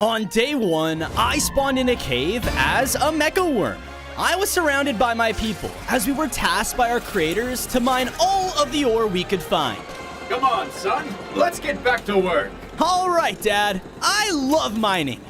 On day 1, I spawned in a cave as a mecha worm. I was surrounded by my people, as we were tasked by our creators to mine all of the ore we could find. Come on, son. Let's get back to work. Alright, Dad. I love mining.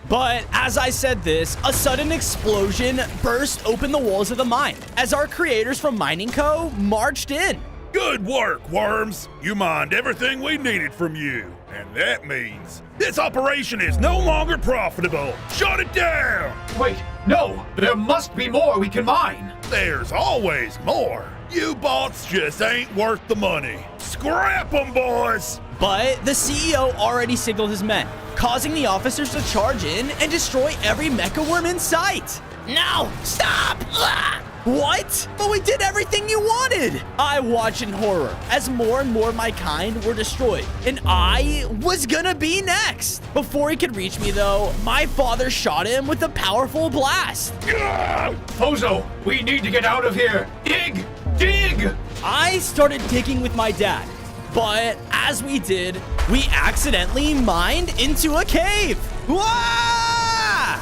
But as I said this, a sudden explosion burst open the walls of the mine, as our creators from Mining Co. marched in. Good work, worms. You mined everything we needed from you. And that means this operation is no longer profitable. Shut it down! Wait, no. There must be more we can mine. There's always more. You bots just ain't worth the money. Scrap 'em, boys! But the CEO already signaled his men, causing the officers to charge in and destroy every mecha worm in sight. No! Stop! Ugh! What? But we did everything you wanted! I watched in horror as more and more of my kind were destroyed, and I was gonna be next. Before he could reach me though, my father shot him with a powerful blast. Bozo, we need to get out of here. Dig! Dig! I started digging with my dad, but as we did, we accidentally mined into a cave. Wah!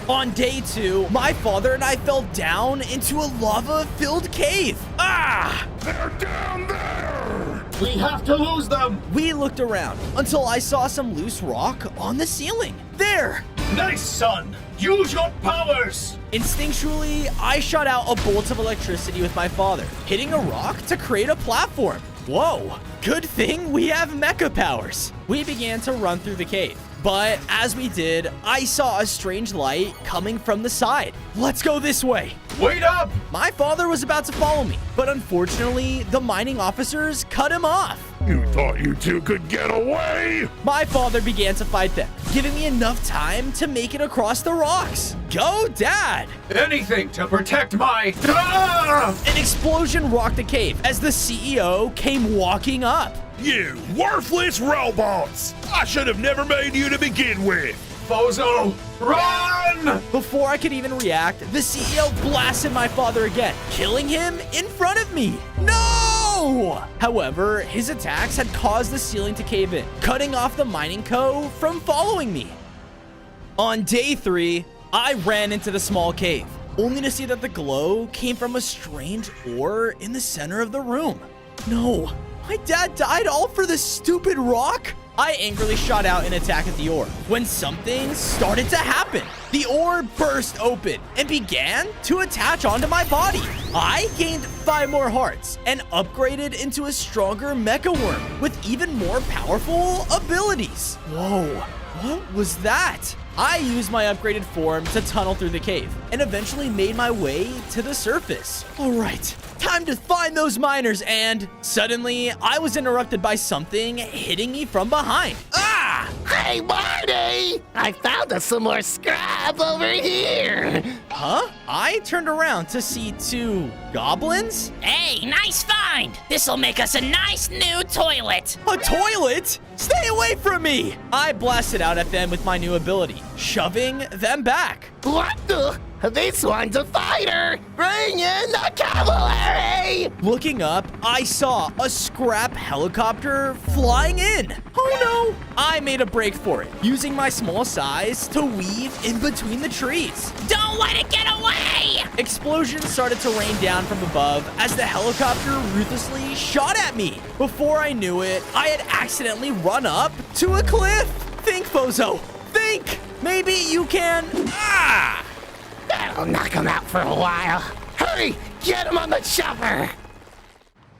On day 2, my father and I fell down into a lava-filled cave. Ah! They're down there! We have to lose them. We looked around until I saw some loose rock on the ceiling. There! Nice, son. Use your powers. Instinctually, I shot out a bolt of electricity with my father, hitting a rock to create a platform. Whoa! Good thing we have mecha powers. We began to run through the cave. But as we did, I saw a strange light coming from the side. Let's go this way. Wait up! My father was about to follow me, but unfortunately, the mining officers cut him off. You thought you two could get away? My father began to fight them, giving me enough time to make it across the rocks. Go, Dad! Anything to protect my... Ah! An explosion rocked the cave as the CEO came walking up. You worthless robots! I should have never made you to begin with. Bozo, run! Before I could even react, the CEO blasted my father again, killing him in front of me. No! However, his attacks had caused the ceiling to cave in, cutting off the Mining Co. from following me. On day 3, I ran into the small cave, only to see that the glow came from a strange ore in the center of the room. No, my dad died all for this stupid rock? I angrily shot out an attack at the ore when something started to happen. The ore burst open and began to attach onto my body. I gained 5 more hearts and upgraded into a stronger mecha worm with even more powerful abilities. Whoa, what was that? I used my upgraded form to tunnel through the cave and eventually made my way to the surface. All right, time to find those miners, and suddenly I was interrupted by something hitting me from behind. Ah! Hey, Marty! I found us some more scrap over here! Huh? I turned around to see 2 goblins? Hey, nice find! This'll make us a nice new toilet! A toilet? Stay away from me! I blasted out at them with my new ability, shoving them back. What the? This one's a fighter! Bring in the cavalry! Looking up, I saw a scrap helicopter flying in. Oh no! I made a break for it, using my small size to weave in between the trees. Don't let it get away! Explosions started to rain down from above as the helicopter ruthlessly shot at me. Before I knew it, I had accidentally run up to a cliff. Think, Bozo. Think! Maybe you can... Ah! That'll knock him out for a while. Hurry! Get him on the chopper!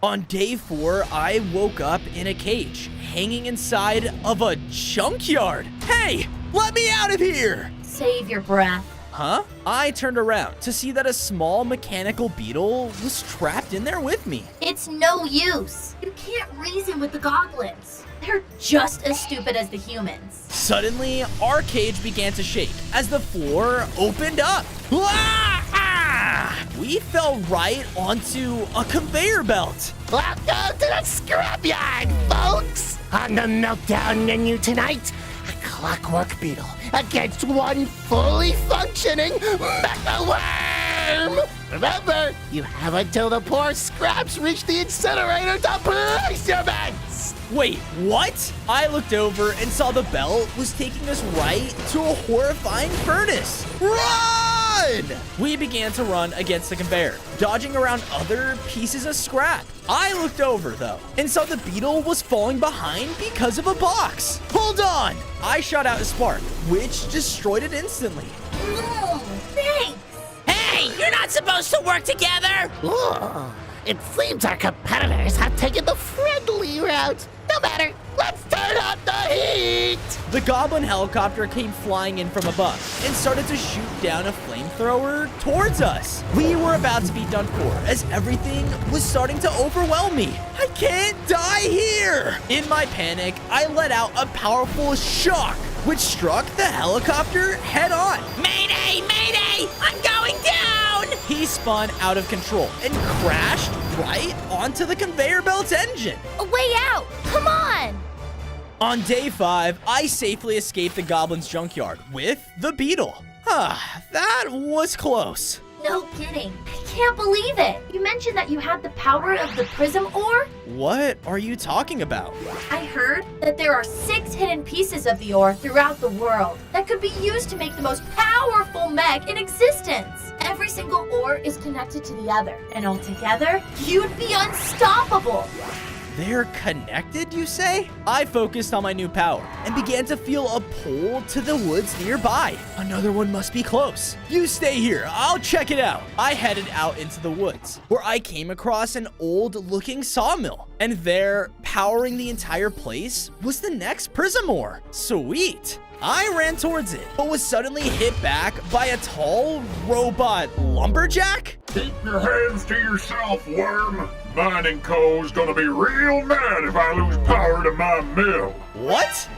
On day 4, I woke up in a cage, hanging inside of a junkyard. Hey, let me out of here! Save your breath. Huh? I turned around to see that a small mechanical beetle was trapped in there with me. It's no use. You can't reason with the goblins. They're just as stupid as the humans. Suddenly, our cage began to shake as the floor opened up. Ah! We fell right onto a conveyor belt. Welcome to the scrapyard, folks! On the meltdown menu tonight, a clockwork beetle against one fully functioning mecha worm! worm! Remember, you have until the poor scraps reach the incinerator to place your bets! Wait, what? I looked over and saw the belt was taking us right to a horrifying furnace. Run! We began to run against the conveyor, dodging around other pieces of scrap. I looked over, though, and saw the beetle was falling behind because of a box. Hold on! I shot out a spark, which destroyed it instantly. Oh, thanks. Hey, you're not supposed to work together! Ooh, it seems our competitors have taken the friendly route. No matter, let's turn up the heat! The goblin helicopter came flying in from above and started to shoot down a flamethrower towards us. We were about to be done for as everything was starting to overwhelm me. I can't die here! In my panic, I let out a powerful shock, which struck the helicopter head on. Mayday! Mayday! I'm going down! He spun out of control and crashed right onto the conveyor belt's engine. A way out. Come on. On day 5, I safely escaped the goblin's junkyard with the beetle. That was close. No kidding. I can't believe it. You mentioned that you had the power of the prism ore? What are you talking about? I heard that there are 6 hidden pieces of the ore throughout the world that could be used to make the most powerful mech in existence. Every single ore is connected to the other, and altogether, you'd be unstoppable. They're connected, you say? I focused on my new power and began to feel a pull to the woods nearby. Another one must be close. You stay here, I'll check it out. I headed out into the woods where I came across an old-looking sawmill. And there, powering the entire place, was the next prism ore. Sweet. I ran towards it, but was suddenly hit back by a tall robot lumberjack. Keep your hands to yourself, worm. Mining Co's gonna be real mad if I lose power to my mill. What?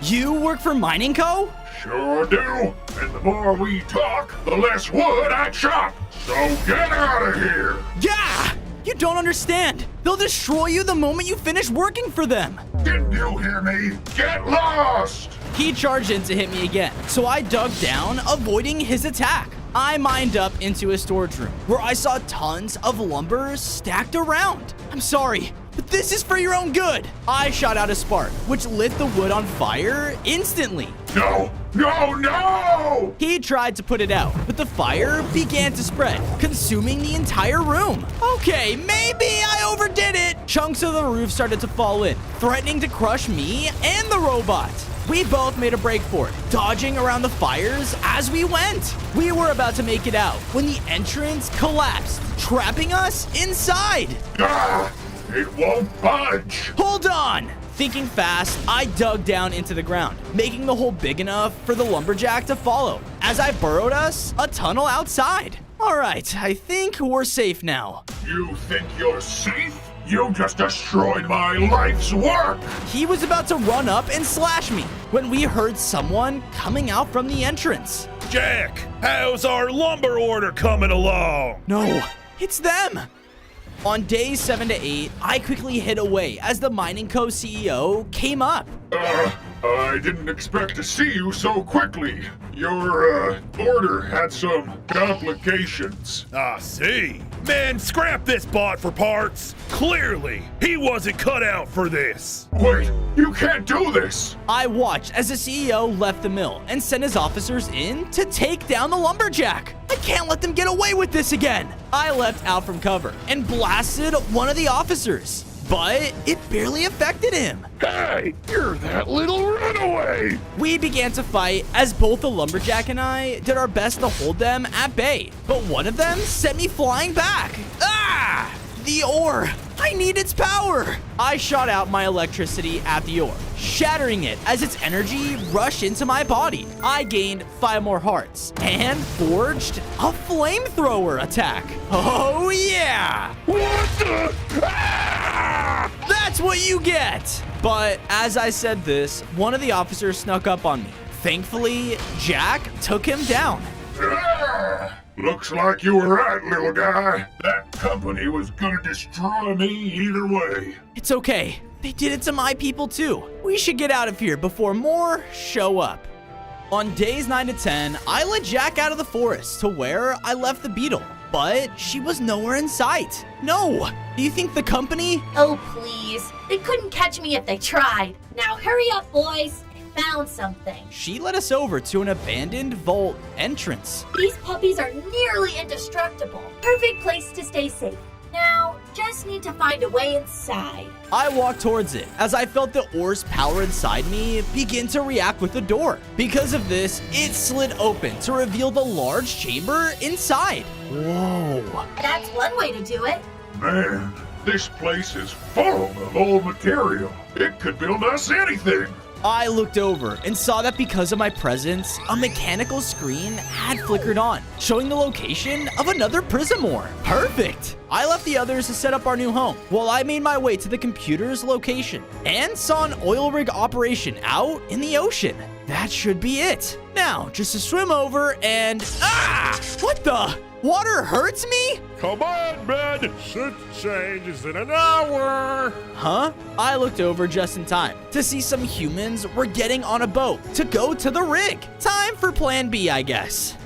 You work for Mining Co? Sure do. And the more we talk, the less wood I chop. So get out of here. Yeah! You don't understand. They'll destroy you the moment you finish working for them. Didn't you hear me? Get lost! He charged in to hit me again, so I dug down, avoiding his attack. I mined up into a storage room where I saw tons of lumber stacked around. I'm sorry, but this is for your own good. I shot out a spark, which lit the wood on fire instantly. No! No, no! He tried to put it out, but the fire began to spread, consuming the entire room. Okay, maybe I overdid it. Chunks of the roof started to fall in, threatening to crush me and the robot. We both made a break for it, dodging around the fires as we went. We were about to make it out when the entrance collapsed, trapping us inside. Ah! It won't budge! Hold on! Thinking fast, I dug down into the ground, making the hole big enough for the lumberjack to follow, as I burrowed us a tunnel outside. All right, I think we're safe now. You think you're safe? You just destroyed my life's work! He was about to run up and slash me when we heard someone coming out from the entrance. Jack, how's our lumber order coming along? No, it's them. On days 7 to 8, I quickly hid away as the Mining Co. CEO came up. I didn't expect to see you so quickly. Your, order had some complications. I see. Man, scrap this bot for parts. Clearly, he wasn't cut out for this. Wait, you can't do this! I watched as the CEO left the mill and sent his officers in to take down the lumberjack. I can't let them get away with this again. I leapt out from cover and blasted one of the officers, but it barely affected him. Hey, you're that little runaway! We began to fight as both the lumberjack and I did our best to hold them at bay, but one of them sent me flying back. Ah! The ore! I need its power! I shot out my electricity at the ore, shattering it as its energy rushed into my body. I gained 5 more hearts and forged a flamethrower attack. Oh yeah! What the? Ah! That's what you get! But as I said this, one of the officers snuck up on me. Thankfully, Jack took him down. Ah! Looks like you were right, little guy. That company was gonna destroy me either way. It's okay. They did it to my people too. We should get out of here before more show up. On days 9 to 10, I led Jack out of the forest to where I left the beetle, but she was nowhere in sight. No! Do you think the company? Oh, please. They couldn't catch me if they tried. Now hurry up, boys. I found something. She led us over to an abandoned vault entrance. These puppies are nearly indestructible. Perfect place to stay safe. Now, just need to find a way inside. I walked towards it as I felt the ore's power inside me begin to react with the door. Because of this, it slid open to reveal the large chamber inside. Whoa. That's one way to do it. Man, this place is full of old material. It could build us anything. I looked over and saw that because of my presence, a mechanical screen had flickered on, showing the location of another prism ore. Perfect! I left the others to set up our new home, while I made my way to the computer's location and saw an oil rig operation out in the ocean. That should be it. Now, just to swim over and... Ah! What the? Water hurts me? Come on, man. Shit changes in an hour. Huh? I looked over just in time to see some humans were getting on a boat to go to the rig. Time for plan B, I guess.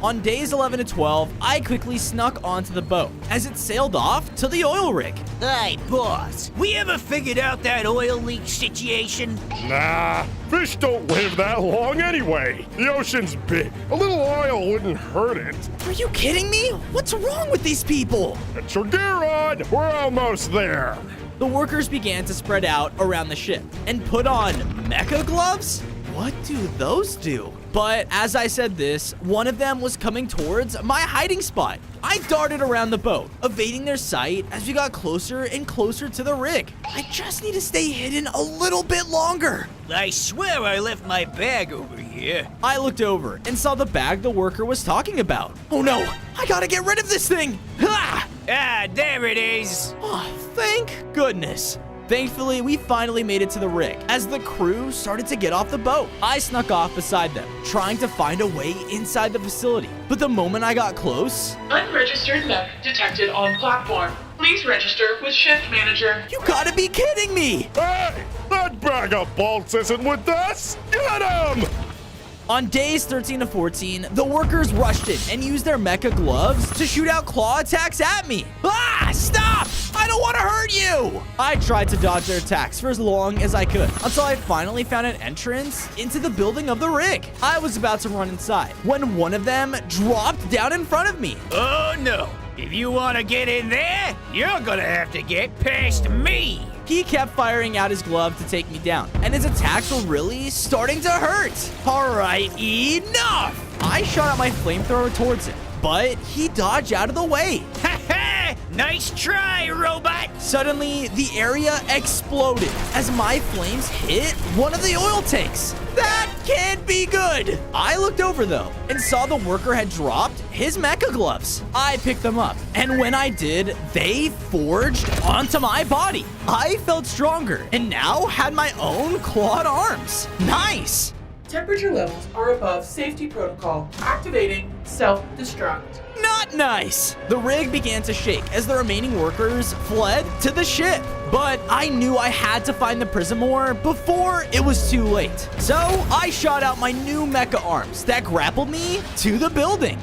On days 11 to 12, I quickly snuck onto the boat as it sailed off to the oil rig. Hey, boss, we ever figured out that oil leak situation? Nah, fish don't live that long anyway. The ocean's big. A little oil wouldn't hurt it. Are you kidding me? What's wrong with these people? Get your gear on. We're almost there. The workers began to spread out around the ship and put on MECHA gloves? What do those do? But as I said this, one of them was coming towards my hiding spot. I darted around the boat, evading their sight as we got closer and closer to the rig. I just need to stay hidden a little bit longer. I swear I left my bag over here. I looked over and saw the bag the worker was talking about. Oh no, I gotta get rid of this thing. Ha! Ah, there it is. Oh, thank goodness. Thankfully, we finally made it to the rig as the crew started to get off the boat. I snuck off beside them, trying to find a way inside the facility. But the moment I got close... Unregistered mech detected on platform. Please register with shift manager. You gotta be kidding me! Hey, that bag of bolts isn't with us. Get him! On days 13 to 14, the workers rushed in and used their MECHA gloves to shoot out claw attacks at me. Ah, stop! I don't want to hurt you! I tried to dodge their attacks for as long as I could until I finally found an entrance into the building of the rig. I was about to run inside when one of them dropped down in front of me. Oh no. If you want to get in there, you're gonna have to get past me. He kept firing out his glove to take me down, and his attacks were really starting to hurt. All right, enough! I shot out my flamethrower towards him, but he dodged out of the way. Ha ha! Nice try, robot. Suddenly, the area exploded as my flames hit one of the oil tanks. That can't be good. I looked over though and saw the worker had dropped his MECHA gloves. I picked them up, and when I did, they forged onto my body. I felt stronger and now had my own clawed arms. Nice. Temperature levels are above safety protocol. Activating self-destruct. Not nice. The rig began to shake as the remaining workers fled to the ship. But I knew I had to find the prism ore before it was too late. So I shot out my new MECHA arms that grappled me to the building.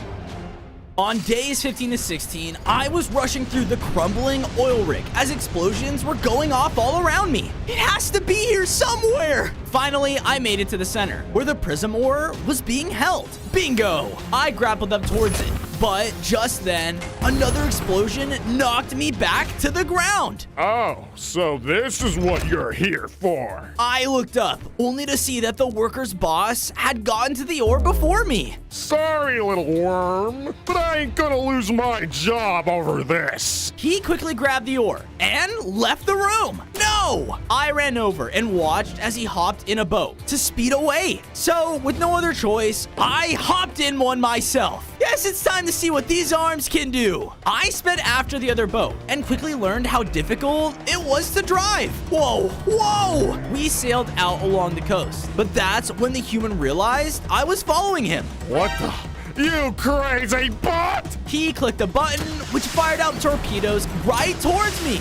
On days 15 to 16, I was rushing through the crumbling oil rig as explosions were going off all around me. It has to be here somewhere. Finally, I made it to the center, where the prism ore was being held. Bingo! I grappled up towards it, but just then, another explosion knocked me back to the ground. Oh, so this is what you're here for. I looked up, only to see that the worker's boss had gotten to the ore before me. Sorry, little worm, but I ain't gonna lose my job over this. He quickly grabbed the ore and left the room. No! I ran over and watched as he hopped in a boat to speed away. So, with no other choice, I hopped in one myself. Guess it's time to see what these arms can do. I sped after the other boat and quickly learned how difficult it was to drive. Whoa, whoa! We sailed out along the coast, but that's when the human realized I was following him. What the? You crazy bot! He clicked a button, which fired out torpedoes right towards me.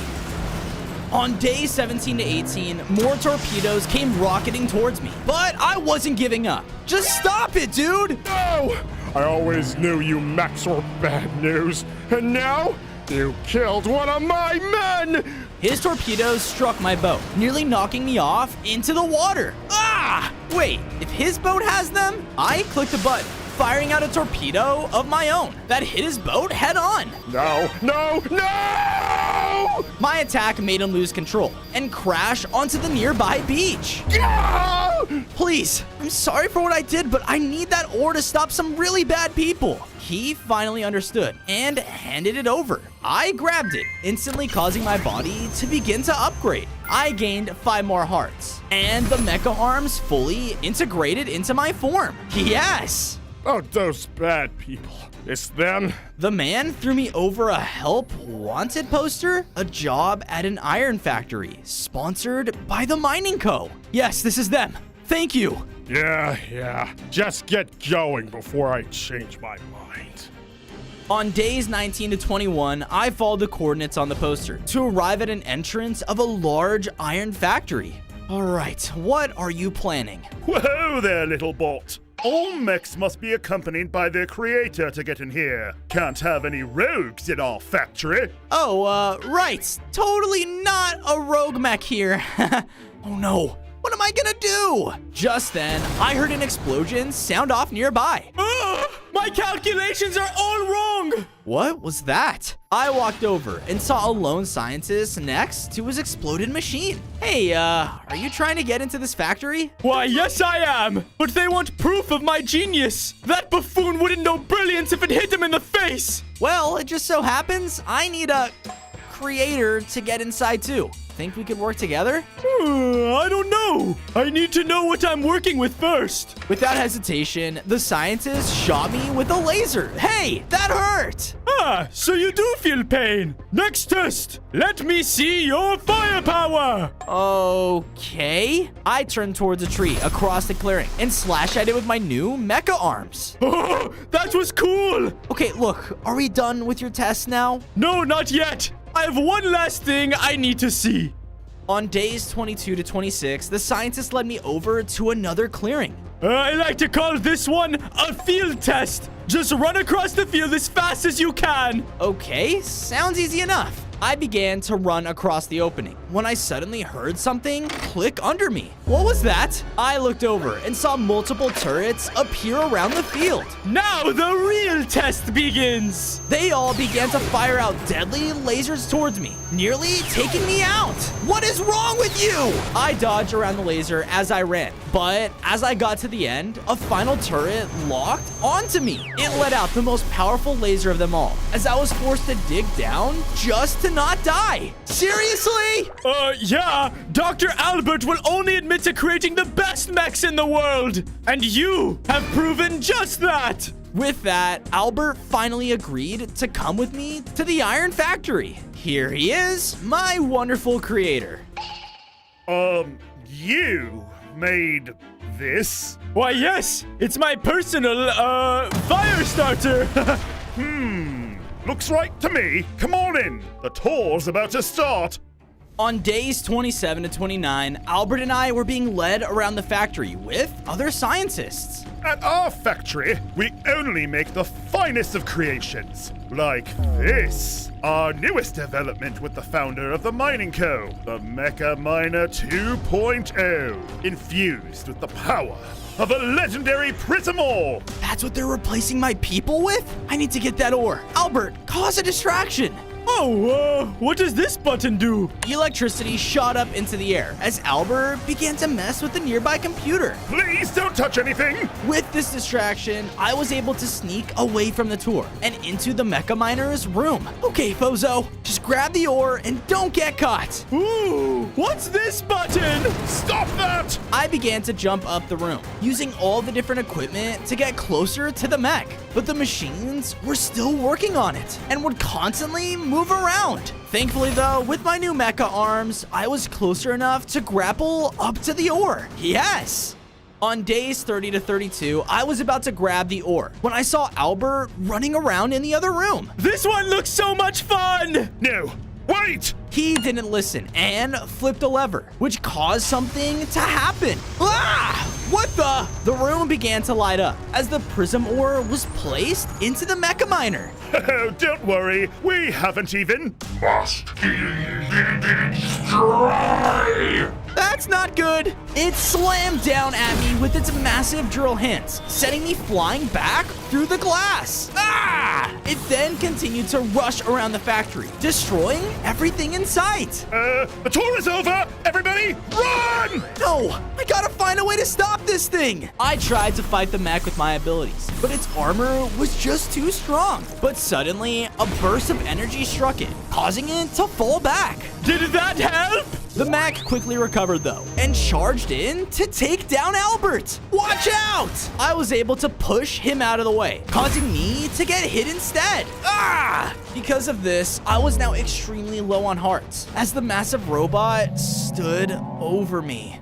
On days 17 to 18, more torpedoes came rocketing towards me, but I wasn't giving up. Just stop it, dude! No! I always knew you mechs were bad news, and now you killed one of my men! His torpedoes struck my boat, nearly knocking me off into the water. Ah! Wait, if his boat has them, I clicked a button, firing out a torpedo of my own that hit his boat head on. No, no, no! My attack made him lose control and crash onto the nearby beach. No! Please, I'm sorry for what I did, but I need that ore to stop some really bad people. He finally understood and handed it over. I grabbed it, instantly causing my body to begin to upgrade. I gained 5 more hearts, and the mecha arms fully integrated into my form. Yes! Oh, those bad people. It's them? The man threw me over a help wanted poster, a job at an iron factory, sponsored by the Mining Co. Yes, this is them. Thank you. Yeah. Just get going before I change my mind. On days 19 to 21, I followed the coordinates on the poster to arrive at an entrance of a large iron factory. All right, what are you planning? Whoa there, little bot. All mechs must be accompanied by their creator to get in here. Can't have any rogues in our factory. Oh, right. Totally not a rogue mech here. Oh no. What am I gonna do? Just then, I heard an explosion sound off nearby. My calculations are all wrong! What was that? I walked over and saw a lone scientist next to his exploded machine. Hey, are you trying to get into this factory? Why, yes I am! But they want proof of my genius! That buffoon wouldn't know brilliance if it hit him in the face! Well, it just so happens I need a creator to get inside too. Think we could work together? I don't know. I need to know what I'm working with first. Without hesitation, the scientist shot me with a laser. Hey, that hurt. Ah, so you do feel pain. Next test. Let me see your firepower. Okay. I turned towards a tree across the clearing and slashed at it with my new mecha arms. Oh, that was cool. Okay, look, are we done with your test now? No, not yet. I have one last thing I need to see. On days 22 to 26, the scientist led me over to another clearing. I like to call this one a field test. Just run across the field as fast as you can. Okay, sounds easy enough. I began to run across the opening when I suddenly heard something click under me. What was that? I looked over and saw multiple turrets appear around the field. Now the real test begins. They all began to fire out deadly lasers towards me, nearly taking me out. What is wrong with you? I dodged around the laser as I ran, but as I got to the end, a final turret locked onto me. It let out the most powerful laser of them all, as I was forced to dig down just to not die. Seriously? Yeah. Dr. Albert will only admit to creating the best mechs in the world. And you have proven just that. With that, Albert finally agreed to come with me to the Iron Factory. Here he is, my wonderful creator. You made this? Why, yes. It's my personal, fire starter. Looks right to me. Come on in. The tour's about to start. On days 27 to 29, Albert and I were being led around the factory with other scientists. At our factory, we only make the finest of creations. Like this. Our newest development with the founder of the Mining Co., the Mecha Miner 2.0. Infused with the power of a legendary prism ore. That's what they're replacing my people with? I need to get that ore. Albert, cause a distraction. Oh, what does this button do? Electricity shot up into the air as Albert began to mess with the nearby computer. Please don't touch anything. With this distraction, I was able to sneak away from the tour and into the Mecha Miner's room. Okay, Fozo, just grab the ore and don't get caught. Ooh, what's this button? Stop that! I began to jump up the room, using all the different equipment to get closer to the mech. But the machines were still working on it and would constantly move around. Thankfully though, with my new mecha arms, I was closer enough to grapple up to the ore. Yes! On days 30 to 32, I was about to grab the ore when I saw Albert running around in the other room. This one looks so much fun! No, wait! He didn't listen and flipped a lever, which caused something to happen. Ah! What the? The room began to light up as the prism ore was placed into the mecha miner. Oh, don't worry. We haven't even. Must be destroyed. That's not good. It slammed down at me with its massive drill hands, sending me flying back through the glass. Ah! It then continued to rush around the factory, destroying everything in sight. The tour is over! Everybody, run! No, I gotta find a way to stop this thing. I tried to fight the mech with my abilities, but its armor was just too strong. But suddenly, a burst of energy struck it, causing it to fall back. Did that help? The mech quickly recovered though, and charged in to take down Albert. Watch out! I was able to push him out of the way, causing me to get hit instead. Ah! Because of this, I was now extremely low on hearts, as the massive robot stood over me.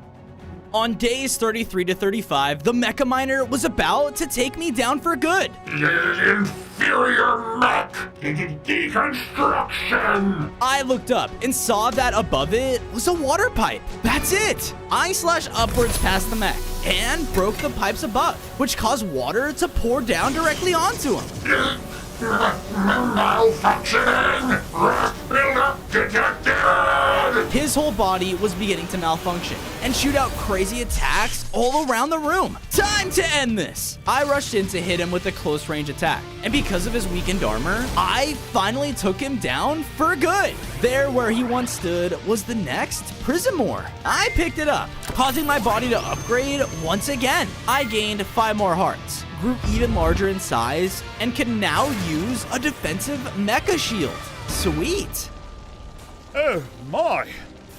On days 33 to 35, the mecha miner was about to take me down for good. Inferior mech! Deconstruction! I looked up and saw that above it was a water pipe. That's it! I slashed upwards past the mech and broke the pipes above, which caused water to pour down directly onto him. Malfunctioning! Buildup detected! His whole body was beginning to malfunction and shoot out crazy attacks all around the room. Time to end this! I rushed in to hit him with a close range attack, and because of his weakened armor, I finally took him down for good. There where he once stood was the next prism ore. I picked it up, causing my body to upgrade once again. I gained 5 more hearts, grew even larger in size, and can now use a defensive mecha shield. Sweet. Oh my!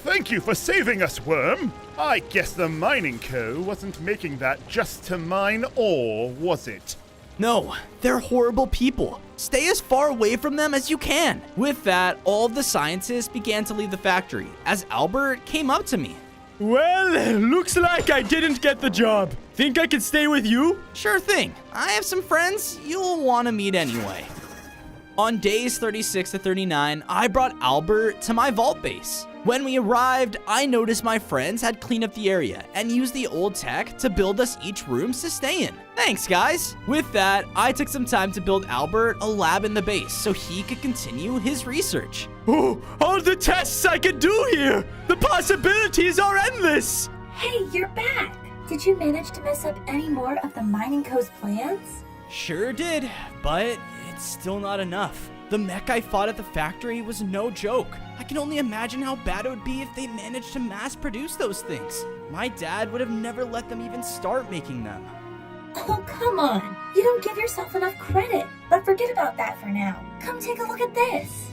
Thank you for saving us, Worm! I guess the Mining Co. wasn't making that just to mine ore, was it? No, they're horrible people. Stay as far away from them as you can. With that, all of the scientists began to leave the factory as Albert came up to me. Well, looks like I didn't get the job. Think I could stay with you? Sure thing. I have some friends you'll want to meet anyway. On days 36 to 39, I brought Albert to my vault base. When we arrived, I noticed my friends had cleaned up the area and used the old tech to build us each rooms to stay in. Thanks, guys. With that, I took some time to build Albert a lab in the base so he could continue his research. Oh, all the tests I could do here! The possibilities are endless! Hey, you're back! Did you manage to mess up any more of the Mining Co.'s plans? Sure did, but it's still not enough. The mech I fought at the factory was no joke. I can only imagine how bad it would be if they managed to mass produce those things. My dad would have never let them even start making them. Oh, come on. You don't give yourself enough credit. But forget about that for now. Come take a look at this.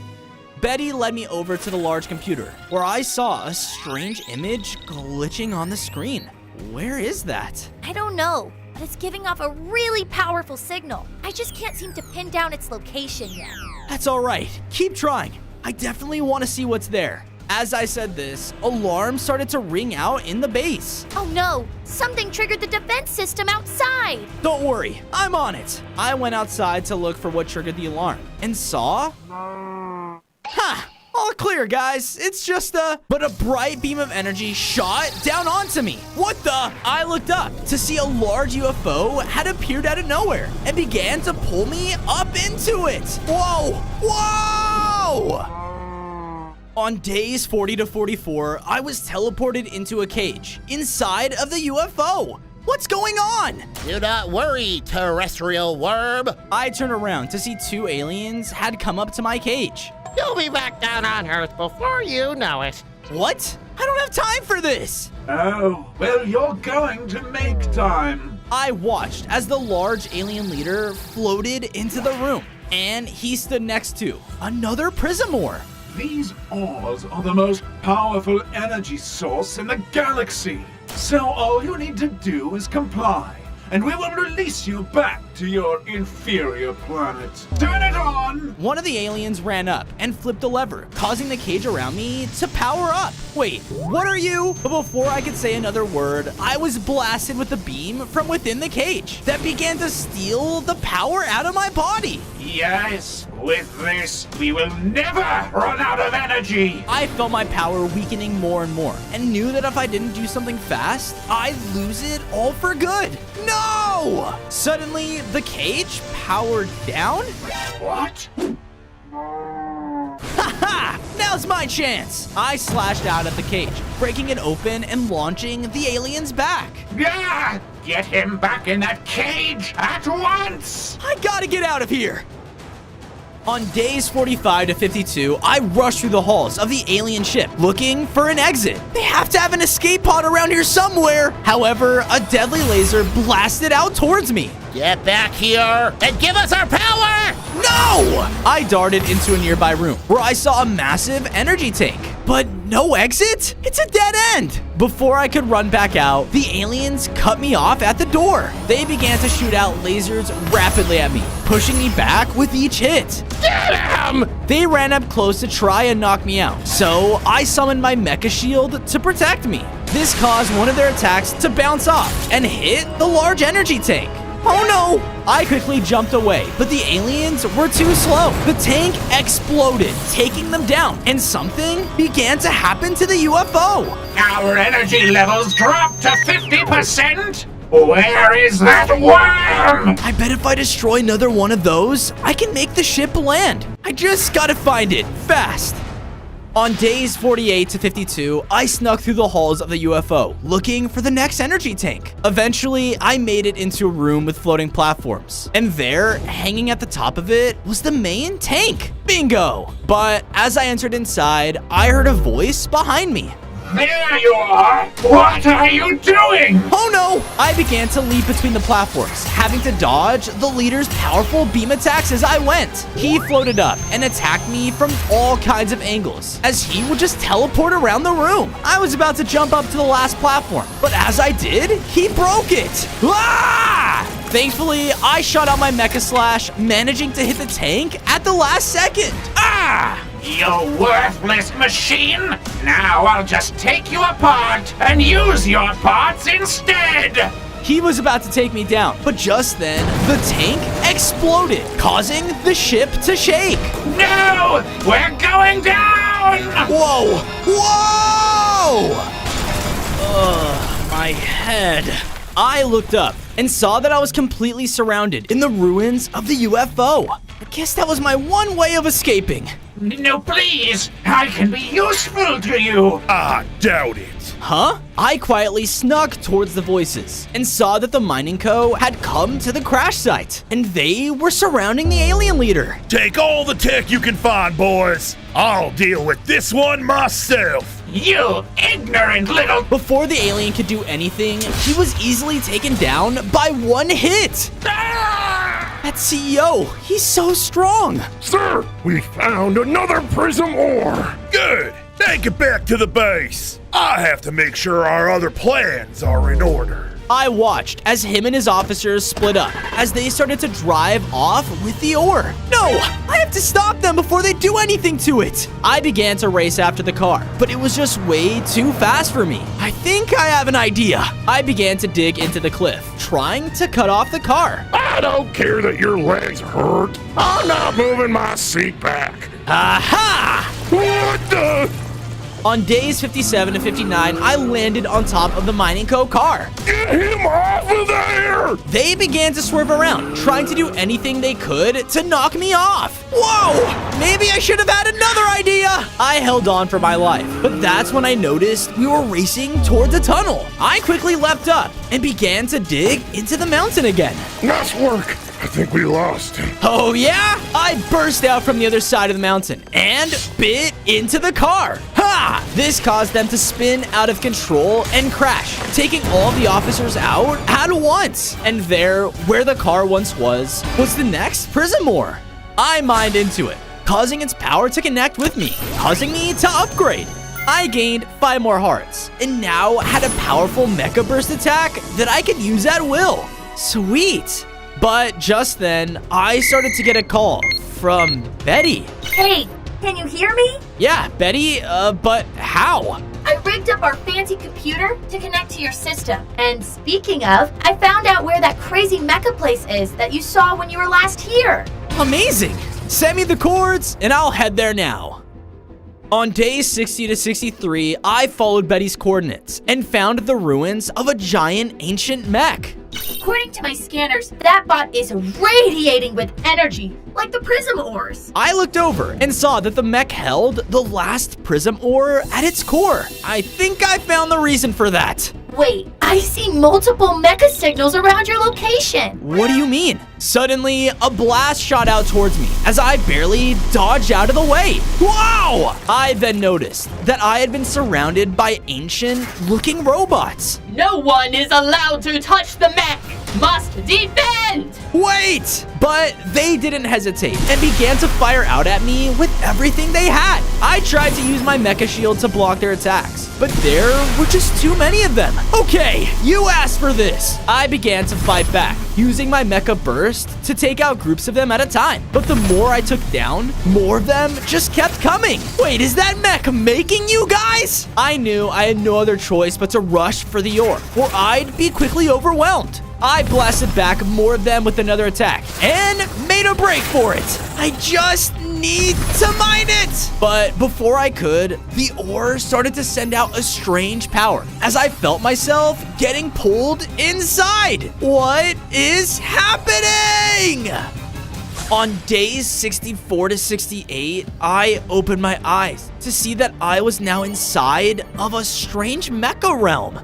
Betty led me over to the large computer, where I saw a strange image glitching on the screen. Where is that? I don't know, but it's giving off a really powerful signal. I just can't seem to pin down its location yet. That's all right. Keep trying. I definitely want to see what's there. As I said this, alarms started to ring out in the base. Oh no, something triggered the defense system outside. Don't worry, I'm on it. I went outside to look for what triggered the alarm and saw... Ha! All clear, guys. It's just But a bright beam of energy shot down onto me. What the? I looked up to see a large UFO had appeared out of nowhere and began to pull me up into it. Whoa! Whoa! On days 40 to 44, I was teleported into a cage inside of the UFO. What's going on? Do not worry, terrestrial worm. I turned around to see 2 aliens had come up to my cage. You'll be back down on Earth before you know it. What? I don't have time for this! Oh, well, you're going to make time. I watched as the large alien leader floated into the room, and he stood next to another prism ore. These ores are the most powerful energy source in the galaxy. So all you need to do is comply, and we will release you back to your inferior planet. Turn it on! One of the aliens ran up and flipped a lever, causing the cage around me to power up. Wait, what are you? But before I could say another word, I was blasted with a beam from within the cage that began to steal the power out of my body. Yes, with this, we will never run out of energy. I felt my power weakening more and more, and knew that if I didn't do something fast, I'd lose it all for good. No! Suddenly, the cage powered down? What? Haha! Now's my chance! I slashed out at the cage, breaking it open and launching the aliens back. Yeah! Get him back in that cage at once! I gotta get out of here! On days 45 to 52, I rushed through the halls of the alien ship looking for an exit. They have to have an escape pod around here somewhere. However, a deadly laser blasted out towards me. Get back here and give us our power! No! I darted into a nearby room where I saw a massive energy tank. But no exit? It's a dead end! Before I could run back out, the aliens cut me off at the door. They began to shoot out lasers rapidly at me, pushing me back with each hit. Get him! They ran up close to try and knock me out, so I summoned my mecha shield to protect me. This caused one of their attacks to bounce off and hit the large energy tank. Oh no! I quickly jumped away, but the aliens were too slow. The tank exploded, taking them down, and something began to happen to the UFO. Our energy levels dropped to 50%? Where is that worm? I bet if I destroy another one of those, I can make the ship land. I just gotta find it, fast. On days 48 to 52, I snuck through the halls of the UFO, looking for the next energy tank. Eventually, I made it into a room with floating platforms. And there, hanging at the top of it, was the main tank. Bingo! But as I entered inside, I heard a voice behind me. There you are! What are you doing? Oh no! I began to leap between the platforms, having to dodge the leader's powerful beam attacks as I went. He floated up and attacked me from all kinds of angles, as he would just teleport around the room. I was about to jump up to the last platform, but as I did, he broke it. Ah! Thankfully, I shot out my mecha slash, managing to hit the tank at the last second. Ah! You worthless machine! Now I'll just take you apart and use your parts instead! He was about to take me down, but just then, the tank exploded, causing the ship to shake. No! We're going down! Whoa! Whoa! Ugh, my head. I looked up and saw that I was completely surrounded in the ruins of the UFO. I guess that was my one way of escaping. No, please! I can be useful to you! I doubt it. Huh? I quietly snuck towards the voices and saw that the mining co had come to the crash site, and they were surrounding the alien leader. Take all the tech you can find, boys. I'll deal with this one myself. You ignorant little... Before the alien could do anything, he was easily taken down by one hit. That CEO, he's so strong. Sir, we found another prism ore. Good. Take it back to the base. I have to make sure our other plans are in order. I watched as him and his officers split up as they started to drive off with the ore. No, I have to stop them before they do anything to it. I began to race after the car, but it was just way too fast for me. I think I have an idea. I began to dig into the cliff, trying to cut off the car. I don't care that your legs hurt. I'm not moving my seat back. Aha! What the? On days 57 to 59, I landed on top of the mining co car. Get him off of there! They began to swerve around, trying to do anything they could to knock me off. Whoa! Maybe I should have had another idea. I held on for my life, but that's when I noticed we were racing towards a tunnel. I quickly leapt up and began to dig into the mountain again. Nice work. I think we lost him. Oh yeah? I burst out from the other side of the mountain and bit into the car. Ha! This caused them to spin out of control and crash, taking all of the officers out at once. And there, where the car once was the next prism ore. I mined into it, causing its power to connect with me, causing me to upgrade. I gained 5 more hearts, and now had a powerful mecha burst attack that I could use at will. Sweet! But just then, I started to get a call from Betty. Hey, can you hear me? Yeah, Betty, but how? I rigged up our fancy computer to connect to your system. And speaking of, I found out where that crazy mecha place is that you saw when you were last here. Amazing! Send me the coords, and I'll head there now. On days 60 to 63, I followed Betty's coordinates and found the ruins of a giant ancient mech. According to my scanners, that bot is radiating with energy, like the prism ores. I looked over and saw that the mech held the last prism ore at its core. I think I found the reason for that. Wait, I see multiple mecha signals around your location. What do you mean? Suddenly, a blast shot out towards me as I barely dodged out of the way. Wow! I then noticed that I had been surrounded by ancient-looking robots. No one is allowed to touch the mech. Must defend! Wait! But they didn't hesitate and began to fire out at me with everything they had. I tried to use my mecha shield to block their attacks, but there were just too many of them. Okay, you asked for this. I began to fight back, using my mecha burst to take out groups of them at a time. But the more I took down, more of them just kept coming. Wait, is that mech making you guys? I knew I had no other choice but to rush for the ore, or I'd be quickly overwhelmed. I blasted back more of them with another attack and made a break for it. I just need to mine it. But before I could, the ore started to send out a strange power as I felt myself getting pulled inside. What is happening? On days 64 to 68, I opened my eyes to see that I was now inside of a strange mecha realm.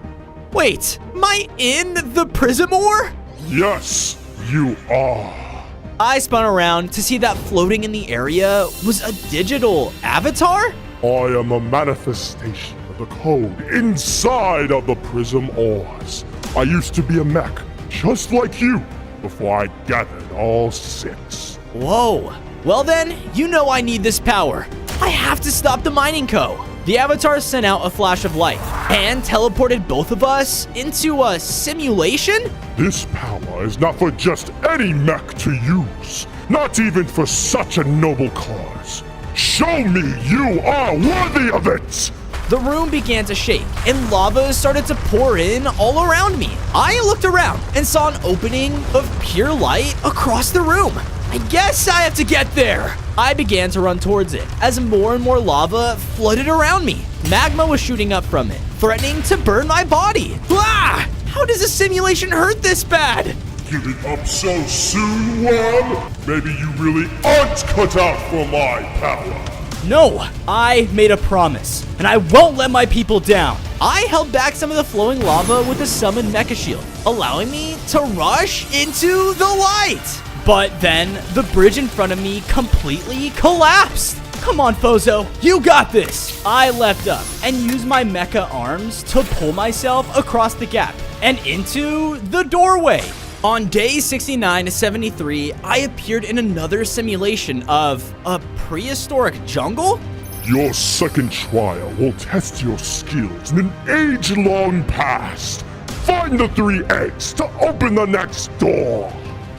Wait, am I in the prism ore? Yes, you are. I spun around to see that floating in the area was a digital avatar? I am a manifestation of the code inside of the prism ores. I used to be a mech, just like you, before I gathered all 6. Whoa. Well then, you know I need this power. I have to stop the mining co. The avatar sent out a flash of light and teleported both of us into a simulation? This power is not for just any mech to use, not even for such a noble cause. Show me you are worthy of it! The room began to shake and lava started to pour in all around me. I looked around and saw an opening of pure light across the room. I guess I have to get there. I began to run towards it as more and more lava flooded around me. Magma was shooting up from it, threatening to burn my body. Ah! How does a simulation hurt this bad? Giving up so soon, Worm? Maybe you really aren't cut out for my power. No, I made a promise, and I won't let my people down. I held back some of the flowing lava with a summoned mecha shield, allowing me to rush into the light. But then, the bridge in front of me completely collapsed. Come on, Fozo, you got this. I leapt up and used my mecha arms to pull myself across the gap and into the doorway. On day 69 to 73, I appeared in another simulation of a prehistoric jungle? Your second trial will test your skills in an age-long past. Find the 3 eggs to open the next door.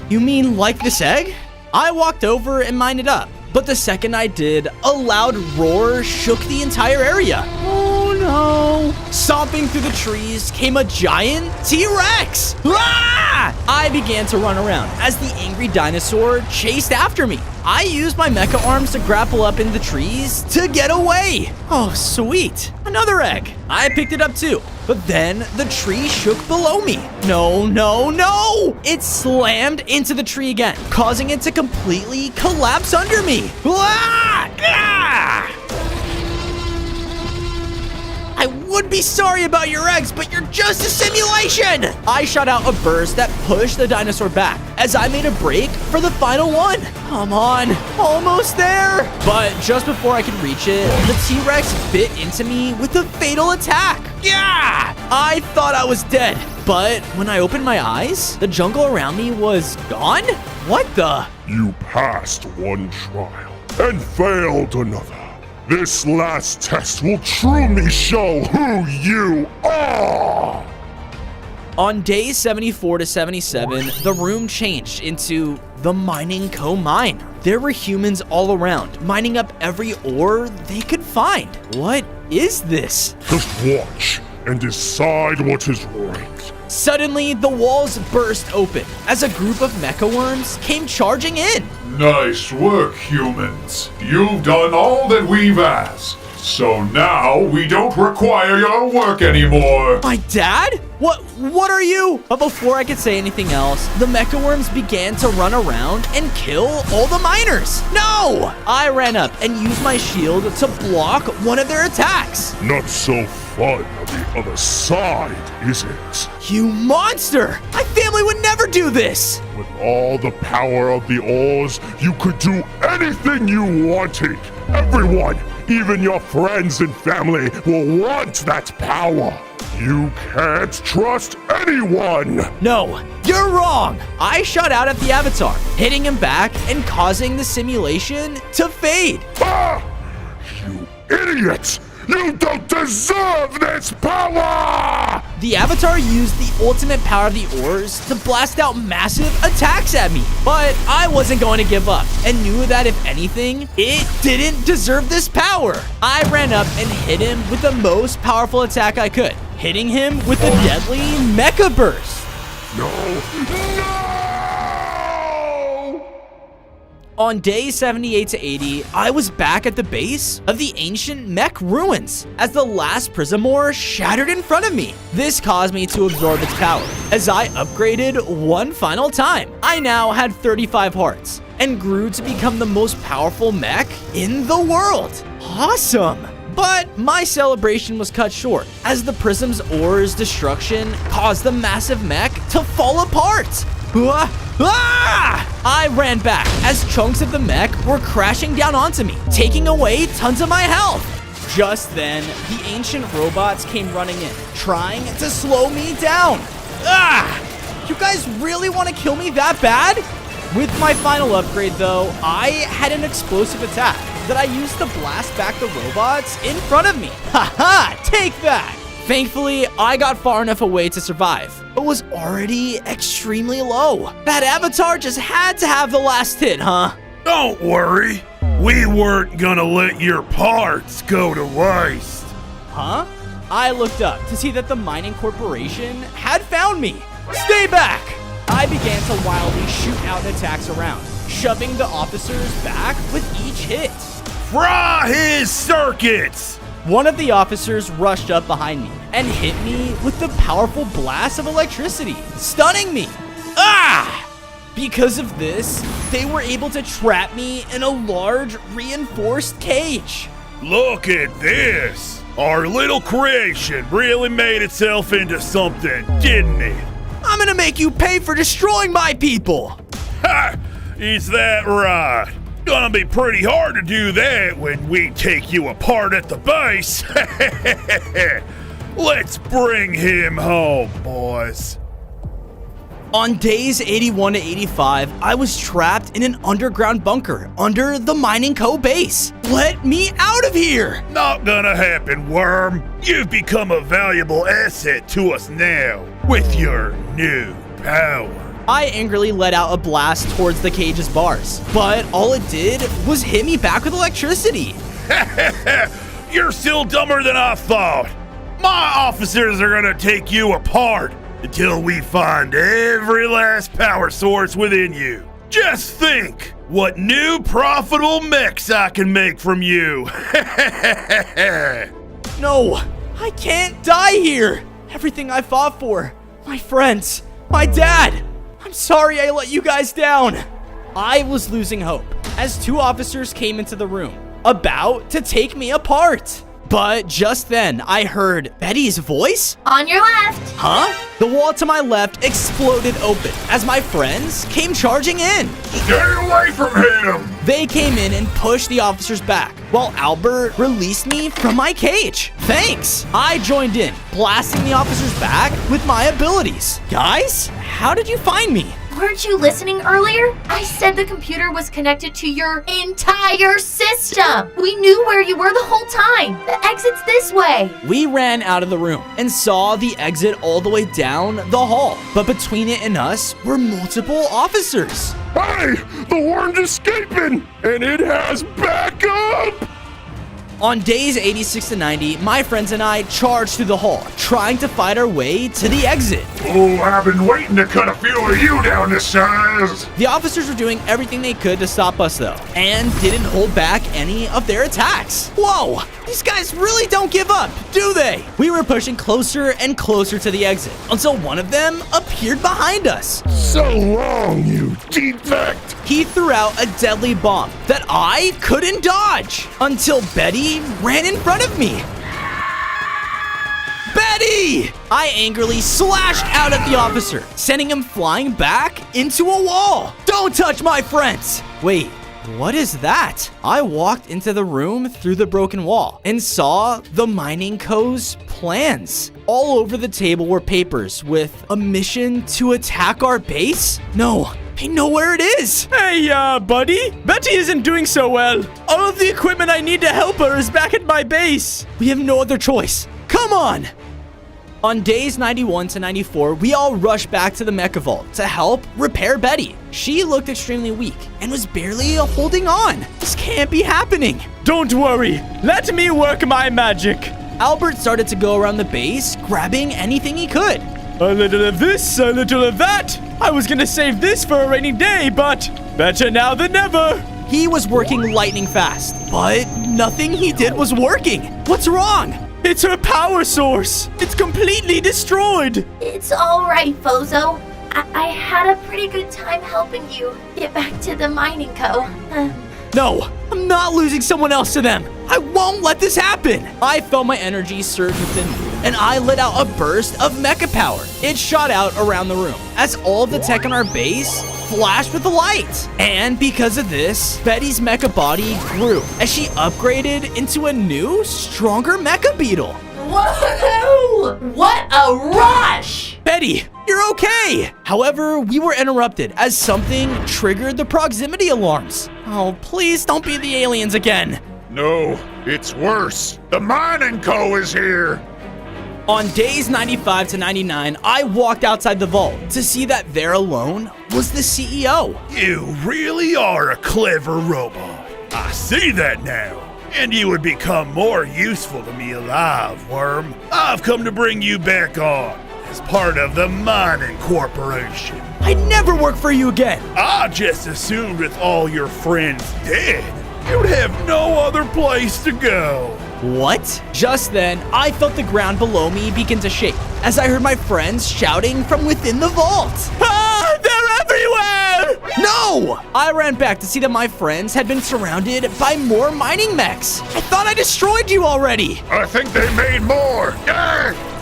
You mean like this egg? I walked over and mined it up, but the second I did, a loud roar shook the entire area. Oh no! Stomping through the trees came a giant T-Rex! Ah! I began to run around as the angry dinosaur chased after me. I used my mecha arms to grapple up in the trees to get away. Oh, sweet. Another egg. I picked it up too. But then the tree shook below me. No, no, no! It slammed into the tree again, causing it to completely collapse under me. Ah! Ah! I would be sorry about your eggs, but you're just a simulation! I shot out a burst that pushed the dinosaur back as I made a break for the final one. Come on, almost there. But just before I could reach it, the T-Rex bit into me with a fatal attack. Yeah! I thought I was dead, but when I opened my eyes, the jungle around me was gone? What the? You passed one trial and failed another. This last test will truly show who you are! On days 74 to 77, the room changed into the Mining Co. mine. There were humans all around, mining up every ore they could find. What is this? Just watch and decide what is right. Suddenly, the walls burst open as a group of mecha worms came charging in. Nice work, humans. You've done all that we've asked. So now we don't require your work anymore. My dad? What are you? But before I could say anything else, the mecha worms began to run around and kill all the miners. No! I ran up and used my shield to block one of their attacks. Not so fun on the other side, is it? You monster! My family would never do this! With all the power of the ores, you could do anything you wanted. Everyone, even your friends and family, will want that power. You can't trust anyone! No, you're wrong! I shot out at the Avatar, hitting him back and causing the simulation to fade. Ah! You idiot! You don't deserve this power! The Avatar used the ultimate power of the ores to blast out massive attacks at me. But I wasn't going to give up and knew that if anything, it didn't deserve this power. I ran up and hit him with the most powerful attack I could, hitting him with the deadly Mecha Burst. No! On days 78 to 80, I was back at the base of the ancient mech ruins as the last prism ore shattered in front of me. This caused me to absorb its power as I upgraded one final time. I now had 35 hearts and grew to become the most powerful mech in the world. Awesome! But my celebration was cut short as the prism's ore's destruction caused the massive mech to fall apart. I ran back as chunks of the mech were crashing down onto me, taking away tons of my health. Just then, the ancient robots came running in, trying to slow me down. You guys really want to kill me that bad? With my final upgrade though, I had an explosive attack that I used to blast back the robots in front of me. Haha, take that! Thankfully, I got far enough away to survive, but was already extremely low. That Avatar just had to have the last hit, huh? Don't worry. We weren't gonna let your parts go to waste. Huh? I looked up to see that the mining corporation had found me. Stay back! I began to wildly shoot out attacks around, shoving the officers back with each hit. Fry his circuits! One of the officers rushed up behind me and hit me with the powerful blast of electricity, stunning me. Because of this, they were able to trap me in a large reinforced cage. Look at this! Our little creation really made itself into something, didn't it? I'm gonna make you pay for destroying my people. Ha! Is that right? Gonna be pretty hard to do that when we take you apart at the base. Let's bring him home, boys. On days 81 to 85, I was trapped in an underground bunker under the Mining Co. base. Let me out of here! Not gonna happen, Worm. You've become a valuable asset to us now with your new power. I angrily let out a blast towards the cage's bars, but all it did was hit me back with electricity. You're still dumber than I thought. My officers are gonna take you apart until we find every last power source within you. Just think what new profitable mechs I can make from you. No, I can't die here. Everything I fought for, my friends, my dad. I'm sorry I let you guys down. I was losing hope as two officers came into the room, about to take me apart. But just then, I heard Betty's voice. On your left. Huh? The wall to my left exploded open as my friends came charging in. Stay away from him! They came in and pushed the officers back, while Albert released me from my cage. Thanks! I joined in, blasting the officers back with my abilities. Guys, how did you find me? Weren't you listening earlier? I said the computer was connected to your entire system. We knew where you were the whole time. The exit's this way. We ran out of the room and saw the exit all the way down the hall. But between it and us were multiple officers. Hey! The horn's escaping! And it has backup! On days 86 to 90, my friends and I charged through the hall, trying to fight our way to the exit. Oh, I've been waiting to cut a few of you down to size. The officers were doing everything they could to stop us though, and didn't hold back any of their attacks. Whoa, these guys really don't give up, do they? We were pushing closer and closer to the exit until one of them appeared behind us. So long, you defect! He threw out a deadly bomb that I couldn't dodge until Betty ran in front of me. Betty! I angrily slashed out at the officer, sending him flying back into a wall. Don't touch my friends! Wait, what is that? I walked into the room through the broken wall and saw the Mining Co.'s plans. All over the table were papers with a mission to attack our base? No, I know where it is. Hey, buddy. Betty isn't doing so well. All of the equipment I need to help her is back at my base. We have no other choice. Come on. On days 91 to 94, we all rushed back to the Mecha Vault to help repair Betty. She looked extremely weak and was barely holding on. This can't be happening. Don't worry. Let me work my magic. Albert started to go around the base, grabbing anything he could. A little of this, a little of that. I was gonna save this for a rainy day, but better now than never. He was working lightning fast, but nothing he did was working. What's wrong? It's her power source. It's completely destroyed. It's all right, Bozo. I had a pretty good time helping you get back to the Mining Co. No, I'm not losing someone else to them. I won't let this happen. I felt my energy surge within me, and I let out a burst of mecha power. It shot out around the room as all of the tech on our base flashed with the light. And because of this, Betty's mecha body grew as she upgraded into a new, stronger mecha beetle. Whoa! What a rush! Betty, you're okay! However, we were interrupted as something triggered the proximity alarms. Oh, please don't be the aliens again. No, it's worse. The Mining Co. is here. On days 95 to 99, I walked outside the vault to see that there alone was the CEO. You really are a clever robot. I see that now. And you would become more useful to me alive, Worm. I've come to bring you back on as part of the Mining Corporation. I'd never work for you again. I just assumed with all your friends dead, you'd have no other place to go. What? Just then, I felt the ground below me begin to shake as I heard my friends shouting from within the vault. Ah, they're everywhere! No! I ran back to see that my friends had been surrounded by more mining mechs. I thought I destroyed you already. I think they made more.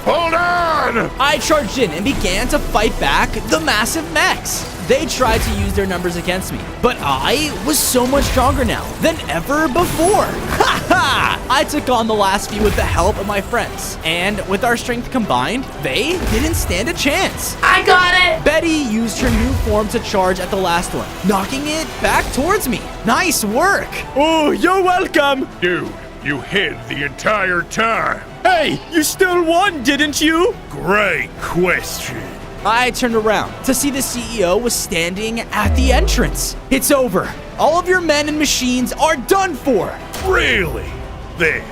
Hold on! I charged in and began to fight back the massive mechs. They tried to use their numbers against me, but I was so much stronger now than ever before. Ha ha! I took on the last few with the help of my friends, and with our strength combined, they didn't stand a chance. I got it! Betty used her new form to charge at the last one, knocking it back towards me. Nice work! Oh, you're welcome! Dude, you hid the entire time. Hey, you still won, didn't you? Great question. I turned around to see the CEO was standing at the entrance. It's over. All of your men and machines are done for. Really? Then,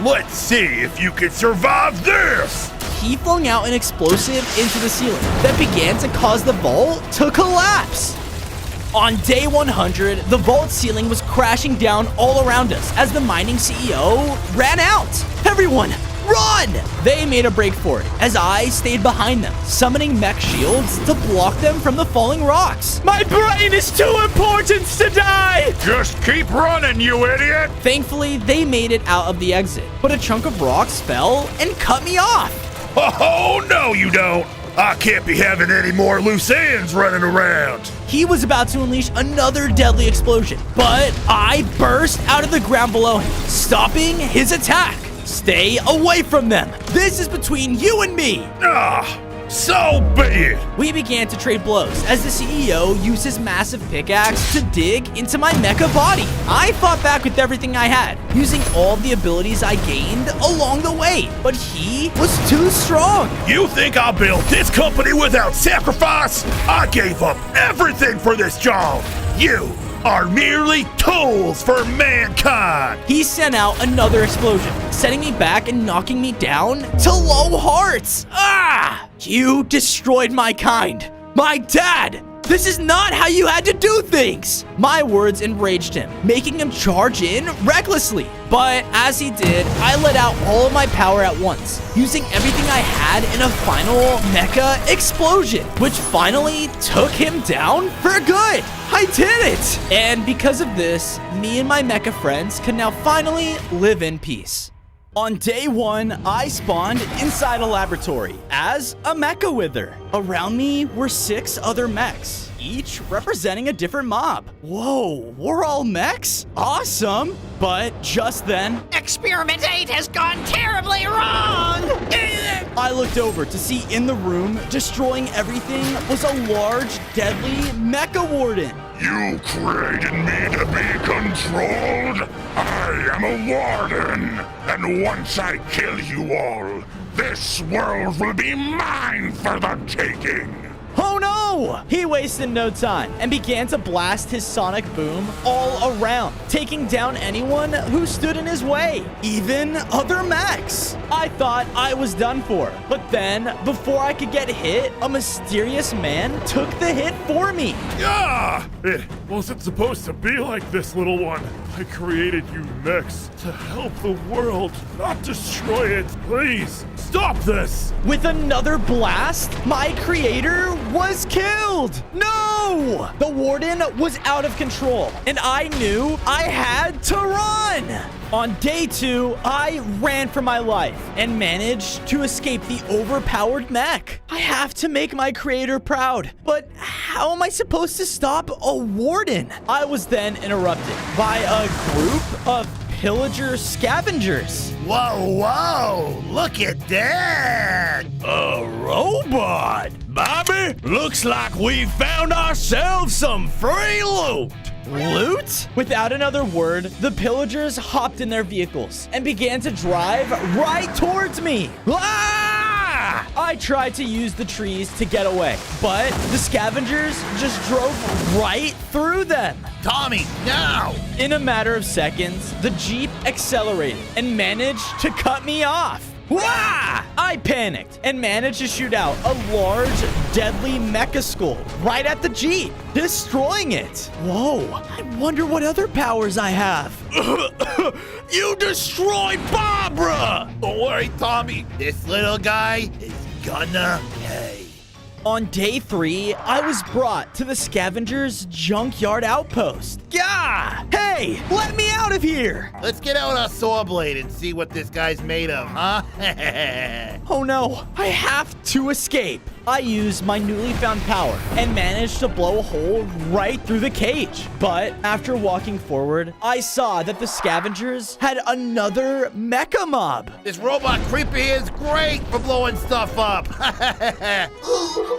let's see if you can survive this! He flung out an explosive into the ceiling that began to cause the vault to collapse. On day 100, the vault ceiling was crashing down all around us as the mining CEO ran out. Everyone, run! They made a break for it as I stayed behind them, summoning mech shields to block them from the falling rocks. My brain is too important to die! Just keep running, you idiot! Thankfully, they made it out of the exit, but a chunk of rocks fell and cut me off. Oh, no you don't! I can't be having any more loose ends running around! He was about to unleash another deadly explosion, but I burst out of the ground below him, stopping his attack. Stay away from them. This is between you and me. So be it. We began to trade blows as the CEO used his massive pickaxe to dig into my mecha body. I fought back with everything I had, using all the abilities I gained along the way, but he was too strong. You think I built this company without sacrifice? I gave up everything for this job. You are merely tools for mankind. He sent out another explosion, sending me back and knocking me down to low hearts. Ah! You destroyed my kind. My dad! This is not how you had to do things! My words enraged him, making him charge in recklessly. But as he did, I let out all of my power at once, using everything I had in a final mecha explosion, which finally took him down for good. I did it! And because of this, me and my mecha friends can now finally live in peace. On day 1, I spawned inside a laboratory as a mecha wither. Around me were 6 other mechs, each representing a different mob. Whoa, we're all mechs? Awesome! But just then, Experiment 8 has gone terribly wrong! I looked over to see in the room, destroying everything, was a large, deadly mecha warden. You created me to be controlled? I am a warden, and once I kill you all, this world will be mine for the taking. Oh no! He wasted no time and began to blast his sonic boom all around, taking down anyone who stood in his way, even other mechs. I thought I was done for, but then, before I could get hit, a mysterious man took the hit for me. Yeah! It wasn't supposed to be like this, little one. I created you mechs to help the world, not destroy it. Please, stop this! With another blast, my creator was killed! No! The warden was out of control, and I knew I had to run! On day 2, I ran for my life and managed to escape the overpowered mech. I have to make my creator proud, but how am I supposed to stop a warden? I was then interrupted by a group of pillager scavengers. Whoa, look at that! A robot? Bobby, looks like we found ourselves some free loot. Loot? Without another word, the pillagers hopped in their vehicles and began to drive right towards me. Ah! I tried to use the trees to get away, but the scavengers just drove right through them. Tommy, now! In a matter of seconds, the Jeep accelerated and managed to cut me off. Wah! I panicked and managed to shoot out a large, deadly mecha skull right at the Jeep, destroying it. Whoa, I wonder what other powers I have. You destroyed Barbara! Don't worry, Tommy. This little guy is gonna pay. On day 3, I was brought to the scavengers' junkyard outpost. Gah! Hey, let me out of here! Let's get out our saw blade and see what this guy's made of, huh? Oh no, I have to escape. I used my newly found power and managed to blow a hole right through the cage. But after walking forward, I saw that the scavengers had another mecha mob. This robot creeper here is great for blowing stuff up.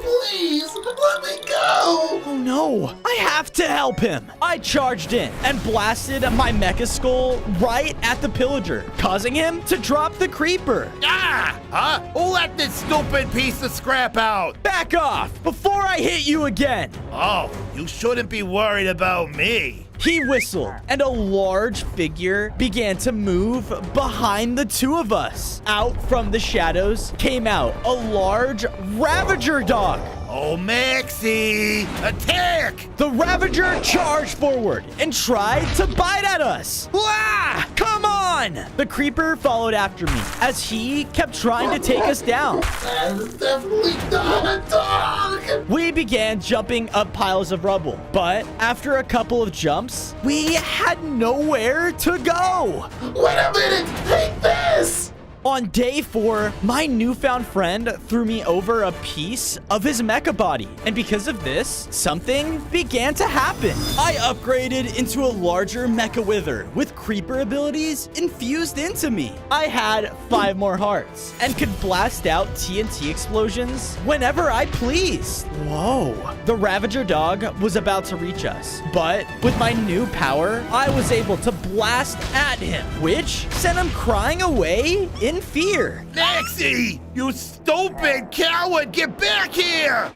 Please, let me go. Oh no, I have to help him. I charged in and blasted my mecha skull right at the pillager, causing him to drop the creeper. Ah! Huh? Who let this stupid piece of scrap out? Back off before I hit you again. Oh, you shouldn't be worried about me. He whistled, and a large figure began to move behind the two of us. Out from the shadows came out a large Ravager dog. Oh, Maxie! Attack! The Ravager charged forward and tried to bite at us. Ah! Come on! The creeper followed after me as he kept trying to take us down. That's definitely not a dog! We began jumping up piles of rubble, but after a couple of jumps, we had nowhere to go. Wait a minute! Take this! On day 4, my newfound friend threw me over a piece of his mecha body. And because of this, something began to happen. I upgraded into a larger mecha wither with creeper abilities infused into me. I had 5 more hearts and could blast out TNT explosions whenever I pleased. Whoa. The Ravager dog was about to reach us, but with my new power, I was able to blast at him, which sent him crying away in fear. Maxie! You stupid coward! Get back here!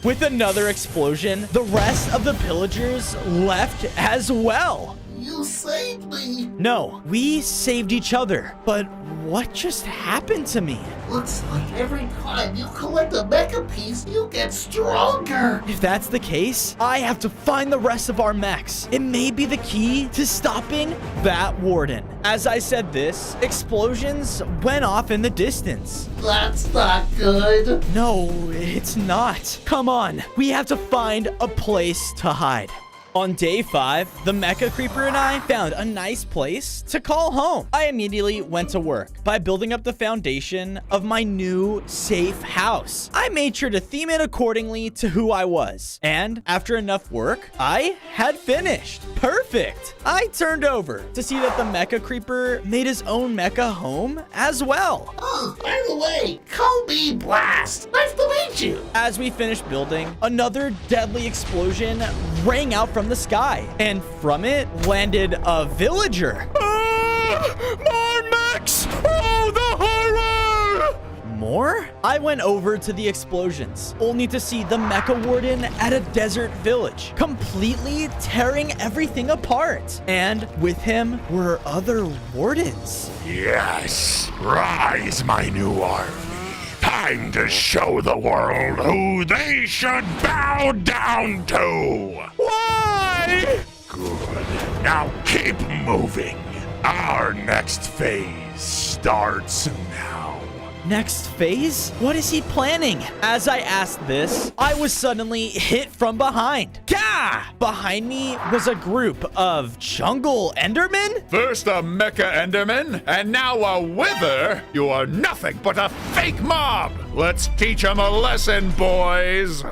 With another explosion, the rest of the pillagers left as well. You saved me. No, we saved each other. But what just happened to me? Looks like every time you collect a mecha piece, you get stronger. If that's the case, I have to find the rest of our mechs. It may be the key to stopping that warden. As I said this, explosions went off in the distance. That's not good. No, it's not. Come on, we have to find a place to hide. On day 5, the Mecha Creeper and I found a nice place to call home. I immediately went to work by building up the foundation of my new safe house. I made sure to theme it accordingly to who I was. And after enough work, I had finished. Perfect. I turned over to see that the Mecha Creeper made his own mecha home as well. Oh, by the way, call me Blast. Nice to meet you. As we finished building, another deadly explosion rang out from the sky, and from it landed a villager. More mechs! Oh, the horror! More? I went over to the explosions, only to see the Mecha Warden at a desert village, completely tearing everything apart. And with him were other wardens. Yes, rise, my new army. Time to show the world who they should bow down to. Why? Good. Now keep moving. Our next phase starts now. Next phase? What is he planning? As I asked this, I was suddenly hit from behind. Gah! Behind me was a group of jungle endermen? First a mecha enderman, and now a wither. You are nothing but a fake mob. Let's teach them a lesson, boys.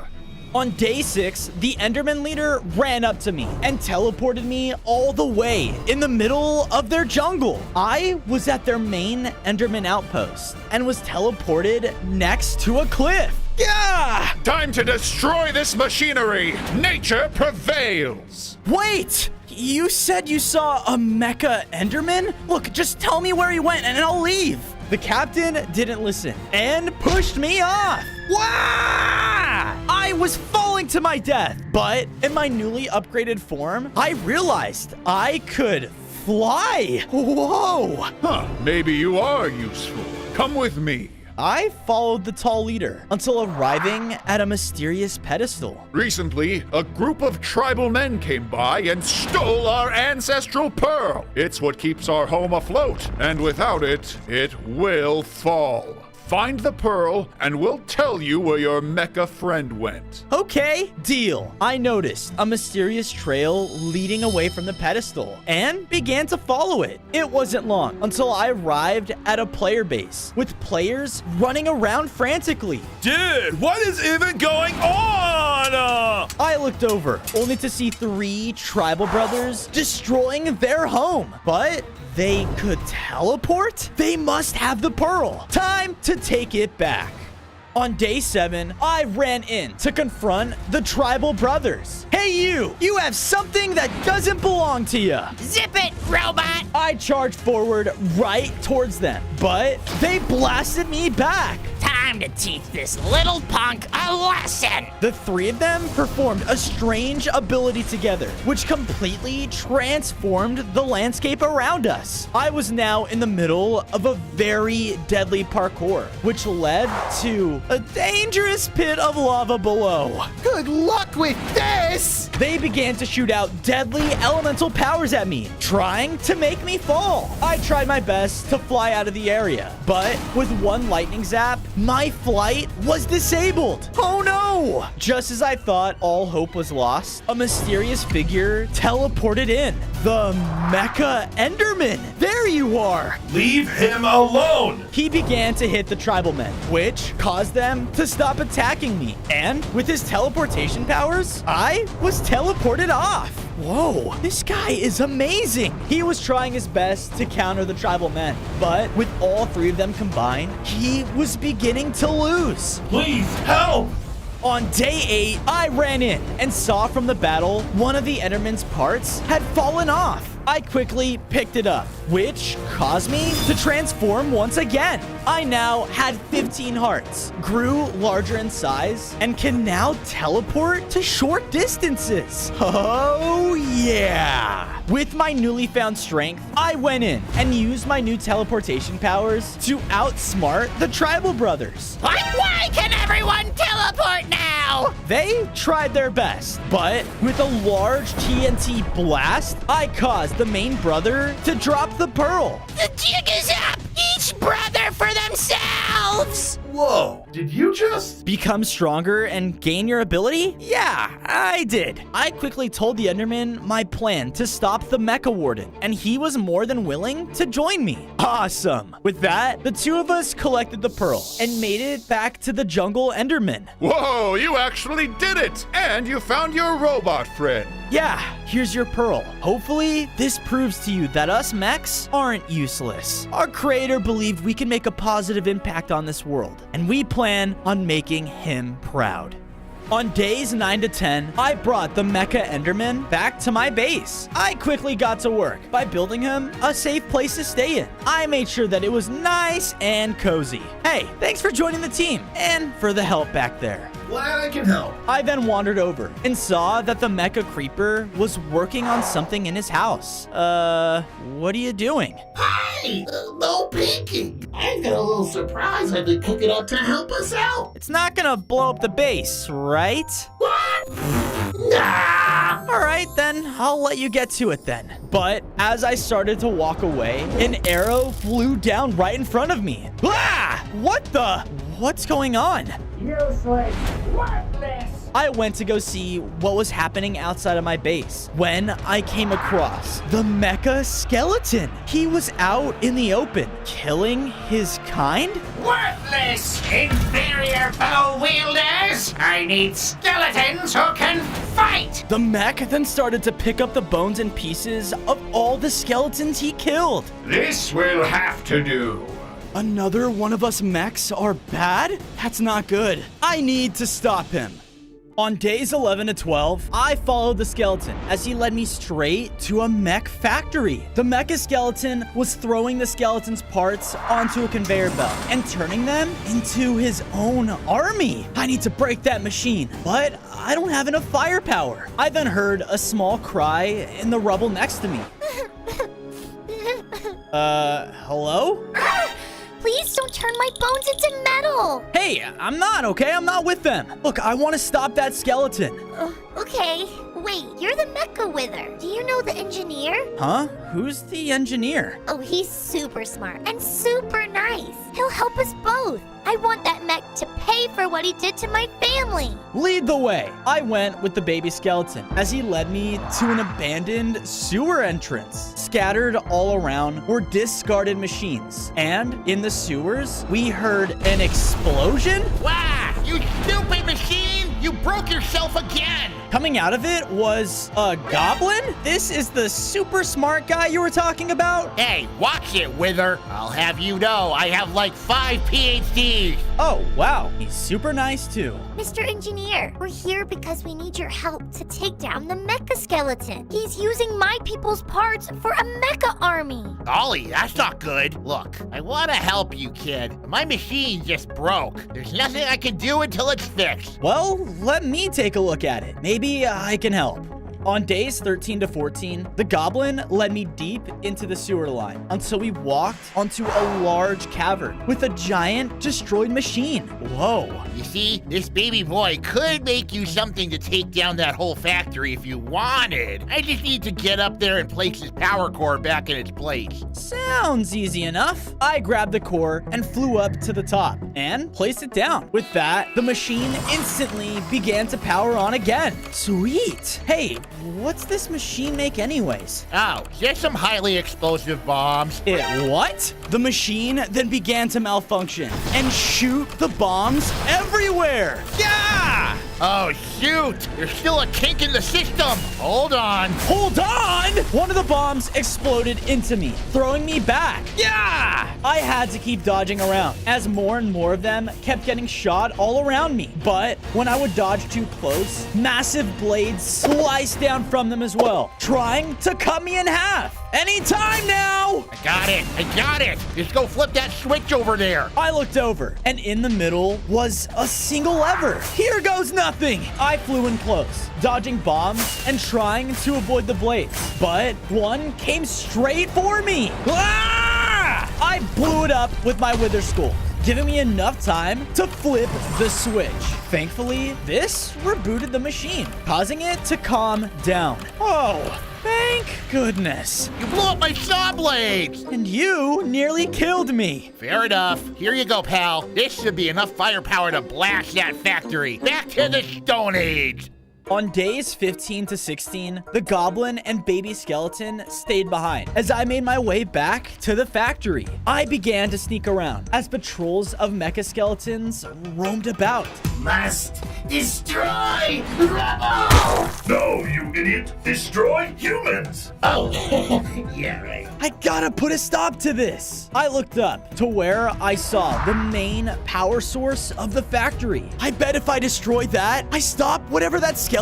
On day 6, the Enderman leader ran up to me and teleported me all the way in the middle of their jungle. I was at their main Enderman outpost and was teleported next to a cliff. Yeah! Time to destroy this machinery. Nature prevails. Wait! You said you saw a mecha Enderman? Look, just tell me where he went and I'll leave. The captain didn't listen and pushed me off. Wah! I was falling to my death, but in my newly upgraded form, I realized I could fly. Whoa! Huh, maybe you are useful. Come with me. I followed the tall leader until arriving at a mysterious pedestal. Recently, a group of tribal men came by and stole our ancestral pearl. It's what keeps our home afloat, and without it, it will fall. Find the pearl, and we'll tell you where your mecha friend went. Okay, deal. I noticed a mysterious trail leading away from the pedestal and began to follow it. It wasn't long until I arrived at a player base with players running around frantically. Dude, what is even going on? I looked over only to see 3 tribal brothers destroying their home. But they could teleport? They must have the pearl. Time to take it back. On day 7, I ran in to confront the tribal brothers. Hey you! You have something that doesn't belong to you. Zip it, robot. I charged forward right towards them, but they blasted me back. Time to teach this little punk a lesson. The 3 of them performed a strange ability together, which completely transformed the landscape around us. I was now in the middle of a very deadly parkour, which led to a dangerous pit of lava below. Good luck with this. They began to shoot out deadly elemental powers at me, trying to make me fall. I tried my best to fly out of the area, but with one lightning zap, my flight was disabled. Oh no! Just as I thought all hope was lost, a mysterious figure teleported in. The Mecha Enderman. There you are. Leave him alone. He began to hit the tribal men, which caused them to stop attacking me. And with his teleportation powers, I was teleported off. Whoa, this guy is amazing. He was trying his best to counter the tribal men, but with all 3 of them combined, he was beginning to lose. Please help. On day 8, I ran in and saw from the battle one of the Enderman's parts had fallen off. I quickly picked it up, which caused me to transform once again. I now had 15 hearts, grew larger in size, and can now teleport to short distances. Oh yeah! With my newly found strength, I went in and used my new teleportation powers to outsmart the Tribal Brothers. Why can everyone teleport now? They tried their best, but with a large TNT blast, I caused the main brother to drop the pearl. The jig is up! Each brother for themselves! Whoa, did you just? Become stronger and gain your ability? Yeah, I did. I quickly told the Enderman my plan to stop the Mecha Warden, and he was more than willing to join me. Awesome. With that, the two of us collected the pearl and made it back to the jungle Enderman. Whoa, you actually did it! And you found your robot friend. Yeah, here's your pearl. Hopefully, this proves to you that us mechs aren't useless. Our creator believed we can make a positive impact on this world, and we plan on making him proud. On days 9 to 10, I brought the Mecha Enderman back to my base. I quickly got to work by building him a safe place to stay in. I made sure that it was nice and cozy. Hey, thanks for joining the team and for the help back there. Glad I can help. I then wandered over and saw that the Mecha Creeper was working on something in his house. What are you doing? Hey, no peeking. I've got a little surprise I've been cooking up to help us out. It's not gonna blow up the base, right? What? Nah. All right, then I'll let you get to it then. But as I started to walk away, an arrow flew down right in front of me. Ah! What the? What's going on? Useless. Worthless. I went to go see what was happening outside of my base when I came across the Mecha Skeleton. He was out in the open, killing his kind? Worthless. Inferior bow wielders. I need skeletons who can fight. The mech then started to pick up the bones and pieces of all the skeletons he killed. This will have to do. Another one of us mechs are bad? That's not good. I need to stop him. On days 11 to 12, I followed the skeleton as he led me straight to a mech factory. The mecha skeleton was throwing the skeleton's parts onto a conveyor belt and turning them into his own army. I need to break that machine, but I don't have enough firepower. I then heard a small cry in the rubble next to me. Hello? Please don't turn my bones into metal. Hey, I'm not, okay? I'm not with them. Look, I want to stop that skeleton. Okay. Wait, you're the Mecha Wither. Do you know the engineer? Huh? Who's the engineer? Oh, he's super smart and super nice. He'll help us both. I want that mech to pay for what he did to my family. Lead the way. I went with the baby skeleton as he led me to an abandoned sewer entrance. Scattered all around were discarded machines. And in the sewers, we heard an explosion. Wow, you stupid machine! You broke yourself again! Coming out of it was a goblin? This is the super smart guy you were talking about? Hey, watch it, Wither. I'll have you know I have like 5 PhDs. Oh, wow. He's super nice too. Mr. Engineer, we're here because we need your help to take down the Mecha Skeleton. He's using my people's parts for a Mecha army. Golly, that's not good. Look, I want to help you, kid. My machine just broke. There's nothing I can do until it's fixed. Well, let me take a look at it. Maybe I can help. On days 13 to 14, the goblin led me deep into the sewer line until we walked onto a large cavern with a giant destroyed machine. Whoa. You see, this baby boy could make you something to take down that whole factory if you wanted. I just need to get up there and place his power core back in its place. Sounds easy enough. I grabbed the core and flew up to the top and placed it down. With that, the machine instantly began to power on again. Sweet. Hey, what's this machine make anyways? Oh, just some highly explosive bombs. It what? The machine then began to malfunction and shoot the bombs everywhere. Yeah! Oh, shoot! There's still a kink in the system! Hold on! Hold on! One of the bombs exploded into me, throwing me back. Yeah! I had to keep dodging around, as more and more of them kept getting shot all around me. But when I would dodge too close, massive blades sliced down from them as well, trying to cut me in half. Anytime now! I got it! I got it! Just go flip that switch over there! I looked over, and in the middle was a single lever. Here goes nothing! I flew in close, dodging bombs and trying to avoid the blades. But one came straight for me. Ah! I blew it up with my Wither Skull, giving me enough time to flip the switch. Thankfully, this rebooted the machine, causing it to calm down. Oh, thank goodness. You blew up my saw blades! And you nearly killed me. Fair enough. Here you go, pal. This should be enough firepower to blast that factory. Back to the Stone Age! On days 15 to 16, the goblin and baby skeleton stayed behind. As I made my way back to the factory, I began to sneak around as patrols of mecha skeletons roamed about. Must destroy rubble! No, you idiot! Destroy humans! Oh, yeah, right. I gotta put a stop to this. I looked up to where I saw the main power source of the factory. I bet if I destroy that, I stop whatever that skeleton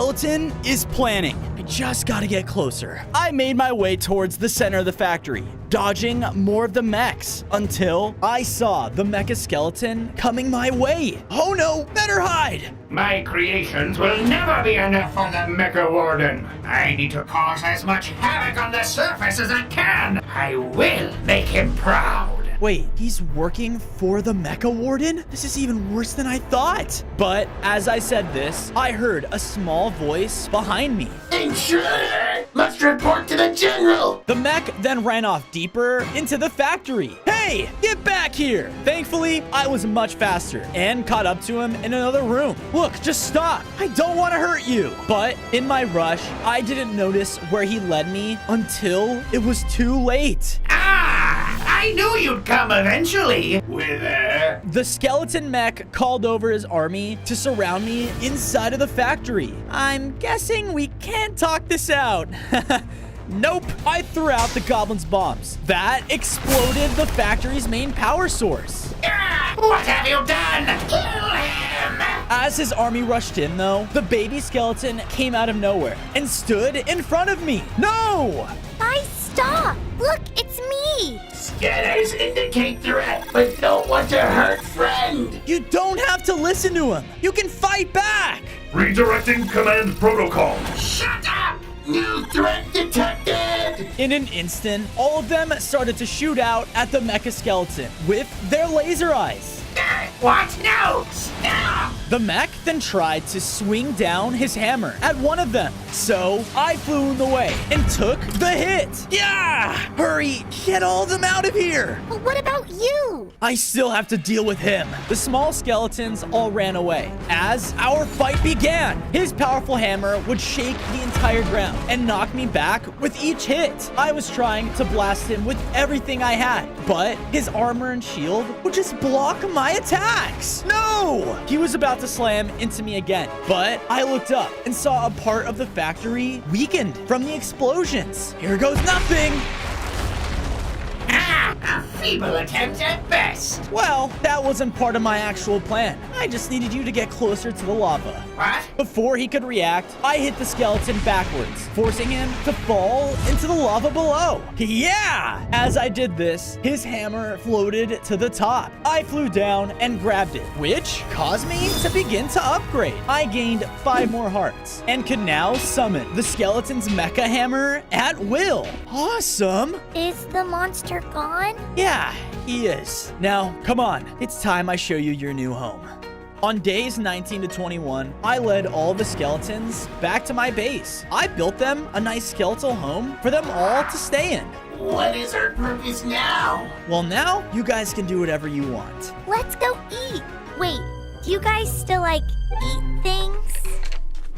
is planning. I just gotta get closer. I made my way towards the center of the factory, dodging more of the mechs until I saw the mecha skeleton coming my way. Oh no, better hide. My creations will never be enough for the Mecha Warden. I need to cause as much havoc on the surface as I can. I will make him proud. Wait, he's working for the Mecha Warden? This is even worse than I thought. But as I said this, I heard a small voice behind me. Intruder! Must report to the general! The mech then ran off deeper into the factory. Hey, get back here! Thankfully, I was much faster and caught up to him in another room. Look, just stop. I don't want to hurt you. But in my rush, I didn't notice where he led me until it was too late. I knew you'd come eventually. Wither. The skeleton mech called over his army to surround me inside of the factory. I'm guessing we can't talk this out. Nope. I threw out the goblin's bombs. That exploded the factory's main power source. What have you done? Kill him! As his army rushed in, though, the baby skeleton came out of nowhere and stood in front of me. No! Guys, stop! Look, it's me! Scanners indicate threat, but don't want to hurt friend. You don't have to listen to him. You can fight back. Redirecting command protocol. Shut up! New threat detected! In an instant, all of them started to shoot out at the mecha skeleton with their laser eyes. What? No! Stop! The mech then tried to swing down his hammer at one of them. So I flew in the way and took the hit. Yeah! Hurry, get all of them out of here. But what about you? I still have to deal with him. The small skeletons all ran away. As our fight began, his powerful hammer would shake the entire ground and knock me back with each hit. I was trying to blast him with everything I had, but his armor and shield would just block my attacks. No! He was about to slam into me again, but I looked up and saw a part of the factory weakened from the explosions. Here goes nothing. A feeble attempt at best. Well, that wasn't part of my actual plan. I just needed you to get closer to the lava. What? Before he could react, I hit the skeleton backwards, forcing him to fall into the lava below. Yeah! As I did this, his hammer floated to the top. I flew down and grabbed it, which caused me to begin to upgrade. I gained 5 more hearts and could now summon the skeleton's mecha hammer at will. Awesome! Is the monster gone? Yeah, he is. Now, come on. It's time I show you your new home. On days 19 to 21, I led all the skeletons back to my base. I built them a nice skeletal home for them all to stay in. What is our purpose now? Well, now you guys can do whatever you want. Let's go eat. Wait, do you guys still, eat things?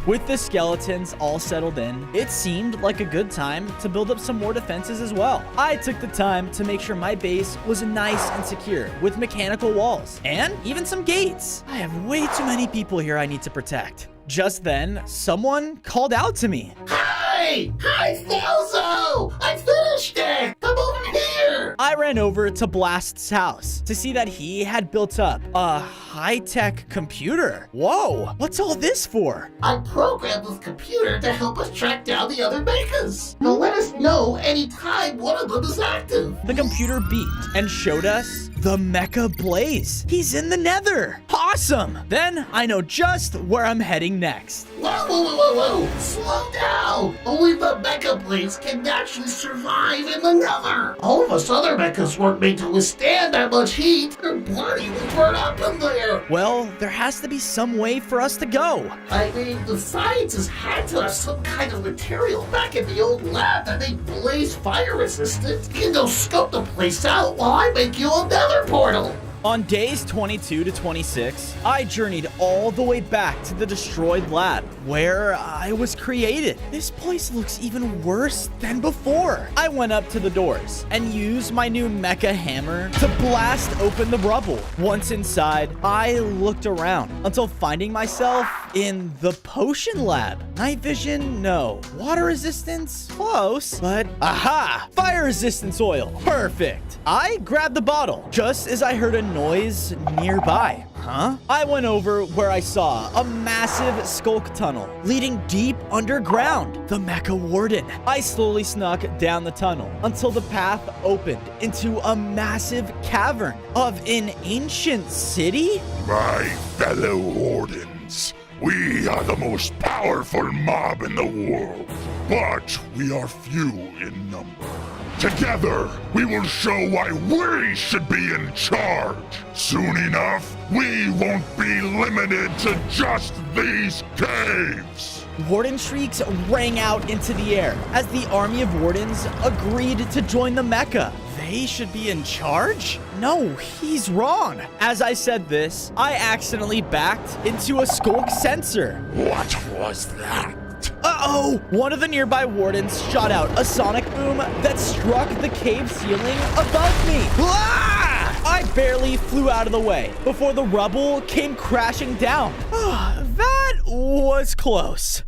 With the skeletons all settled in, it seemed like a good time to build up some more defenses as well. I took the time to make sure my base was nice and secure with mechanical walls and even some gates. I have way too many people here I need to protect. Just then, someone called out to me. Hey! Hi, Falzo! I finished it! Come over here! I ran over to Blast's house to see that he had built up a high-tech computer. Whoa, what's all this for? I programmed this computer to help us track down the other mechas. Now let us know anytime one of them is active. The computer beeped and showed us the Mecha Blaze. He's in the Nether. Awesome. Then I know just where I'm heading next. Whoa. Slow down. Only the Mecha Blaze can actually survive in the Nether. All of us other mechas weren't made to withstand that much heat. Their body will burn up in there. Well, there has to be some way for us to go. I mean, the scientists had to have some kind of material back in the old lab that made Blaze fire resistant. You can go scope the place out while I make you a Nether portal. On days 22 to 26, I journeyed all the way back to the destroyed lab where I was created. This place looks even worse than before. I went up to the doors and used my new mecha hammer to blast open the rubble. Once inside, I looked around until finding myself in the potion lab. Night vision, no. Water resistance, close. But aha! Fire resistance oil, perfect. I grabbed the bottle just as I heard a noise nearby. Huh? I went over where I saw a massive skulk tunnel leading deep underground. The Mecha Warden. I slowly snuck down the tunnel until the path opened into a massive cavern of an ancient city. My fellow Wardens, we are the most powerful mob in the world, but we are few in number. Together, we will show why we should be in charge. Soon enough, we won't be limited to just these caves. Warden shrieks rang out into the air as the army of wardens agreed to join the Mecha. They should be in charge? No, he's wrong. As I said this, I accidentally backed into a skulk sensor. What was that? Uh-oh! One of the nearby wardens shot out a sonic boom that struck the cave ceiling above me. Ah! I barely flew out of the way before the rubble came crashing down. That was close.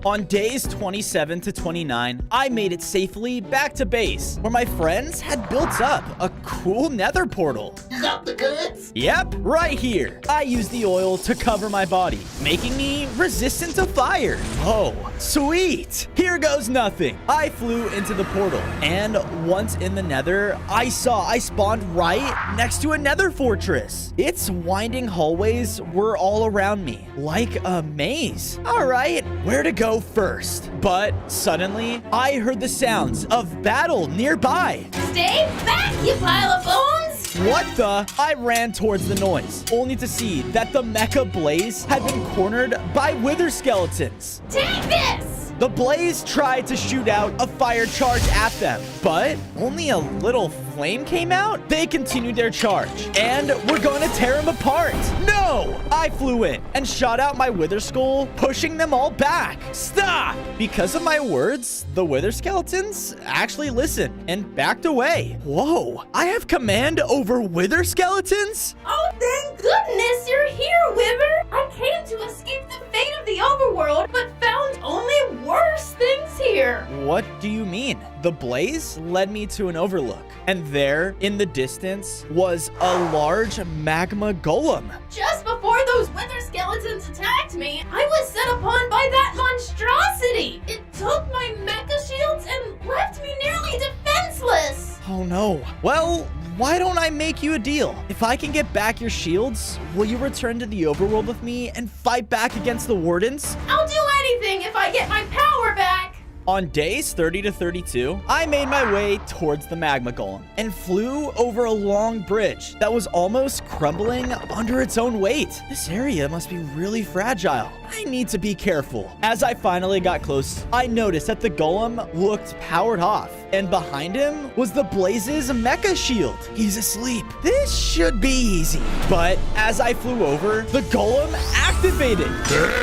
On days 27 to 29, I made it safely back to base, where my friends had built up a cool nether portal. You got the goods? Yep, right here. I used the oil to cover my body, making me resistant to fire. Oh, sweet. Here goes nothing. I flew into the portal, and once in the nether, I spawned right next to a nether fortress. Its winding hallways were all around me, like a maze. All right, where to go first? But suddenly, I heard the sounds of battle nearby. Stay back, you pile of bones! What the? I ran towards the noise, only to see that the Mecha Blaze had been cornered by wither skeletons. Take this! The Blaze tried to shoot out a fire charge at them, but only a little flame came out. They continued their charge, and we're going to tear them apart. No! I flew in and shot out my wither skull, pushing them all back. Stop! Because of my words, the wither skeletons actually listened and backed away. Whoa, I have command over wither skeletons? Oh, thank goodness you're here, Wither! I came to escape the fate of the overworld, but found only worse things here. What do you mean? The Blaze led me to an overlook, and there, in the distance, was a large magma golem. Just before those wither skeletons attacked me, I was set upon by that monstrosity. It took my mecha shields and left me nearly defenseless. Oh no. Well, why don't I make you a deal? If I can get back your shields, will you return to the overworld with me and fight back against the wardens? I'll do anything if I get my power back. On days 30 to 32, I made my way towards the magma golem and flew over a long bridge that was almost crumbling under its own weight. This area must be really fragile. I need to be careful. As I finally got close, I noticed that the golem looked powered off, and behind him was the Blaze's mecha shield. He's asleep. This should be easy. But as I flew over, the golem activated.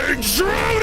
Intruder!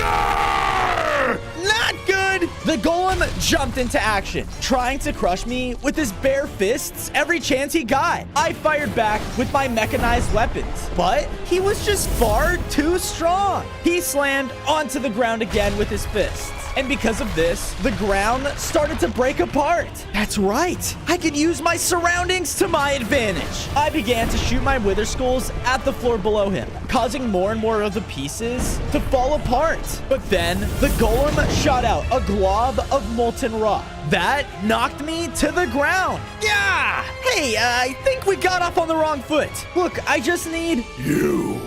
Not good! The The golem jumped into action, trying to crush me with his bare fists every chance he got. I fired back with my mechanized weapons, but he was just far too strong. He slammed onto the ground again with his fists. And because of this, the ground started to break apart. That's right. I could use my surroundings to my advantage. I began to shoot my wither skulls at the floor below him, causing more and more of the pieces to fall apart. But then the golem shot out a glob of molten rock. That knocked me to the ground. Yeah! Hey, I think we got off on the wrong foot. Look, I just need... You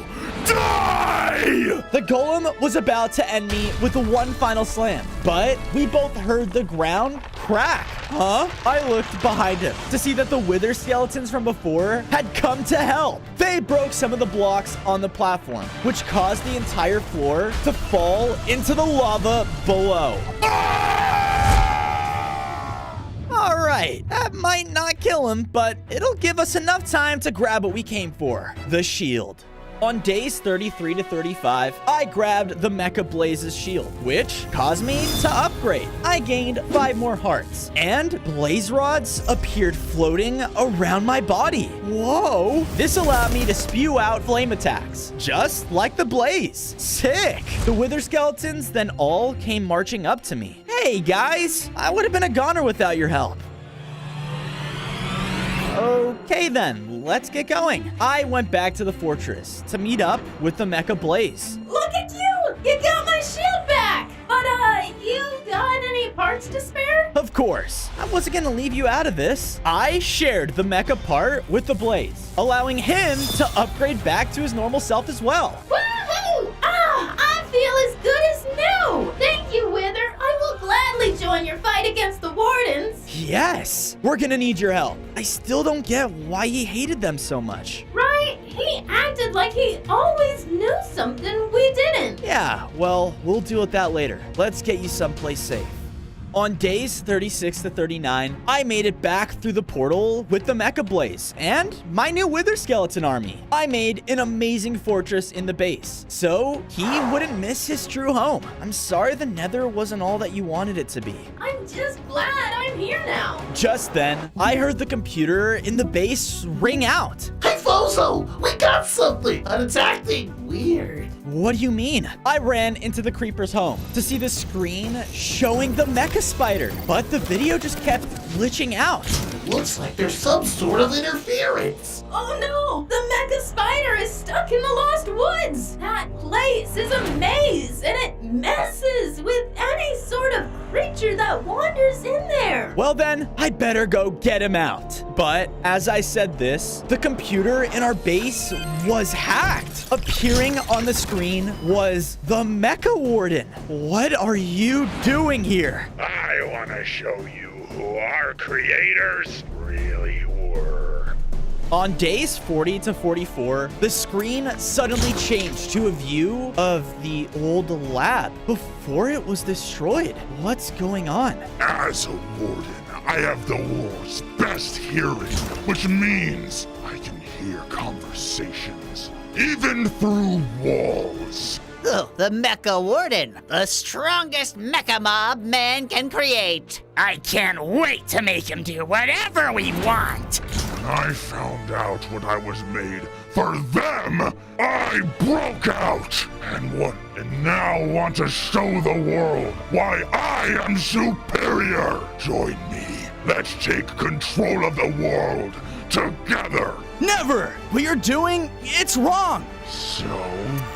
die! The golem was about to end me with one final slam, but we both heard the ground crack. Huh? I looked behind him to see that the wither skeletons from before had come to help. They broke some of the blocks on the platform, which caused the entire floor to fall into the lava below. All right, that might not kill him, but it'll give us enough time to grab what we came for, the shield. On days 33 to 35, I grabbed the Mecha Blaze's shield, which caused me to upgrade. I gained 5 more hearts, and blaze rods appeared floating around my body. Whoa! This allowed me to spew out flame attacks, just like the blaze. Sick! The wither skeletons then all came marching up to me. Hey guys, I would have been a goner without your help. Okay then, let's get going. I went back to the fortress to meet up with the Mecha Blaze. Look at you! You got my shield back! But, you got any parts to spare? Of course. I wasn't gonna leave you out of this. I shared the Mecha part with the Blaze, allowing him to upgrade back to his normal self as well. Woohoo! I feel as good as new! Thank you, Wither. I will gladly join your fight against the Wardens. Yes! We're gonna need your help. I still don't get why he hated them so much. Right? He acted like he always knew something we didn't. Yeah, well, we'll deal with that later. Let's get you someplace safe. On days 36 to 39, I made it back through the portal with the Mecha Blaze and my new Wither Skeleton army. I made an amazing fortress in the base, so he wouldn't miss his true home. I'm sorry the Nether wasn't all that you wanted it to be. I'm just glad I'm here now. Just then, I heard the computer in the base ring out. Hey, Fozo, we got something, but it's acting weird. What do you mean? I ran into the creeper's home to see the screen showing the mecha spider, but the video just kept glitching out. Looks like there's some sort of interference. Oh no! The Mecha Spider is stuck in the Lost Woods! That place is a maze, and it messes with any sort of creature that wanders in there! Well then, I'd better go get him out. But as I said this, the computer in our base was hacked. Appearing on the screen was the Mecha Warden. What are you doing here? I want to show you who our creators really were. On days 40 to 44, the screen suddenly changed to a view of the old lab before it was destroyed. What's going on? As a warden, I have the war's best hearing, which means I can hear conversations, even through walls. Ooh, the Mecha Warden, the strongest mecha mob man can create. I can't wait to make him do whatever we want. When I found out what I was made for them, I broke out and now want to show the world why I am superior. Join me. Let's take control of the world together. Never! What you're doing, it's wrong! So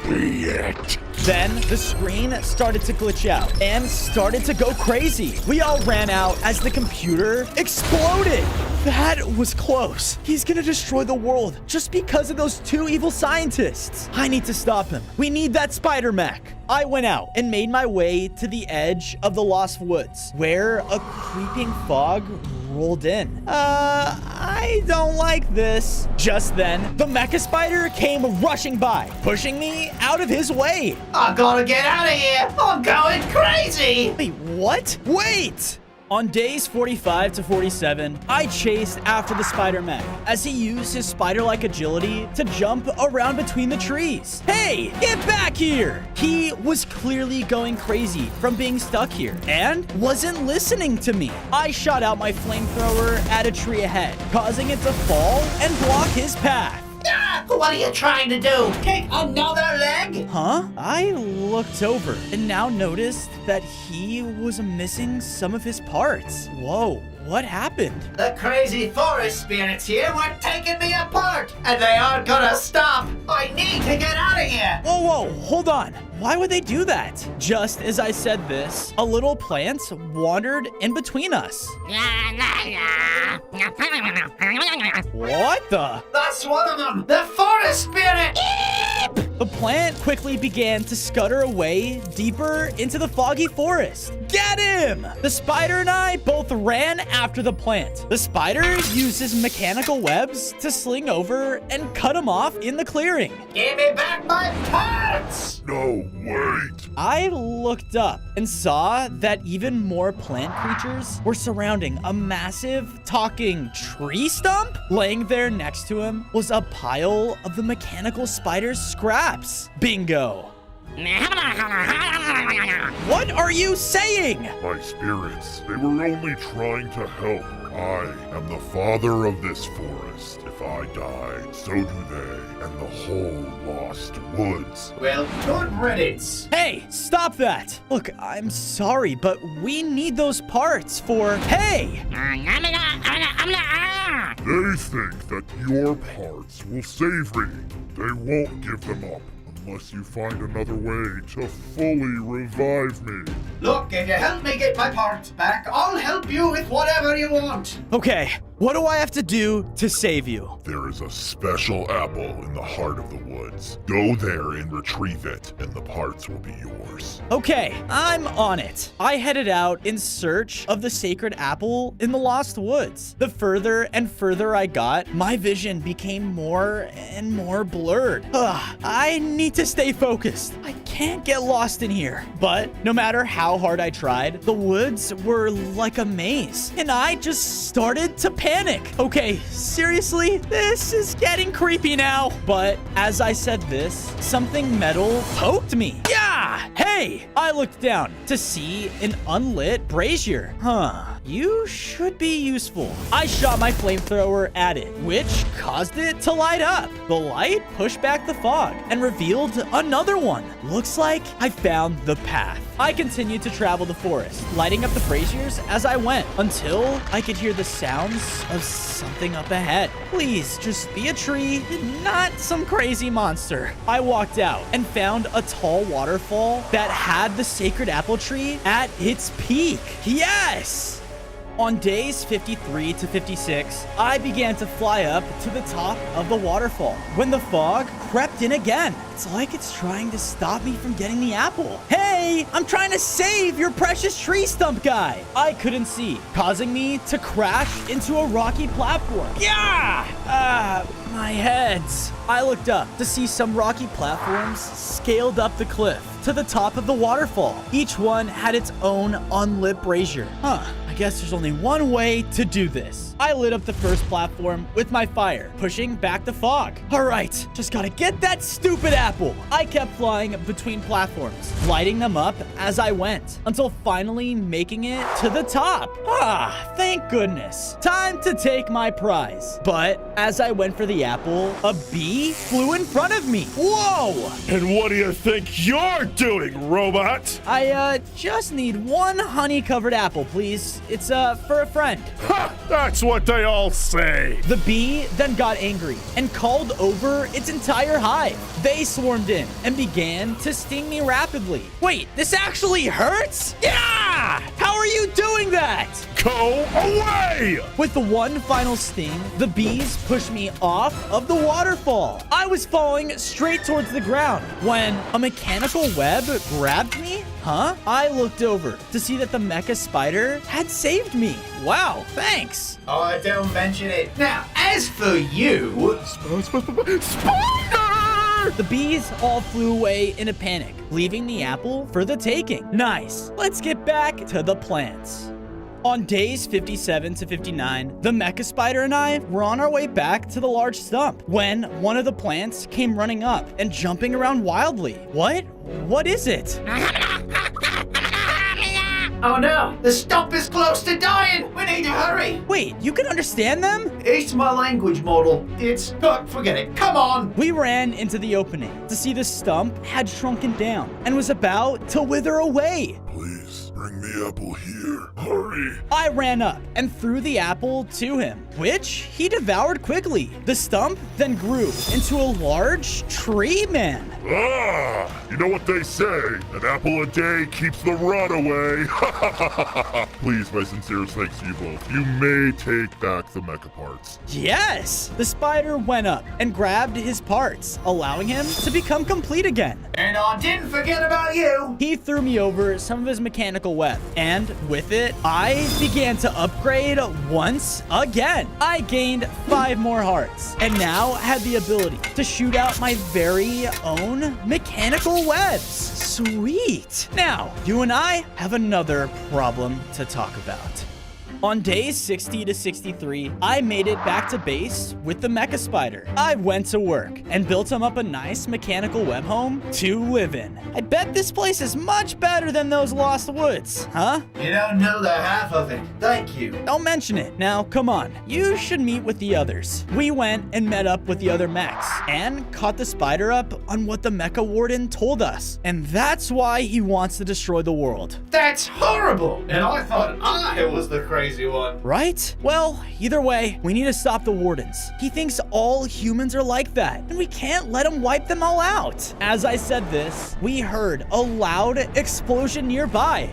be it. Then the screen started to glitch out and started to go crazy. We all ran out as the computer exploded. That was close. He's gonna destroy the world just because of those 2 evil scientists. I need to stop him. We need that spider mech. I went out and made my way to the edge of the Lost Woods, where a creeping fog rolled in. I don't like this. Just then, the mecha spider came rushing by, pushing me out of his way. I'm gonna get out of here. I'm going crazy. Wait, what? Wait! On days 45 to 47, I chased after the spider mech as he used his spider-like agility to jump around between the trees. Hey, get back here! He was clearly going crazy from being stuck here and wasn't listening to me. I shot out my flamethrower at a tree ahead, causing it to fall and block his path. Ah, what are you trying to do? Take another leg? Huh? I looked over and now noticed that he was missing some of his parts. Whoa, what happened? The crazy forest spirits here were taking me apart, and they aren't gonna stop. I need to get out of here. Whoa, hold on. Why would they do that? Just as I said this, a little plant wandered in between us. What the? That's one of them, the forest spirit. The plant quickly began to scutter away deeper into the foggy forest. Get him! The spider and I both ran after the plant. The spider uses mechanical webs to sling over and cut him off in the clearing. Give me back my parts. No, wait. I looked up and saw that even more plant creatures were surrounding a massive talking tree stump. Laying there next to him was a pile of the mechanical spider's scraps. Bingo. What are you saying? My spirits, they were only trying to help. I am the father of this forest. If I die, so do they, and the whole lost woods. Well, good riddance. Hey, stop that. Look, I'm sorry, but we need those parts for... Hey! They think that your parts will save me. They won't give them up unless you find another way to fully revive me. Look, if you help me get my parts back, I'll help you with whatever you want. Okay, what do I have to do to save you? There is a special apple in the heart of the woods. Go there and retrieve it, and the parts will be yours. Okay, I'm on it. I headed out in search of the sacred apple in the Lost Woods. The further and further I got, my vision became more and more blurred. I need to stay focused. I can't get lost in here. But no matter how hard I tried, the woods were like a maze, and I just started to panic. Okay, seriously? This is getting creepy now. But as I said this, something metal poked me. Yeah! Hey! I looked down to see an unlit brazier. You should be useful. I shot my flamethrower at it, which caused it to light up. The light pushed back the fog and revealed another one. Looks like I found the path. I continued to travel the forest, lighting up the braziers as I went until I could hear the sounds of something up ahead. Please, just be a tree, not some crazy monster. I walked out and found a tall waterfall that had the sacred apple tree at its peak. Yes! On days 53 to 56, I began to fly up to the top of the waterfall when the fog crept in again. It's like it's trying to stop me from getting the apple. Hey, I'm trying to save your precious tree stump guy. I couldn't see, causing me to crash into a rocky platform. Yeah! My heads. I looked up to see some rocky platforms scaled up the cliff to the top of the waterfall. Each one had its own unlit brazier. I guess there's only one way to do this. I lit up the first platform with my fire, pushing back the fog. All right, just gotta get that stupid apple. I kept flying between platforms, lighting them up as I went, until finally making it to the top. Thank goodness. Time to take my prize. But as I went for the apple, a bee flew in front of me. Whoa! And what do you think you're doing, robot? I just need one honey-covered apple, please. It's for a friend. Ha! That's what they all say. The bee then got angry and called over its entire hive. They swarmed in and began to sting me rapidly. Wait, this actually hurts? Yeah! How are you doing that? Go away! With the one final sting, the bees pushed me off of the waterfall. I was falling straight towards the ground when a mechanical web grabbed me. I looked over to see that the mecha spider had saved me. Wow, thanks. Oh, don't mention it. Now, as for you... Spider! The bees all flew away in a panic, leaving the apple for the taking. Nice. Let's get back to the plants. On days 57 to 59, the Mecha Spider and I were on our way back to the large stump when one of the plants came running up and jumping around wildly. What? What is it? Oh no, the stump is close to dying. We need to hurry. Wait, you can understand them? It's my language model. It's, forget it. Come on. We ran into the opening to see the stump had shrunken down and was about to wither away. Please, bring the apple here. Hurry. I ran up and threw the apple to him, which he devoured quickly. The stump then grew into a large tree man. Ah! You know what they say? An apple a day keeps the rot away. Please, my sincerest thanks to you both. You may take back the mecha parts. Yes! The spider went up and grabbed his parts, allowing him to become complete again. And I didn't forget about you. He threw me over some of his mechanical web, and with it, I began to upgrade once again. I gained 5 more hearts, and now had the ability to shoot out my very own mechanical webs. Sweet! Now, you and I have another problem to talk about. On days 60 to 63, I made it back to base with the Mecha Spider. I went to work and built him up a nice mechanical web home to live in. I bet this place is much better than those lost woods, huh? You don't know the half of it. Thank you. Don't mention it. Now, come on. You should meet with the others. We went and met up with the other mechs and caught the spider up on what the Mecha Warden told us. And that's why he wants to destroy the world. That's horrible. And I thought I was the crazy one. Right? Well, either way, we need to stop the wardens. He thinks all humans are like that, and we can't let him wipe them all out. As I said this, we heard a loud explosion nearby.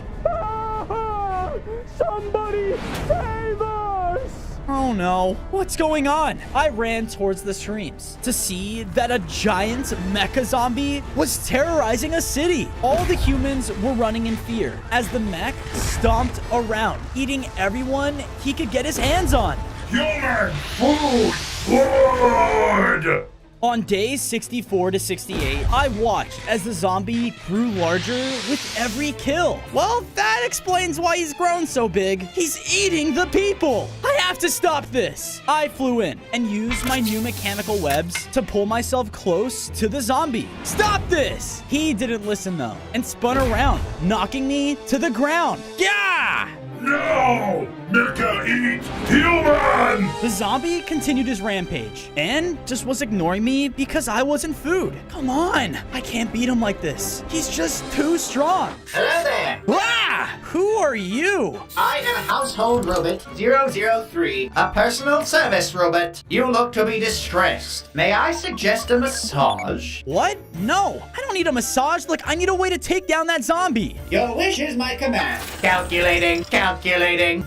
Somebody save us! Oh no, what's going on? I ran towards the streams to see that a giant mecha zombie was terrorizing a city. All the humans were running in fear as the mech stomped around, eating everyone he could get his hands on. Human food! Blood! On days 64 to 68, I watched as the zombie grew larger with every kill. Well, that explains why he's grown so big. He's eating the people. I have to stop this. I flew in and used my new mechanical webs to pull myself close to the zombie. Stop this! He didn't listen though and spun around, knocking me to the ground. Yeah! No! Mecha eat human! The zombie continued his rampage and just was ignoring me because I wasn't food. Come on, I can't beat him like this. He's just too strong. Hello there. Ah! Who are you? I am Household Robot 003, a personal service robot. You look to be distressed. May I suggest a massage? What? No, I don't need a massage. Like, I need a way to take down that zombie. Your wish is my command. Calculating.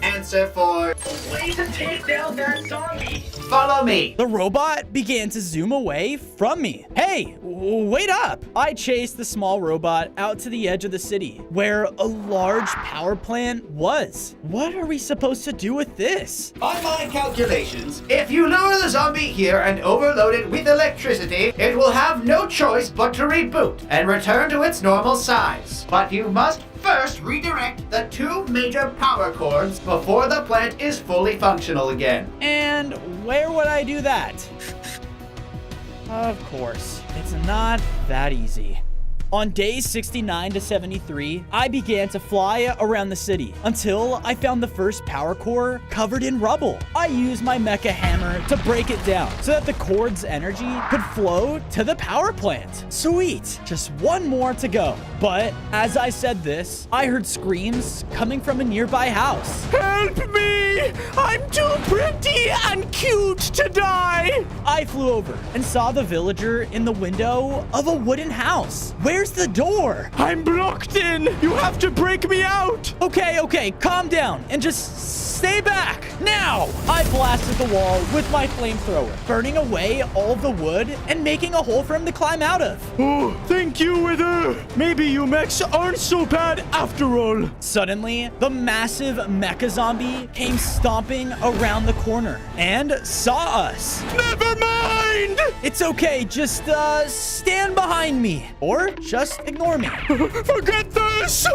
Answer for a way to take down that zombie. Follow me. The robot began to zoom away from me. Hey, wait up. I chased the small robot out to the edge of the city where a large power plant was. What are we supposed to do with this? On my calculations, if you lure the zombie here and overload it with electricity, it will have no choice but to reboot and return to its normal size. But you must first redirect the 2 major power cords before the plant is fully functional again. And where would I do that? Of course, it's not that easy. On days 69 to 73, I began to fly around the city until I found the first power core covered in rubble. I used my mecha hammer to break it down so that the core's energy could flow to the power plant. Sweet, just one more to go. But as I said this, I heard screams coming from a nearby house. Help me! I'm too pretty and cute to die! I flew over and saw the villager in the window of a wooden house. Where's the door? I'm blocked in! You have to break me out! Okay, calm down and just Stay back! Now! I blasted the wall with my flamethrower, burning away all the wood and making a hole for him to climb out of. Oh, thank you, Wither. Maybe you mechs aren't so bad after all. Suddenly, the massive mecha zombie came stomping around the corner and saw us. Never mind! It's okay, just stand behind me or just ignore me. Forget this!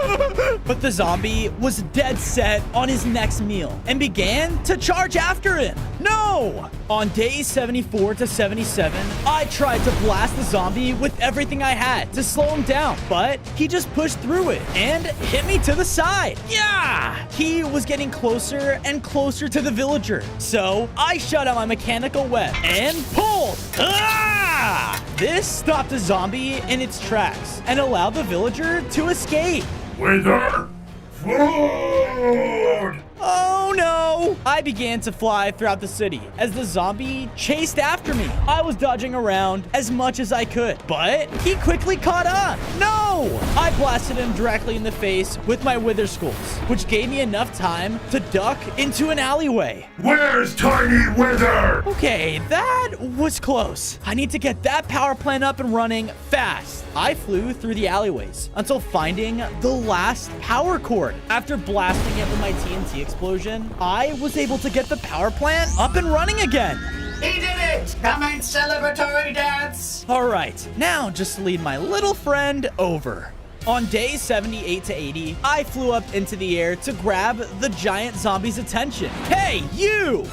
But the zombie was dead set on his next meal and began to charge after him. No! On days 74 to 77, I tried to blast the zombie with everything I had to slow him down, but he just pushed through it and hit me to the side. Yeah! He was getting closer and closer to the villager, so I shut out my mechanical web and pulled. Ah! This stopped the zombie in its tracks and allowed the villager to escape. Wither! Food! Oh no! I began to fly throughout the city as the zombie chased after me. I was dodging around as much as I could, but he quickly caught up. No! I blasted him directly in the face with my wither skulls, which gave me enough time to duck into an alleyway. Where's Tiny Wither? Okay, that was close. I need to get that power plant up and running fast. I flew through the alleyways until finding the last power cord. After blasting it with my TNT explosion, I was able to get the power plant up and running again. He did it! Commence celebratory dance! All right, now just lead my little friend over. On days 78 to 80, I flew up into the air to grab the giant zombie's attention. Hey, you!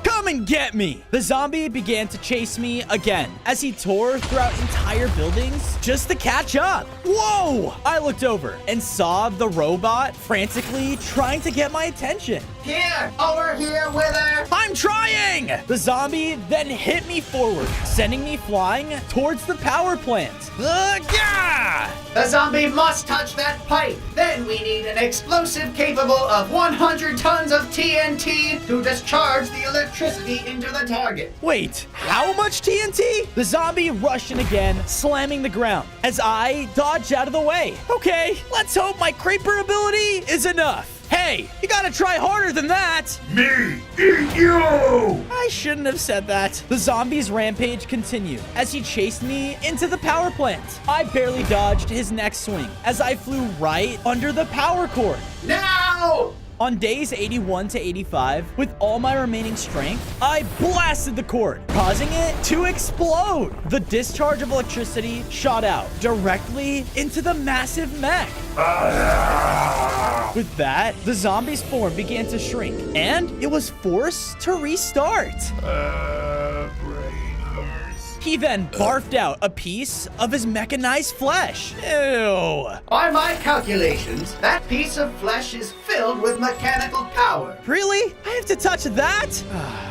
Come and get me! The zombie began to chase me again as he tore throughout entire buildings just to catch up. Whoa! I looked over and saw the robot frantically trying to get my attention. Here! Over here, Wither! I'm trying! The zombie then hit me forward, sending me flying towards the power plant. Gah! The zombie must touch that pipe. Then we need an explosive capable of 100 tons of TNT to discharge the electricity into the target. Wait, how much TNT? The zombie rushed in again, slamming the ground as I dodged out of the way. Okay, let's hope my creeper ability is enough. Hey, you gotta try harder than that. Me eat you! I shouldn't have said that. The zombie's rampage continued as he chased me into the power plant. I barely dodged his next swing as I flew right under the power cord. Now! On days 81 to 85, with all my remaining strength, I blasted the cord, causing it to explode. The discharge of electricity shot out directly into the massive mech. With that, the zombie's form began to shrink, and it was forced to restart. He then barfed out a piece of his mechanized flesh. Ew. By my calculations, that piece of flesh is filled with mechanical power. Really? I have to touch that?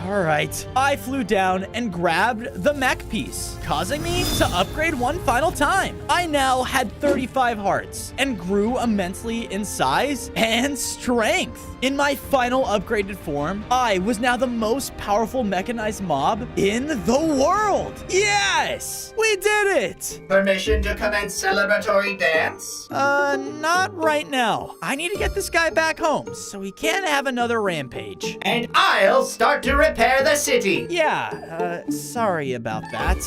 All right. I flew down and grabbed the mech piece, causing me to upgrade one final time. I now had 35 hearts and grew immensely in size and strength. In my final upgraded form, I was now the most powerful mechanized mob in the world. Yes! We did it! Permission to commence celebratory dance? Not right now. I need to get this guy back home so he can't have another rampage. And I'll start to repair the city. Yeah, sorry about that.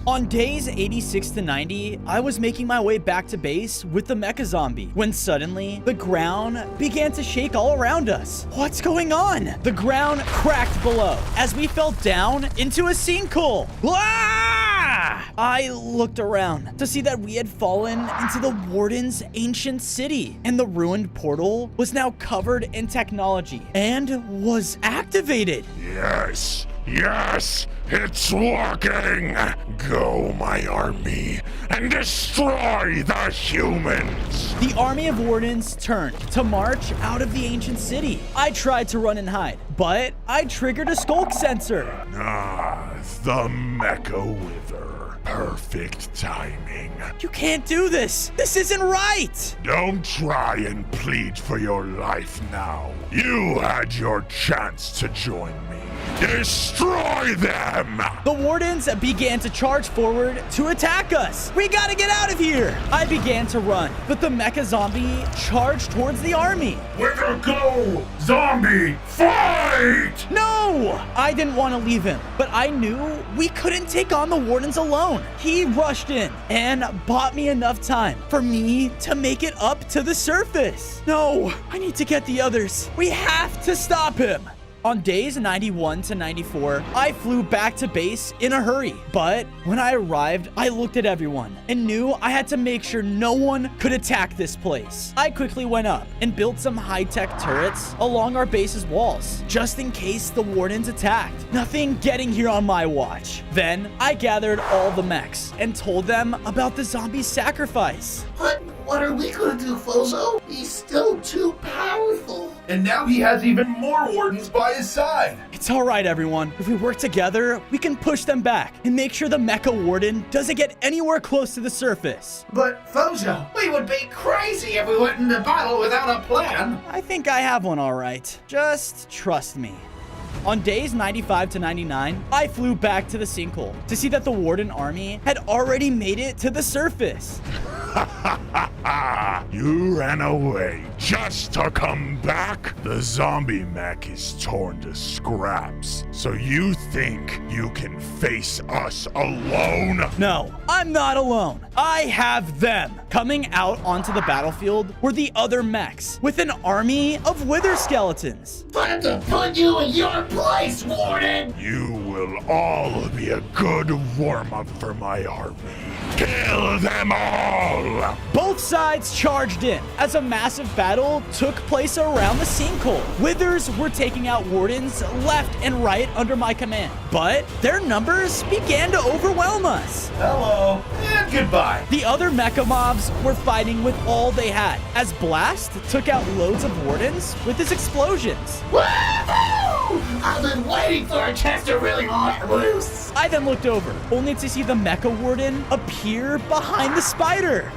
On days 86 to 90, I was making my way back to base with the mecha zombie when suddenly the ground began to shake all around us. What's going on? The ground cracked below as we fell down into a sinkhole. Ah! I looked around to see that we had fallen into the Warden's ancient city, and the ruined portal was now covered in technology and was activated. Yes, yes, it's working! Go, my army, and destroy the humans! The army of Wardens turned to march out of the ancient city. I tried to run and hide, but I triggered a skulk sensor. The Mecha Wither. Perfect timing. You can't do this. This isn't right. Don't try and plead for your life now. You had your chance to join me. Destroy them! The Wardens began to charge forward to attack us. We gotta get out of here. I began to run, but the mecha zombie charged towards the army. Wither, go! zombie! Fight! No! I didn't want to leave him, but I knew we couldn't take on the wardens alone. He rushed in and bought me enough time for me to make it up to the surface. No, I need to get the others. We have to stop him. On days 91 to 94, I flew back to base in a hurry. But when I arrived, I looked at everyone and knew I had to make sure no one could attack this place. I quickly went up and built some high-tech turrets along our base's walls, just in case the wardens attacked. Nothing getting here on my watch. Then I gathered all the mechs and told them about the zombie sacrifice. But what are we gonna do, Fozo? He's still too powerful. And now he has even more wardens by his side. It's all right, everyone. If we work together, we can push them back and make sure the Mecha Warden doesn't get anywhere close to the surface. But, Fozo, we would be crazy if we went into battle without a plan. I think I have one all right. Just trust me. On days 95 to 99, I flew back to the sinkhole to see that the Warden army had already made it to the surface. You ran away just to come back? The zombie mech is torn to scraps. So you think you can face us alone? No, I'm not alone. I have them. Coming out onto the battlefield were the other mechs with an army of wither skeletons. Time to put you in your place, Warden! You will all be a good warm-up for my army. Kill them all! Both sides charged in as a massive battle took place around the sinkhole. Withers were taking out wardens left and right under my command, but their numbers began to overwhelm us. Hello, and goodbye. The other mecha mobs were fighting with all they had as Blast took out loads of wardens with his explosions. Woohoo! I've been waiting for a chance to really let loose. I then looked over, only to see the Mecha Warden appear behind the spider.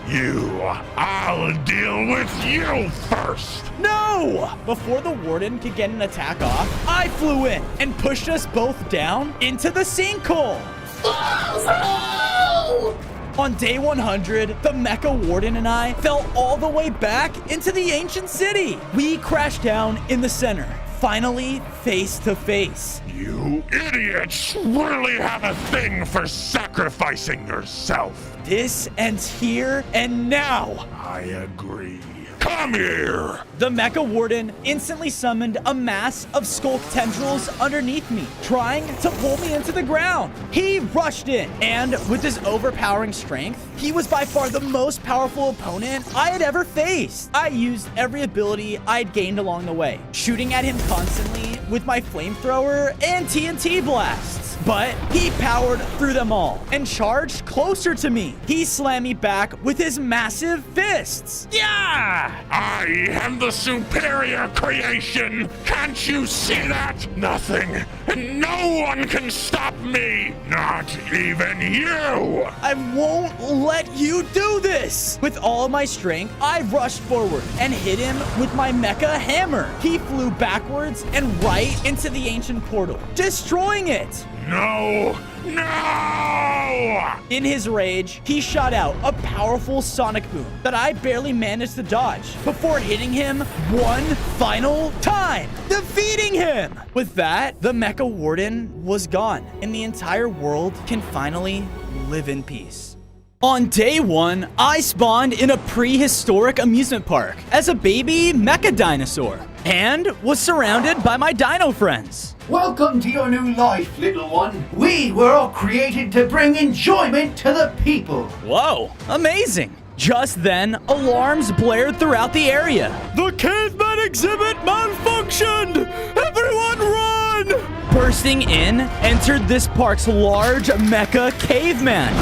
I'll deal with you first. No! Before the Warden could get an attack off, I flew in and pushed us both down into the sinkhole. Fozo! On day 100, the Mecha Warden and I fell all the way back into the ancient city. We crashed down in the center, finally face to face. You idiots really have a thing for sacrificing yourself. This ends here and now. I agree. Come here! The Mecha Warden instantly summoned a mass of skulk tendrils underneath me, trying to pull me into the ground. He rushed in, and with his overpowering strength, he was by far the most powerful opponent I had ever faced. I used every ability I'd gained along the way, shooting at him constantly with my flamethrower and TNT blasts. But he powered through them all and charged closer to me. He slammed me back with his massive fists. Yeah! I am the superior creation! Can't you see that? Nothing and no one can stop me! Not even you! I won't let you do this! With all of my strength, I rushed forward and hit him with my mecha hammer. He flew backwards and right into the ancient portal, destroying it. No! No! In his rage, he shot out a powerful sonic boom that I barely managed to dodge before hitting him one final time, defeating him. With that, the Mecha Warden was gone, and the entire world can finally live in peace. On day 1, I spawned in a prehistoric amusement park as a baby mecha dinosaur and was surrounded by my dino friends. Welcome to your new life, little one. We were all created to bring enjoyment to the people. Whoa, amazing. Just then, alarms blared throughout the area. The caveman exhibit malfunctioned! Everyone run! Bursting in, entered this park's large mecha caveman.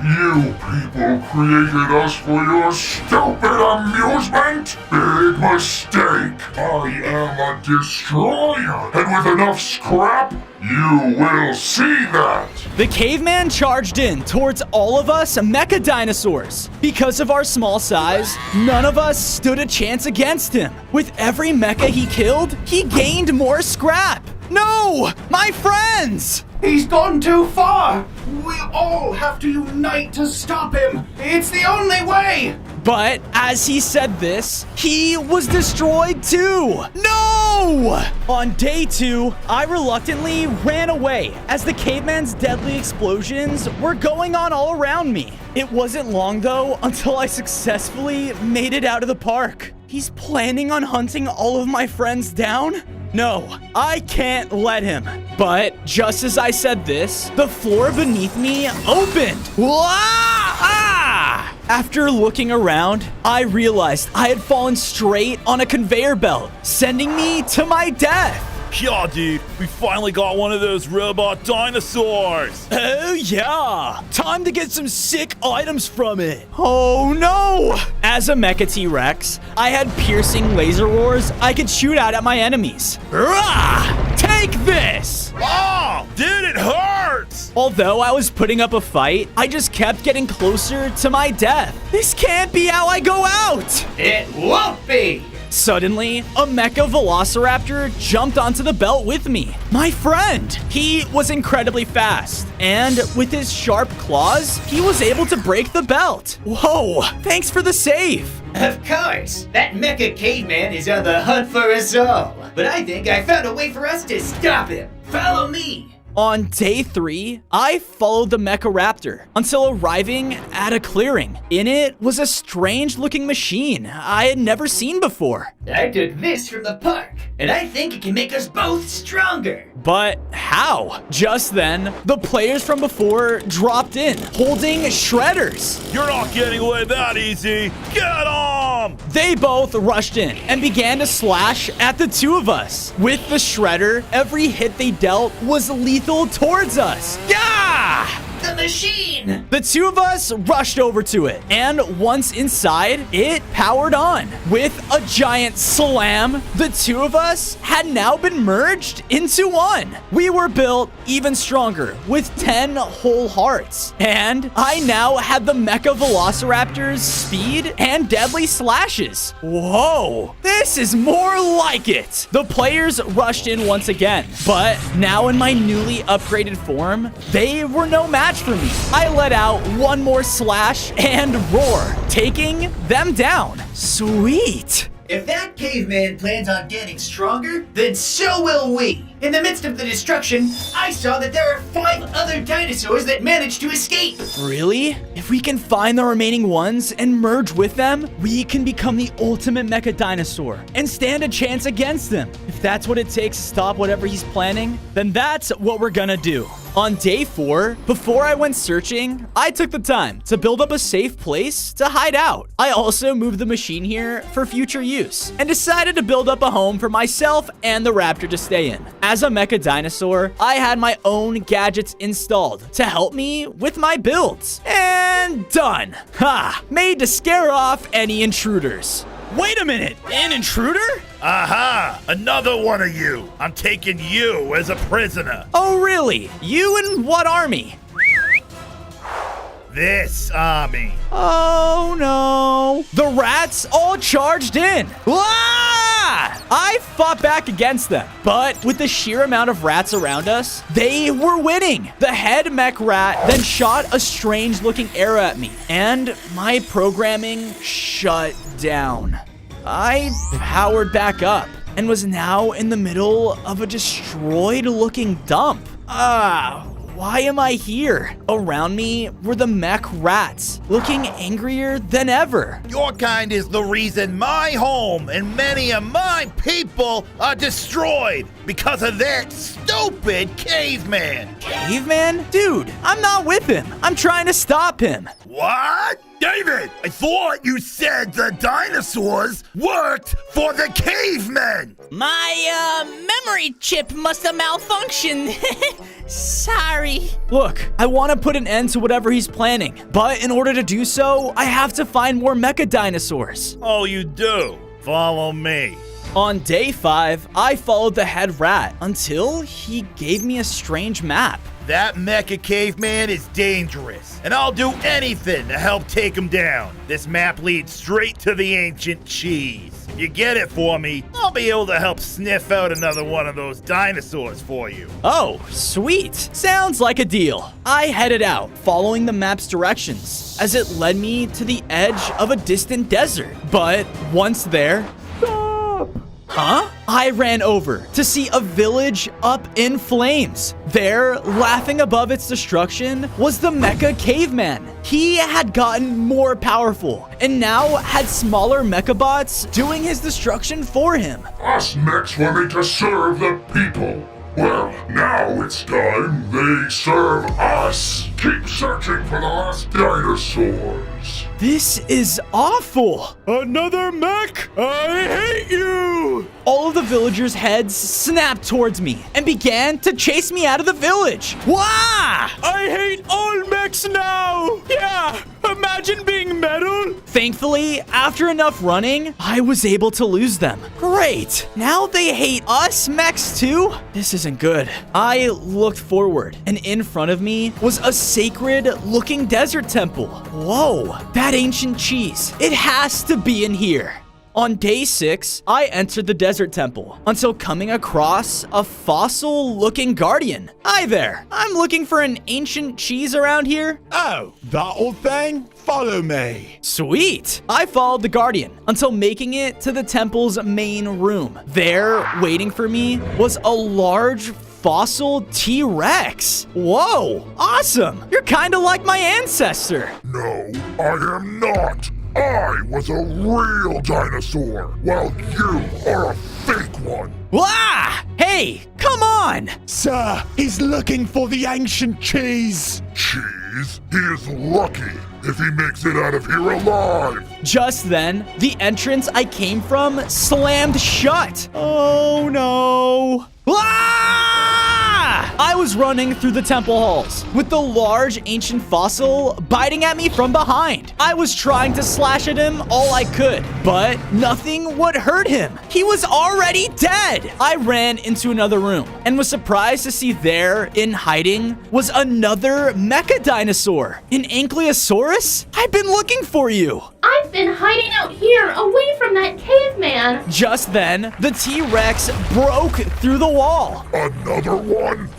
You people created us for your stupid amusement? Big mistake. I am a destroyer. And with enough scrap, you will see that. The caveman charged in towards all of us mecha dinosaurs. Because of our small size, none of us stood a chance against him. With every mecha he killed, he gained more scrap. No! My friends! He's gone too far. We all have to unite to stop him. It's the only way. But as he said this, he was destroyed too. No! On day 2, I reluctantly ran away as the caveman's deadly explosions were going on all around me. It wasn't long though until I successfully made it out of the park. He's planning on hunting all of my friends down? No, I can't let him. But just as I said this, the floor beneath me opened. Ah! After looking around, I realized I had fallen straight on a conveyor belt, sending me to my death. Yeah, dude, we finally got one of those robot dinosaurs. Oh, yeah. Time to get some sick items from it. Oh, no. As a Mecha T-Rex, I had piercing laser roars I could shoot out at my enemies. Rah! Take this! Oh, dude, it hurts! Although I was putting up a fight, I just kept getting closer to my death. This can't be how I go out. It won't be! Suddenly, a Mecha Velociraptor jumped onto the belt with me. My friend! He was incredibly fast, and with his sharp claws, he was able to break the belt. Whoa, thanks for the save. Of course! That Mecha Caveman is on the hunt for us all. But I think I found a way for us to stop him. Follow me! On day 3, I followed the Mecha Raptor until arriving at a clearing. In it was a strange-looking machine I had never seen before. I took this from the park, and I think it can make us both stronger. But how? Just then, the players from before dropped in, holding shredders. You're not getting away that easy. Get 'em! They both rushed in and began to slash at the two of us. With the shredder, every hit they dealt was lethal towards us. Yeah! The machine! The two of us rushed over to it, and once inside, it powered on. With a giant slam, the two of us had now been merged into one. We were built even stronger, with 10 whole hearts. And I now had the Mecha Velociraptor's speed and deadly slashes. Whoa, this is more like it. The players rushed in once again, but now in my newly upgraded form, they were no match for me. I let out one more slash and roar, taking them down. Sweet. If that caveman plans on getting stronger, then so will we. In the midst of the destruction, I saw that there are 5 other dinosaurs that managed to escape. Really? If we can find the remaining ones and merge with them, we can become the ultimate Mecha Dinosaur and stand a chance against them. If that's what it takes to stop whatever he's planning, then that's what we're gonna do. On day 4, before I went searching, I took the time to build up a safe place to hide out. I also moved the machine here for future use and decided to build up a home for myself and the raptor to stay in. As a Mecha Dinosaur, I had my own gadgets installed to help me with my builds. And done. Ha! Made to scare off any intruders. Wait a minute, an intruder? Aha! Another one of you! I'm taking you as a prisoner! Oh really? You in what army? This army! Oh no! The rats all charged in! Ah! I fought back against them, but with the sheer amount of rats around us, they were winning! The head mech rat then shot a strange looking arrow at me, and my programming shut down. I powered back up and was now in the middle of a destroyed looking dump. Why am I here? Around me were the mech rats, looking angrier than ever. Your kind is the reason my home and many of my people are destroyed because of that stupid caveman. Caveman? Dude, I'm not with him. I'm trying to stop him. What? David, I thought you said the dinosaurs worked for the cavemen. My, memory chip must have malfunctioned. Sorry. Look, I want to put an end to whatever he's planning, but in order to do so, I have to find more mecha dinosaurs. Oh, you do? Follow me. On day 5, I followed the head rat until he gave me a strange map. That mecha caveman is dangerous, and I'll do anything to help take him down. This map leads straight to the ancient cheese. If you get it for me, I'll be able to help sniff out another one of those dinosaurs for you. Oh, sweet. Sounds like a deal. I headed out, following the map's directions, as it led me to the edge of a distant desert. But once there... Stop! Huh? I ran over to see a village up in flames. There, laughing above its destruction, was the Mecha Caveman. He had gotten more powerful and now had smaller mecha bots doing his destruction for him. Us mechs were made to serve the people. Well, now it's time they serve us. Keep searching for the last dinosaurs. This is awful. Another mech? I hate you. All of the villagers' heads snapped towards me and began to chase me out of the village. Wah! I hate all mechs now. Yeah, imagine being metal. Thankfully, after enough running, I was able to lose them. Great. Now they hate us mechs too? This isn't good. I looked forward, and in front of me was a sacred-looking desert temple. Whoa, that ancient cheese. It has to be in here. On day 6, I entered the desert temple until coming across a fossil-looking guardian. Hi there. I'm looking for an ancient cheese around here. Oh, that old thing? Follow me. Sweet. I followed the guardian until making it to the temple's main room. There, waiting for me, was a large fossil T-Rex. Whoa, awesome. You're kind of like my ancestor. No, I am not. I was a real dinosaur, while you are a fake one. Wah! Hey, come on! Sir, he's looking for the ancient cheese. Cheese? He is lucky if he makes it out of here alive. Just then, the entrance I came from slammed shut. Oh no. I was running through the temple halls with the large ancient fossil biting at me from behind. I was trying to slash at him all I could, but nothing would hurt him. He was already dead. I ran into another room and was surprised to see there, in hiding, was another mecha dinosaur, an Ankylosaurus. I've been looking for you. I've been hiding out here away from that caveman. Just then, the T-Rex broke through the wall. Another one?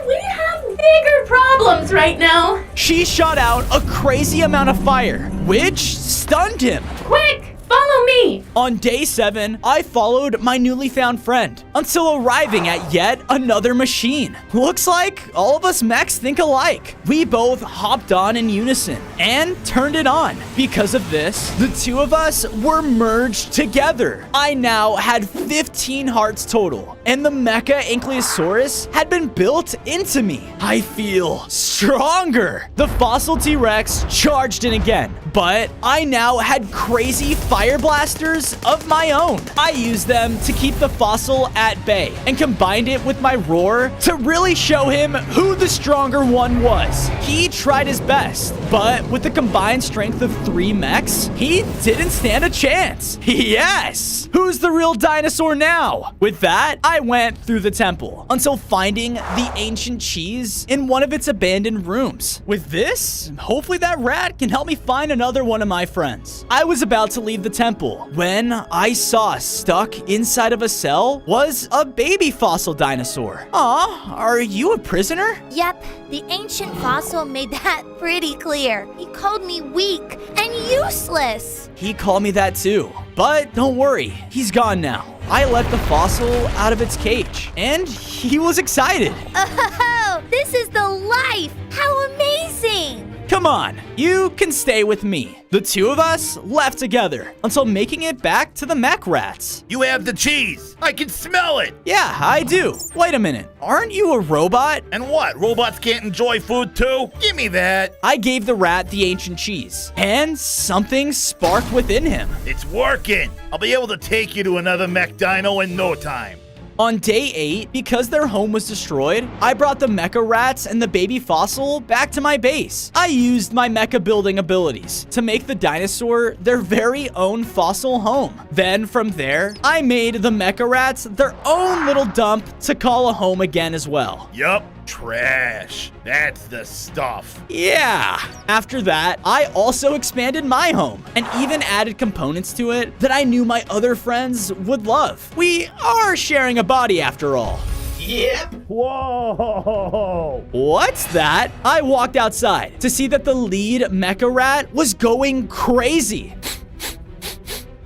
We have bigger problems right now. She shot out a crazy amount of fire, which stunned him. Quick, follow me. On day 7, I followed my newly found friend until arriving at yet another machine. Looks like all of us mechs think alike. We both hopped on in unison and turned it on. Because of this, the two of us were merged together. I now had 15 hearts total, and the Mecha Ankylosaurus had been built into me. I feel stronger. The fossil T-Rex charged in again, but I now had crazy fire blasters of my own. I used them to keep the fossil at bay and combined it with my roar to really show him who the stronger one was. He tried his best, but with the combined strength of 3 mechs, he didn't stand a chance. Yes! Who's the real dinosaur now? With that, I went through the temple until finding the ancient cheese in one of its abandoned rooms. With this, hopefully that rat can help me find another one of my friends. I was about to leave the temple when I saw stuck inside of a cell was a baby fossil dinosaur. Aw, are you a prisoner? Yep, the ancient fossil made that pretty clear. He called me weak and useless. He called me that too. But don't worry, he's gone now. I let the fossil out of its cage, and he was excited. Oh, this is the life! How amazing! Come on, you can stay with me. The two of us left together until making it back to the mech rats. You have the cheese. I can smell it. Yeah, I do. Wait a minute. Aren't you a robot? And what? Robots can't enjoy food too? Give me that. I gave the rat the ancient cheese, and something sparked within him. It's working. I'll be able to take you to another mech dino in no time. On day 8, because their home was destroyed, I brought the mecha rats and the baby fossil back to my base. I used my mecha building abilities to make the dinosaur their very own fossil home. Then from there, I made the mecha rats their own little dump to call a home again as well. Yup, Trash. That's the stuff. Yeah. After that, I also expanded my home and even added components to it that I knew my other friends would love. We are sharing a body after all. Yep. Whoa! What's that? I walked outside to see that the lead mecha rat was going crazy.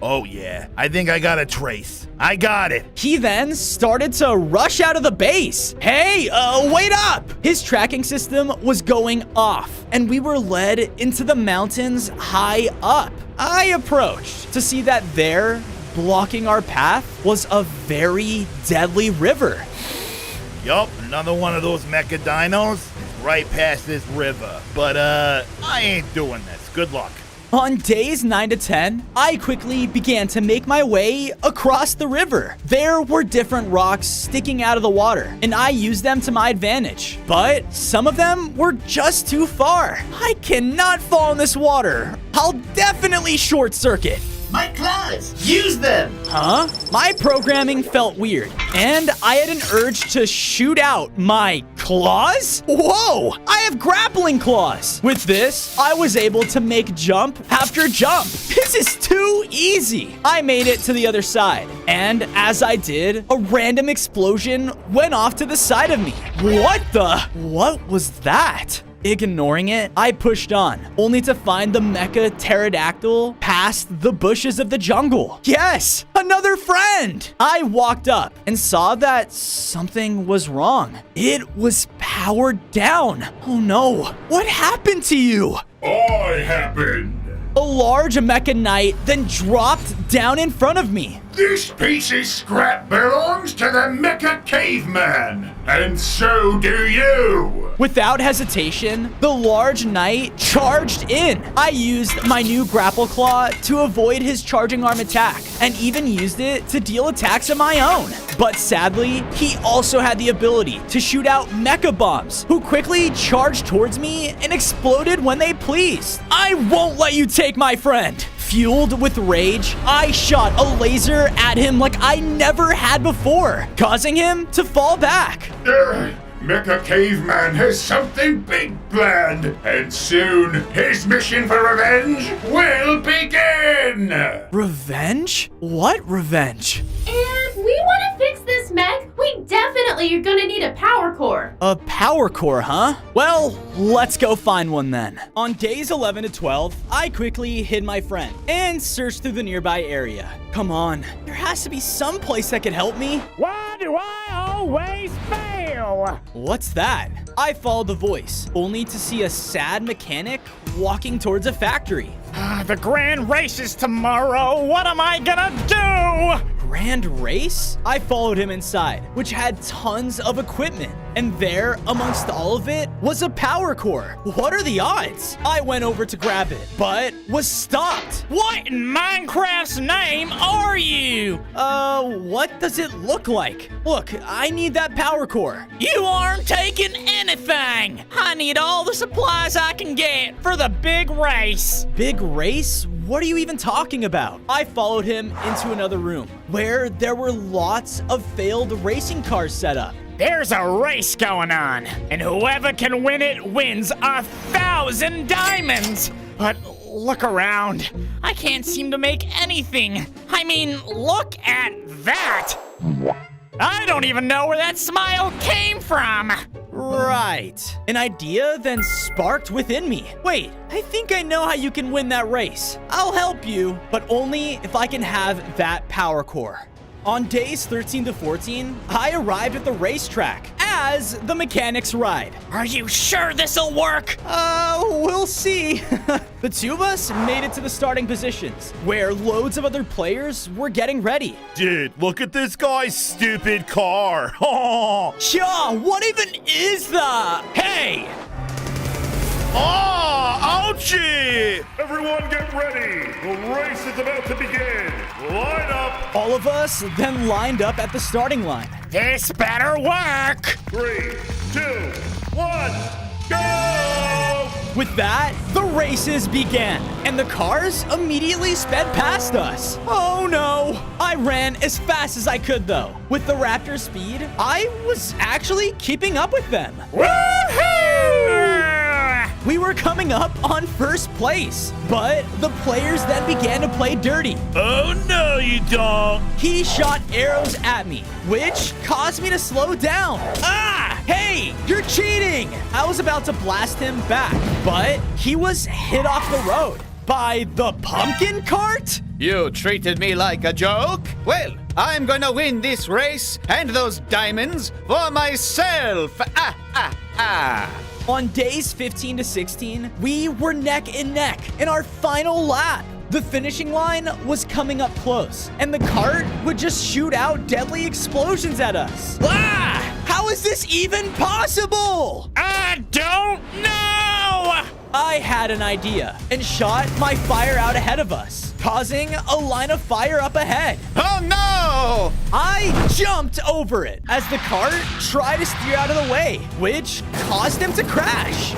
Oh yeah, I think I got a trace. I got it. He then started to rush out of the base. Hey, wait up! His tracking system was going off, and we were led into the mountains high up. I approached to see that there, blocking our path, was a very deadly river. Yup, another one of those mecha dinos right past this river. But, I ain't doing this. Good luck. On days 9 to 10, I quickly began to make my way across the river. There were different rocks sticking out of the water, and I used them to my advantage. But some of them were just too far. I cannot fall in this water. I'll definitely short circuit. My claws! Use them! Huh? My programming felt weird, and I had an urge to shoot out my claws? Whoa! I have grappling claws! With this, I was able to make jump after jump. This is too easy! I made it to the other side, and as I did, a random explosion went off to the side of me. What was that? Ignoring it, I pushed on, only to find the mecha pterodactyl past the bushes of the jungle. Yes, another friend! I walked up and saw that something was wrong. It was powered down. Oh no, what happened to you? I happened. A large mecha knight then dropped down in front of me. This piece of scrap belongs to the Mecha Caveman, and so do you. Without hesitation, the large knight charged in. I used my new grapple claw to avoid his charging arm attack, and even used it to deal attacks of my own. But sadly, he also had the ability to shoot out mecha bombs, who quickly charged towards me and exploded when they pleased. I won't let you take my friend. Fueled with rage, I shot a laser at him like I never had before, causing him to fall back. Mecha Caveman has something big planned, and soon his mission for revenge will begin! Revenge? What revenge? If we want to fix this mech, we definitely are gonna need a power core. A power core, huh? Well, let's go find one then. On days 11 to 12, I quickly hid my friend and searched through the nearby area. Come on, there has to be some place that could help me. Why do I always fail? What's that? I followed the voice, only to see a sad mechanic walking towards a factory. The grand race is tomorrow. What am I gonna do? Grand race? I followed him inside, which had tons of equipment. And there, amongst all of it, was a power core. What are the odds? I went over to grab it, but was stopped. What in Minecraft's name are you? What does it look like? Look, I need that power core. You aren't taking anything. I need all the supplies I can get for the big race. Big race? What are you even talking about? I followed him into another room where there were lots of failed racing cars set up. There's a race going on, and whoever can win it wins 1,000 diamonds. But look around. I can't seem to make anything. I mean, look at that. I don't even know where that smile came from. Right. An idea then sparked within me. Wait, I think I know how you can win that race. I'll help you, but only if I can have that power core. On days 13 to 14, I arrived at the racetrack as the mechanics ride. Are you sure this'll work? We'll see. The two of us made it to the starting positions, where loads of other players were getting ready. Dude, look at this guy's stupid car. Yeah, what even is that? Hey! Oh, ouchie! Everyone get ready! The race is about to begin! Line up! All of us then lined up at the starting line. This better work! 3, 2, 1, go! With that, the races began, and the cars immediately sped past us. Oh no! I ran as fast as I could though. With the raptor speed, I was actually keeping up with them. Woohoo! We were coming up on first place, but the players then began to play dirty. Oh no, you don't! He shot arrows at me, which caused me to slow down. Ah! Hey, you're cheating! I was about to blast him back, but he was hit off the road by the pumpkin cart? You treated me like a joke? Well, I'm gonna win this race and those diamonds for myself. On days 15 to 16, we were neck and neck in our final lap. The finishing line was coming up close, and the cart would just shoot out deadly explosions at us. Ah! How is this even possible? I don't know! I had an idea and shot my fire out ahead of us, causing a line of fire up ahead. Oh no! I jumped over it as the cart tried to steer out of the way, which caused him to crash.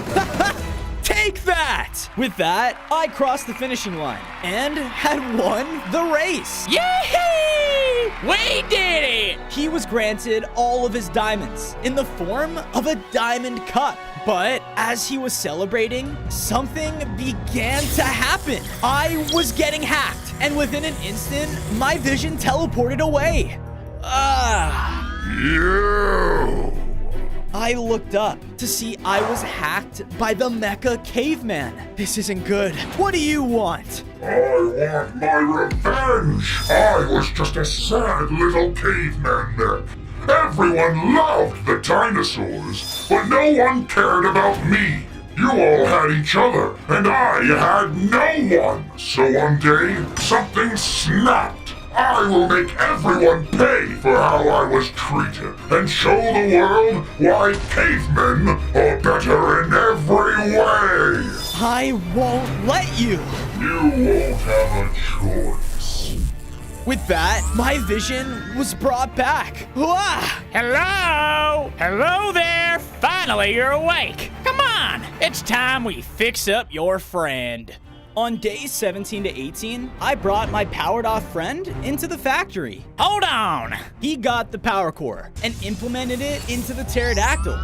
Take that! With that, I crossed the finishing line and had won the race. Yay! We did it! He was granted all of his diamonds in the form of a diamond cup. But as he was celebrating, something began to happen. I was getting hacked, and within an instant, my vision teleported away. You! I looked up to see I was hacked by the Mecha Caveman. This isn't good. What do you want? I want my revenge! I was just a sad little caveman then. Everyone loved the dinosaurs, but no one cared about me. You all had each other, and I had no one. So one day, something snapped. I will make everyone pay for how I was treated, and show the world why cavemen are better in every way. I won't let you. You won't have a choice. With that, my vision was brought back. Ah! Hello? Hello there! Finally, you're awake. Come on! It's time we fix up your friend. On days 17 to 18, I brought my powered off friend into the factory. Hold on! He got the power core and implemented it into the pterodactyl.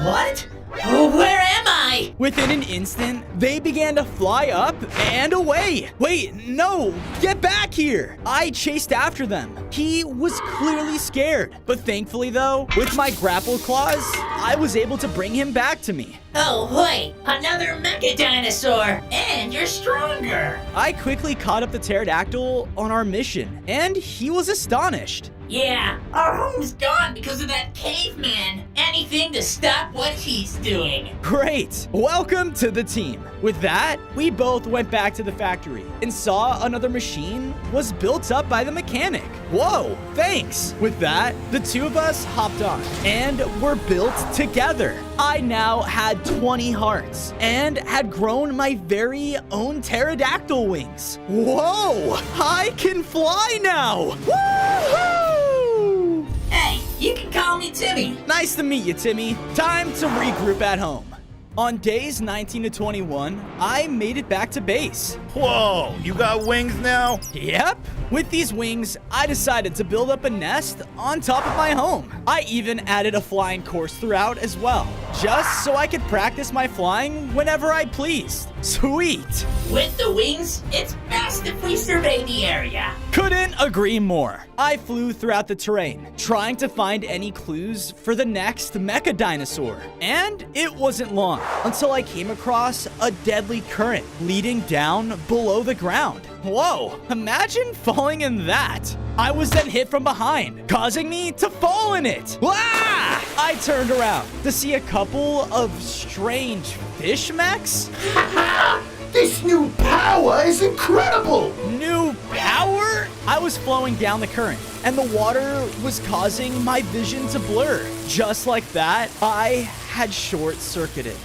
What? Where am I? Within an instant, they began to fly up and away. Wait, no, get back here. I chased after them. He was clearly scared, but thankfully though, with my grapple claws, I was able to bring him back to me. Oh, wait, another mecha dinosaur, and you're stronger. I quickly caught up the pterodactyl on our mission, and he was astonished. Yeah, our home's gone because of that caveman. Anything to stop what he's doing. Great! Welcome to the team. With that, we both went back to the factory and saw another machine was built up by the mechanic. Whoa, thanks! With that, the two of us hopped on and were built together. I now had 20 hearts and had grown my very own pterodactyl wings. Whoa! I can fly now! Woohoo! Hey, you can call me Timmy. Nice to meet you, Timmy. Time to regroup at home. On days 19 to 21, I made it back to base. Whoa, you got wings now? Yep. With these wings, I decided to build up a nest on top of my home. I even added a flying course throughout as well, just so I could practice my flying whenever I pleased. Sweet. With the wings, it's best if we survey the area. Couldn't agree more. I flew throughout the terrain, trying to find any clues for the next mecha dinosaur. And it wasn't long until I came across a deadly current leading down below the ground. Whoa, imagine falling in that. I was then hit from behind, causing me to fall in it. Ah! I turned around to see a couple of strange fish mechs. This new power is incredible! New power? I was flowing down the current, and the water was causing my vision to blur. Just like that, I had short-circuited.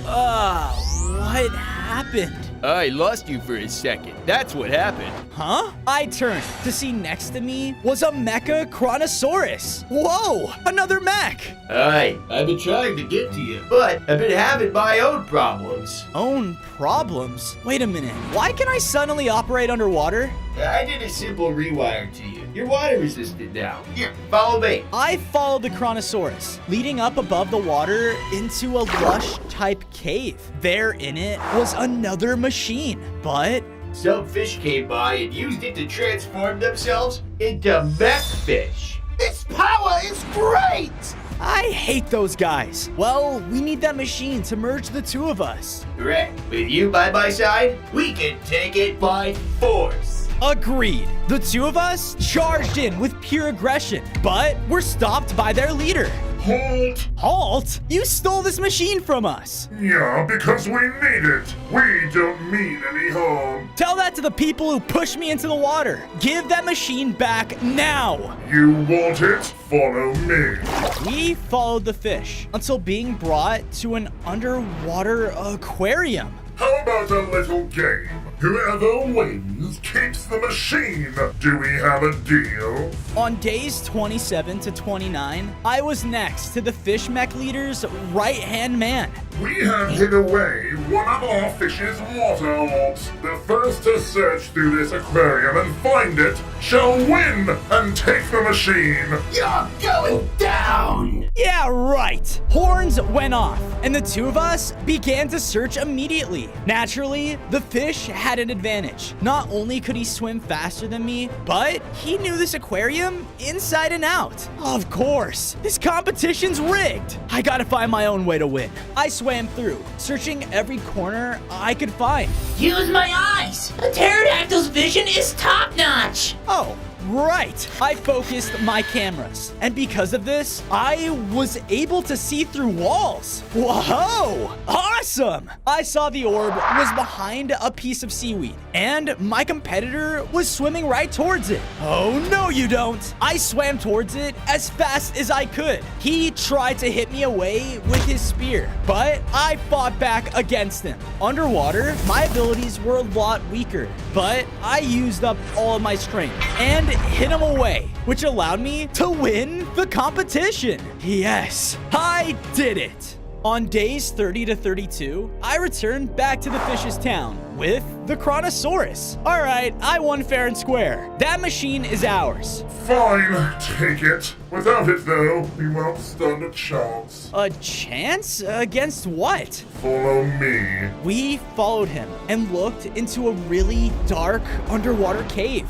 What happened? I lost you for a second. That's what happened. Huh? I turned to see next to me was a Mecha Chronosaurus. Whoa, another mech. Hi, I've been trying to get to you, but I've been having my own problems. Own problems? Wait a minute. Why can I suddenly operate underwater? I did a simple rewire to you. You're water resistant now. Here, follow me. I followed the Chronosaurus, leading up above the water into a lush-type cave. There in it was another machine, but Some fish came by and used it to transform themselves into mech fish. Its power is great! I hate those guys. Well, we need that machine to merge the two of us. Correct. With you by my side, we can take it by force. Agreed. The two of us charged in with pure aggression, but were stopped by their leader. Halt! Halt? You stole this machine from us. Yeah, because we need it. We don't mean any harm. Tell that to the people who pushed me into the water. Give that machine back now. You want it? Follow me. We followed the fish until being brought to an underwater aquarium. How about a little game? Whoever wins keeps the machine. Do we have a deal? On days 27 to 29, I was next to the fish mech leader's right-hand man. We have hid away one of our fish's water orbs. The first to search through this aquarium and find it shall win and take the machine. You're going down! Yeah, right. Horns went off, and the two of us began to search immediately. Naturally, the fish had an advantage. Not only could he swim faster than me, but he knew this aquarium inside and out. Of course, this competition's rigged. I gotta find my own way to win. I swam through, searching every corner I could find. Use my eyes! A pterodactyl's vision is top-notch! Oh, right. I focused my cameras, and because of this, I was able to see through walls. Whoa! Awesome! I saw the orb was behind a piece of seaweed, and my competitor was swimming right towards it. Oh, no, you don't. I swam towards it as fast as I could. He tried to hit me away with his spear, but I fought back against him. Underwater, my abilities were a lot weaker, but I used up all of my strength and hit him away, which allowed me to win the competition. Yes, I did it. On days 30 to 32, I returned back to the fish's town with the Chronosaurus. All right, I won fair and square. That machine is ours. Fine, take it. Without it, though, we won't stand a chance. A chance? Against what? Follow me. We followed him and looked into a really dark underwater cave.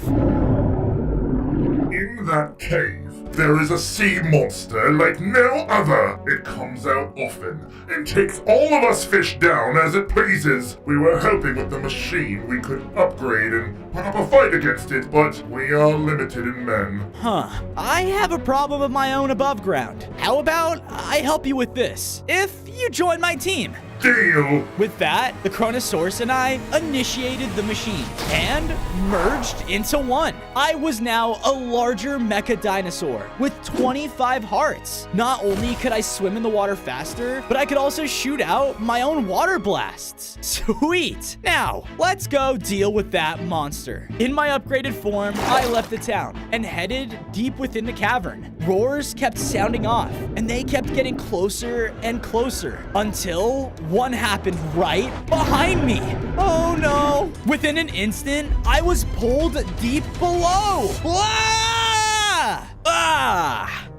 In that cave, there is a sea monster like no other. It comes out often and takes all of us fish down as it pleases. We were hoping with the machine we could upgrade and put up a fight against it, but we are limited in men. Huh. I have a problem of my own above ground. How about I help you with this, if you join my team? Deal! With that, the Chronosaurus and I initiated the machine and merged into one. I was now a larger mecha dinosaur with 25 hearts. Not only could I swim in the water faster, but I could also shoot out my own water blasts. Sweet! Now, let's go deal with that monster. In my upgraded form, I left the town and headed deep within the cavern. Roars kept sounding off, and they kept getting closer and closer until one happened right behind me. Oh no. Within an instant, I was pulled deep below.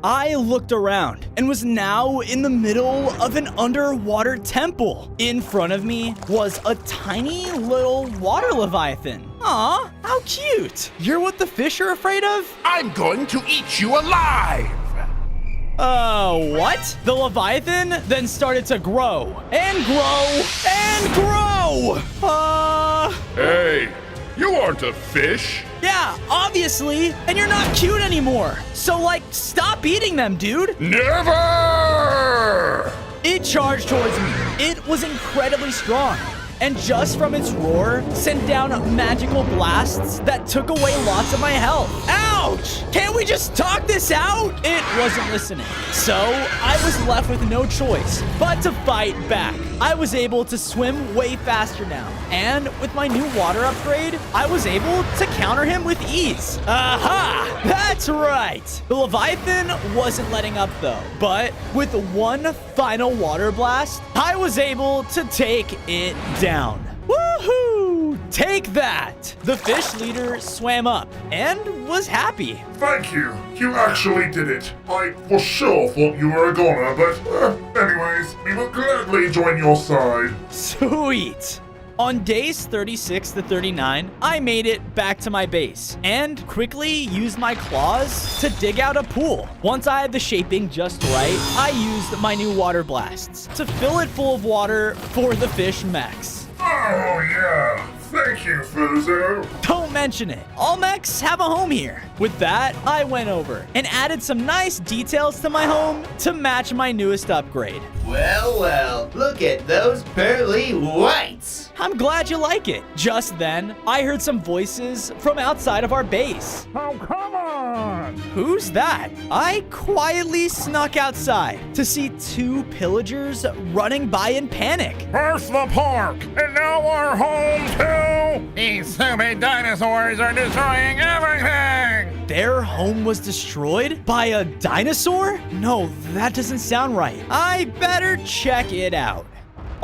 I looked around and was now in the middle of an underwater temple. In front of me was a tiny little water leviathan. Aw, how cute. You're what the fish are afraid of? I'm going to eat you alive! What? The Leviathan then started to grow and grow and grow. Hey, you aren't a fish. Yeah, obviously. And you're not cute anymore. So, like, stop eating them, dude. Never! It charged towards me. It was incredibly strong. And just from its roar, sent down magical blasts that took away lots of my health. Ouch! Can't we just talk this out? It wasn't listening. So I was left with no choice but to fight back. I was able to swim way faster now. And with my new water upgrade, I was able to counter him with ease. Aha! That's right! The Leviathan wasn't letting up though. But with one final water blast, I was able to take it down. Woohoo! Take that! The fish leader swam up and was happy. Thank you. You actually did it. I for sure thought you were a goner, but anyways, we will gladly join your side. Sweet! On days 36 to 39, I made it back to my base and quickly used my claws to dig out a pool. Once I had the shaping just right, I used my new water blasts to fill it full of water for the fish mechs. Oh yeah. Thank you, Fuzo. Don't mention it. All mechs have a home here. With that, I went over and added some nice details to my home to match my newest upgrade. Well, well, look at those pearly whites. I'm glad you like it. Just then, I heard some voices from outside of our base. Oh, come on! Who's that? I quietly snuck outside to see two pillagers running by in panic. First the park, and now our home too! These stupid dinosaurs are destroying everything! Their home was destroyed by a dinosaur? No, that doesn't sound right. I better check it out.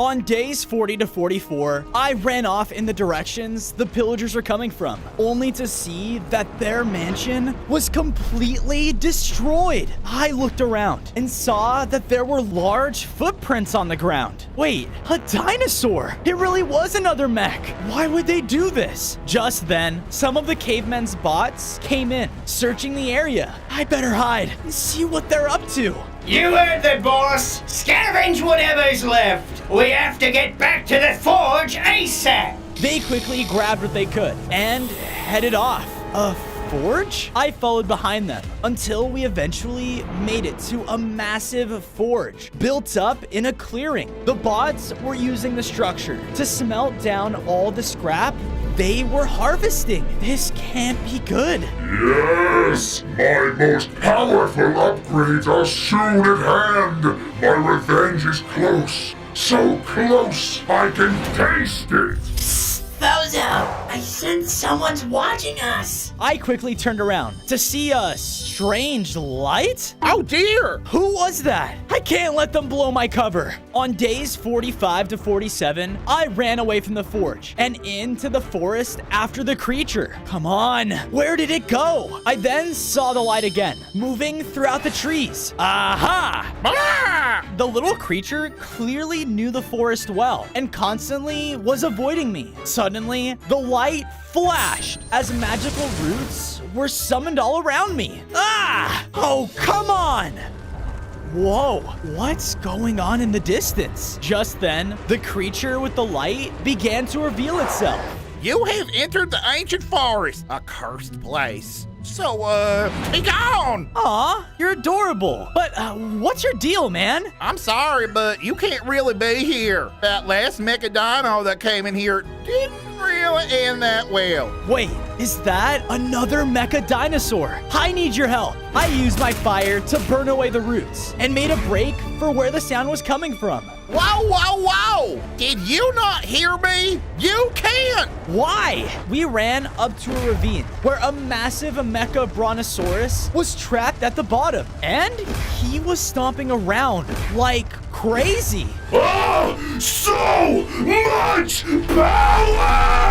On days 40 to 44, I ran off in the directions the pillagers were coming from, only to see that their mansion was completely destroyed. I looked around and saw that there were large footprints on the ground. Wait, a dinosaur! It really was another mech. Why would they do this? Just then, some of the cavemen's bots came in, searching the area. I better hide and see what they're up to. You heard the boss. Scavenge whatever's left. We have to get back to the forge ASAP. They quickly grabbed what they could and headed off. A forge? I followed behind them until we eventually made it to a massive forge built up in a clearing. The bots were using the structure to smelt down all the scrap they were harvesting. This can't be good. Yes! My most powerful upgrades are soon at hand! My revenge is close. So close, I can taste it! Bozo, I sense someone's watching us. I quickly turned around to see a strange light. Oh dear! Who was that? I can't let them blow my cover. On days 45 to 47, I ran away from the forge and into the forest after the creature. Come on, where did it go? I then saw the light again, moving throughout the trees. Aha! Ah! The little creature clearly knew the forest well and constantly was avoiding me. Suddenly, the light flashed as magical roots were summoned all around me. Ah! Oh, come on! Whoa, what's going on in the distance? Just then, the creature with the light began to reveal itself. You have entered the ancient forest, a cursed place. So, be gone! Aw, you're adorable. But what's your deal, man? I'm sorry, but you can't really be here. That last mecha dino that came in here didn't really end that well. Wait, is that another mecha dinosaur? I need your help. I used my fire to burn away the roots and made a break for where the sound was coming from. Whoa, whoa, whoa! Did you not hear me? You can't! Why? We ran up to a ravine where a massive mecha brontosaurus was trapped at the bottom, and he was stomping around like crazy. Oh, so much power!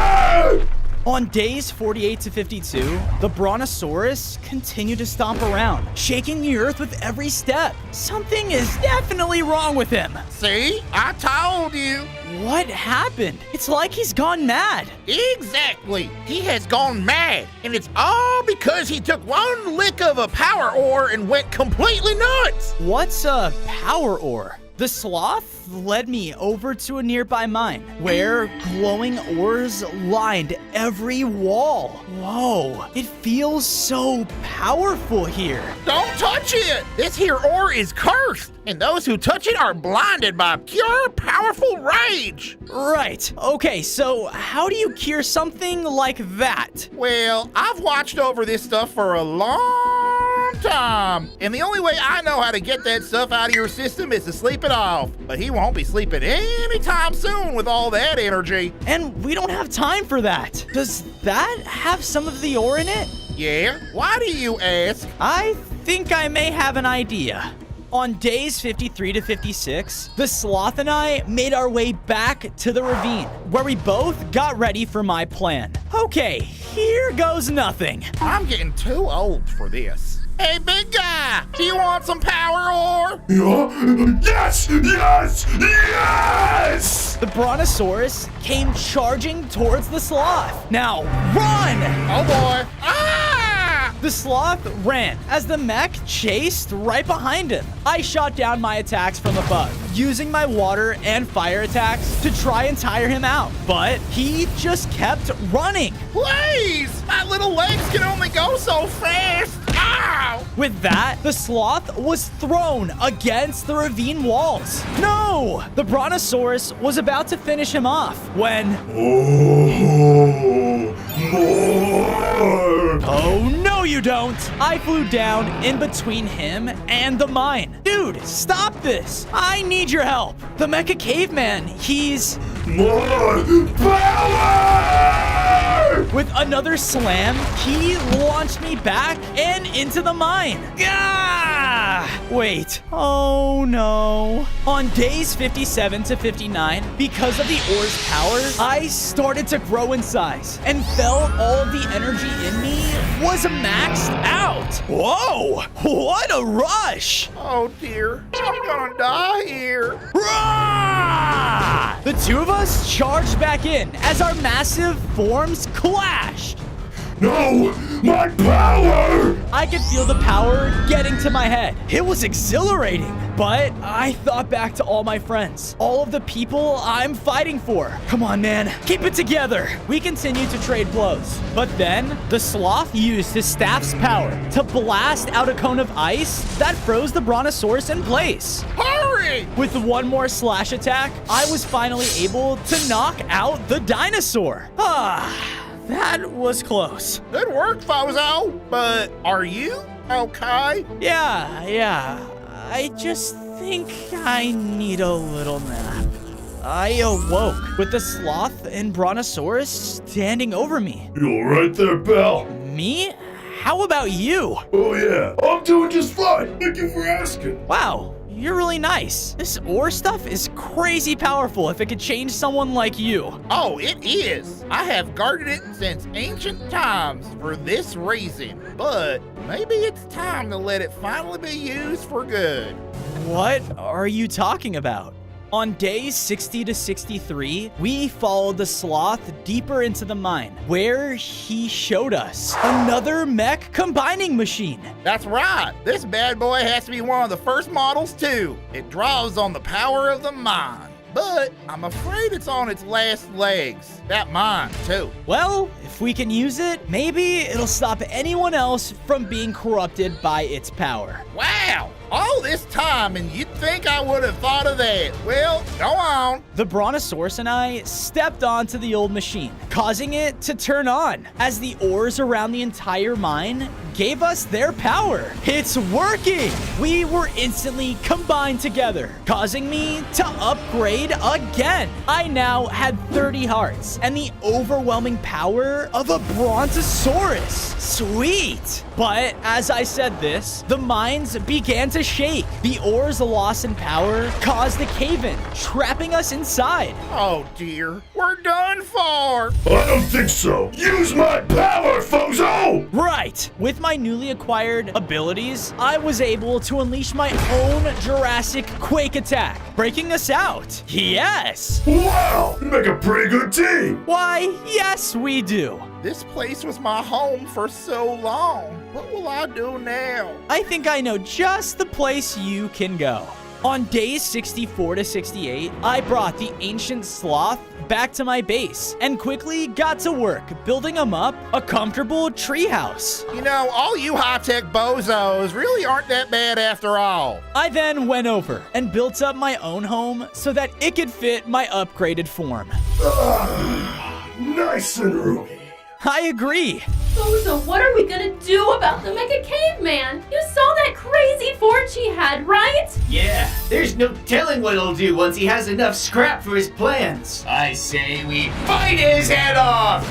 On days 48 to 52, the brontosaurus continued to stomp around, shaking the earth with every step. Something is definitely wrong with him. See? I told you. What happened? It's like he's gone mad. Exactly. He has gone mad. And it's all because he took one lick of a power ore and went completely nuts. What's a power ore? The sloth led me over to a nearby mine where glowing ores lined every wall. Whoa, it feels so powerful here. Don't touch it! This here ore is cursed, and those who touch it are blinded by pure powerful rage. Right, okay, so how do you cure something like that? Well, I've watched over this stuff for a long time, and the only way I know how to get that stuff out of your system is to sleep it off. But he won't be sleeping anytime soon with all that energy. And we don't have time for that. Does that have some of the ore in it? Yeah? Why do you ask? I think I may have an idea. On days 53 to 56, the sloth and I made our way back to the ravine, where we both got ready for my plan. Okay, here goes nothing. I'm getting too old for this. Hey, big guy, do you want some power ore? Yes! Yes! Yes! The brontosaurus came charging towards the sloth. Now, run! Oh boy. Ah! The sloth ran as the mech chased right behind him. I shot down my attacks from above, using my water and fire attacks to try and tire him out. But he just kept running. Please! My little legs can only go so fast. Ow! With that, the sloth was thrown against the ravine walls. No! The brontosaurus was about to finish him off when... Oh, no you don't! I flew down in between him and the mine. Dude, stop this! I need your help! The Mecha Caveman, he's... More power! With another slam, he launched me back and into the mine. Ah! Wait. Oh no. On days 57 to 59, because of the ore's power, I started to grow in size and felt all of the energy in me was maxed out. Whoa! What a rush! Oh dear, I'm gonna die here. Rah! The two of us charged back in as our massive forms clashed. No! My power! I could feel the power getting to my head. It was exhilarating. But I thought back to all my friends, all of the people I'm fighting for. Come on, man. Keep it together. We continued to trade blows. But then the sloth used his staff's power to blast out a cone of ice that froze the brontosaurus in place. Hurry! With one more slash attack, I was finally able to knock out the dinosaur. That was close. Good work, Fozo. But are you okay? Yeah. I just think I need a little nap. I awoke with the sloth and brontosaurus standing over me. You all right there, pal? Me? How about you? Oh yeah, I'm doing just fine. Thank you for asking. Wow. You're really nice. This ore stuff is crazy powerful if it could change someone like you. Oh, it is. I have guarded it since ancient times for this reason. But maybe it's time to let it finally be used for good. What are you talking about? On days 60 to 63, we followed the sloth deeper into the mine, where he showed us another mech combining machine. That's right. This bad boy has to be one of the first models, too. It draws on the power of the mine. But I'm afraid it's on its last legs. That mine, too. Well, if we can use it, maybe it'll stop anyone else from being corrupted by its power. Wow! All this time, and you'd think I would have thought of that. Well, go on. The brontosaurus and I stepped onto the old machine, causing it to turn on, as the ores around the entire mine gave us their power. It's working! We were instantly combined together, causing me to upgrade again. I now had 30 hearts and the overwhelming power of a brontosaurus. Sweet! But as I said this, the mines began to shake. The ore's loss in power caused a cave-in, trapping us inside. Oh dear, we're done for. I don't think so. Use my power, Fozo! Right. With my newly acquired abilities, I was able to unleash my own Jurassic Quake attack, breaking us out. Yes! Wow! You make a pretty good team! Why, yes, we do. This place was my home for so long. What will I do now? I think I know just the place you can go. On days 64 to 68, I brought the ancient sloth back to my base and quickly got to work building him up a comfortable treehouse. You know, all you high-tech bozos really aren't that bad after all. I then went over and built up my own home so that it could fit my upgraded form. Nice and roomy. I agree. So what are we gonna do about the Mecha Caveman? You saw that crazy forge he had, right? Yeah, there's no telling what he'll do once he has enough scrap for his plans. I say we bite his head off!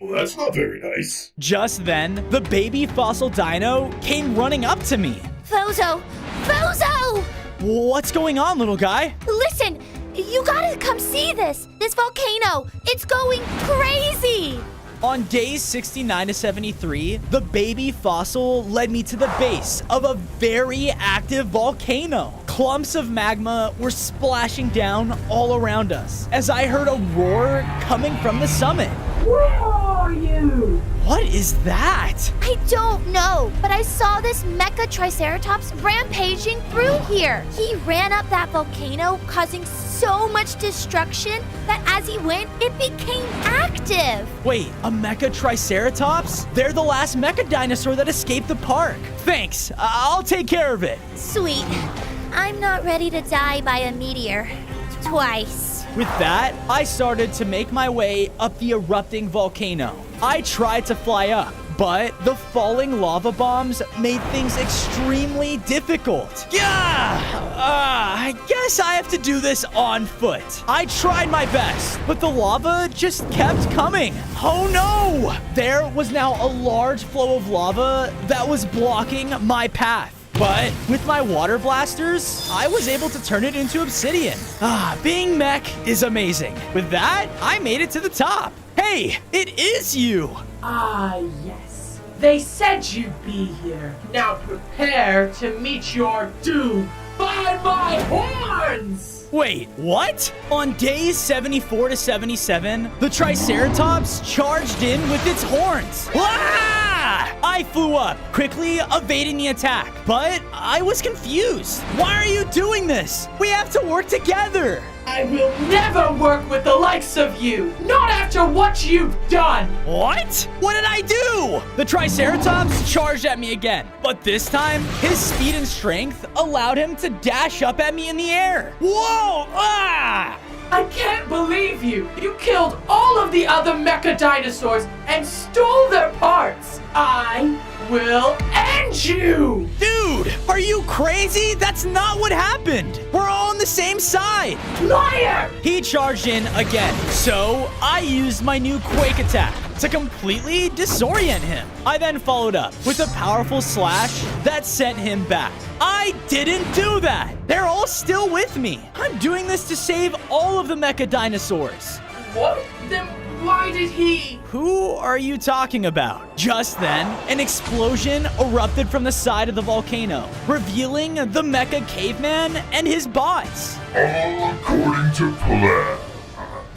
Well, that's not very nice. Just then, the baby fossil dino came running up to me. Fozo, Bozo! What's going on, little guy? Listen, you gotta come see this. This volcano, it's going crazy. On days 69 to 73, the baby fossil led me to the base of a very active volcano. Clumps of magma were splashing down all around us as I heard a roar coming from the summit. Where are you? What is that? I don't know, but I saw this mecha triceratops rampaging through here. He ran up that volcano, causing so much destruction that as he went, it became active. Wait, a mecha triceratops? They're the last mecha dinosaur that escaped the park. Thanks, I'll take care of it. Sweet. I'm not ready to die by a meteor. Twice. With that, I started to make my way up the erupting volcano. I tried to fly up, but the falling lava bombs made things extremely difficult. I guess I have to do this on foot. I tried my best, but the lava just kept coming. Oh no! There was now a large flow of lava that was blocking my path. But with my water blasters, I was able to turn it into obsidian. Being mech is amazing. With that, I made it to the top. Hey, it is you. Yes. They said you'd be here. Now prepare to meet your doom by my horns! Wait, what? On days 74 to 77, the Triceratops charged in with its horns. I flew up, quickly evading the attack, but I was confused. Why are you doing this? We have to work together. I will never work with the likes of you! Not after what you've done! What? What did I do? The Triceratops charged at me again, but this time, his speed and strength allowed him to dash up at me in the air. Whoa! I can't believe you! You killed all of the other mecha dinosaurs and stole their parts! I will end you! Dude, are you crazy? That's not what happened. We're all on the same side. Liar! He charged in again, so I used my new Quake attack to completely disorient him. I then followed up with a powerful slash that sent him back. I didn't do that. They're all still with me. I'm doing this to save all of the mecha dinosaurs. What? Then why did he? Who are you talking about? Just then, an explosion erupted from the side of the volcano, revealing the mecha caveman and his bots. All according to plan.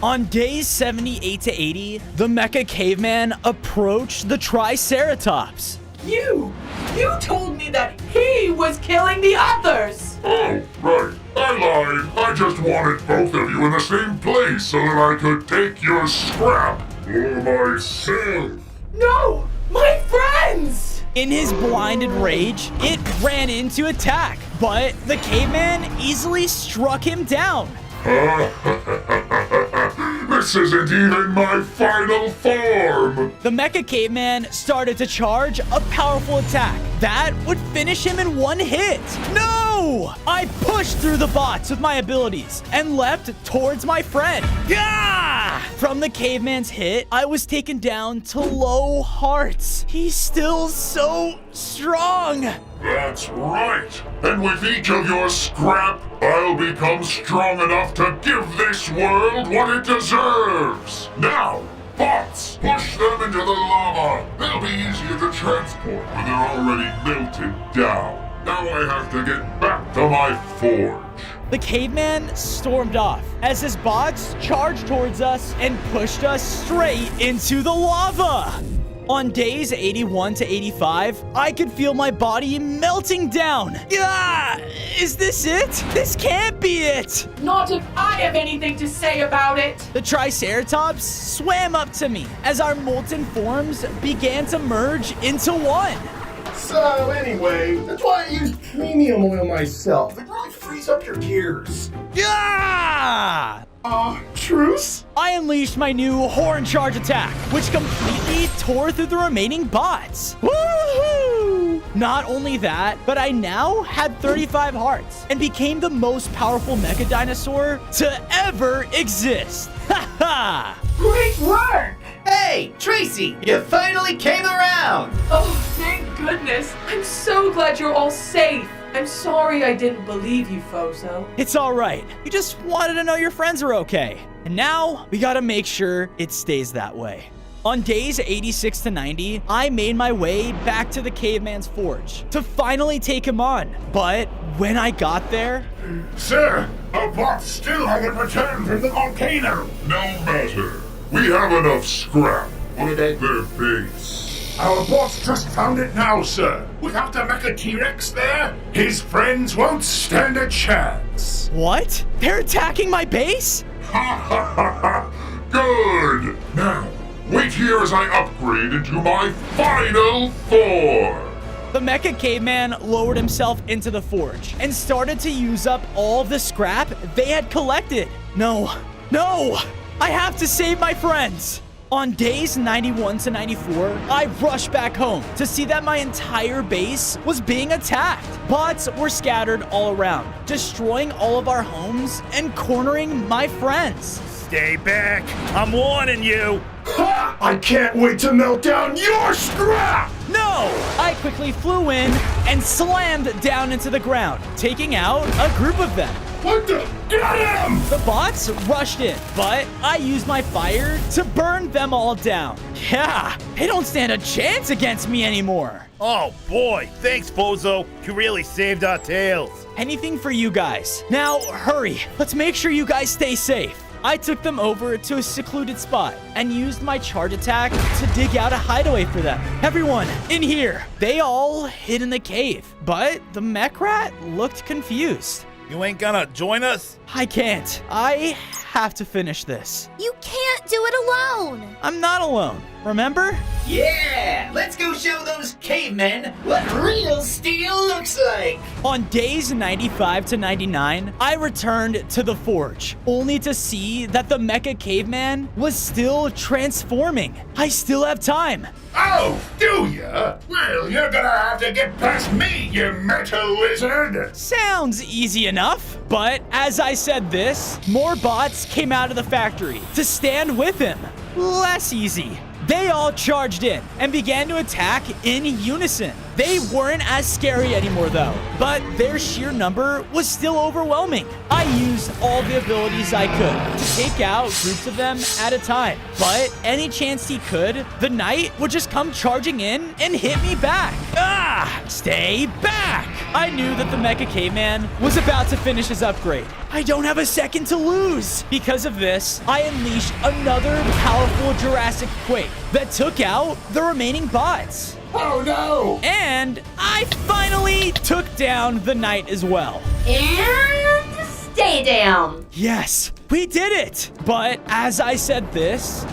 On days 78 to 80, the mecha caveman approached the Triceratops. You told me that he was killing the others! Oh, right. I lied. I just wanted both of you in the same place so that I could take your scrap for myself. No! My friends! In his blinded rage, it ran in to attack, but the caveman easily struck him down. This isn't even my final form! The mecha caveman started to charge a powerful attack that would finish him in one hit. No! I pushed through the bots with my abilities and leapt towards my friend. From the caveman's hit, I was taken down to low hearts. He's still so strong. That's right. And with each of your scrap, I'll become strong enough to give this world what it deserves. Now, bots, push them into the lava. They'll be easier to transport when they're already melted down. Now I have to get back to my forge. The caveman stormed off as his bots charged towards us and pushed us straight into the lava. On days 81 to 85, I could feel my body melting down. Is this it? This can't be it. Not if I have anything to say about it. The Triceratops swam up to me as our molten forms began to merge into one. So anyway, that's why I use premium oil myself. It really frees up your gears. Truce? I unleashed my new horn charge attack, which completely tore through the remaining bots. Woohoo! Not only that, but I now had 35 hearts and became the most powerful mecha dinosaur to ever exist. Ha ha! Great work! Hey, Tracy, you finally came around! Oh, thank goodness. I'm so glad you're all safe. I'm sorry I didn't believe you, Fozo. It's all right. You just wanted to know your friends are okay. And now we gotta make sure it stays that way. On days 86 to 90, I made my way back to the caveman's forge to finally take him on. But when I got there... Sir, our bots still haven't returned from the volcano. No matter. We have enough scrap. What about their base? Our bots just found it now, sir. Without the Mecha T-Rex there, his friends won't stand a chance. What? They're attacking my base? Ha ha ha ha! Good! Now, wait here as I upgrade into my final form! The Mecha Caveman lowered himself into the forge and started to use up all the scrap they had collected. No, I have to save my friends. On days 91 to 94, I rushed back home to see that my entire base was being attacked. Bots were scattered all around, destroying all of our homes and cornering my friends. Stay back. I'm warning you. I can't wait to melt down your scrap! No! I quickly flew in and slammed down into the ground, taking out a group of them. What the? Get him! The bots rushed in, but I used my fire to burn them all down. Yeah, they don't stand a chance against me anymore. Oh boy, thanks Bozo. You really saved our tails. Anything for you guys. Now, hurry. Let's make sure you guys stay safe. I took them over to a secluded spot and used my charge attack to dig out a hideaway for them. Everyone, in here. They all hid in the cave, but the mech rat looked confused. You ain't gonna join us? I can't. I have to finish this. You can't do it alone. I'm not alone, remember? Yeah! Let's go show those cavemen what real steel looks like! On days 95 to 99, I returned to the forge, only to see that the Mecha Caveman was still transforming. I still have time. Oh, do ya? Well, you're gonna have to get past me, you metal lizard! Sounds easy enough. But as I said this, more bots came out of the factory to stand with him. Less easy. They all charged in and began to attack in unison. They weren't as scary anymore though, but their sheer number was still overwhelming. I used all the abilities I could to take out groups of them at a time, but any chance he could, the knight would just come charging in and hit me back. Ah! Stay back! I knew that the Mecha Caveman was about to finish his upgrade. I don't have a second to lose. Because of this, I unleashed another powerful Jurassic Quake that took out the remaining bots. Oh no! And I finally took down the knight as well. And stay down. Yes, we did it. But as I said this...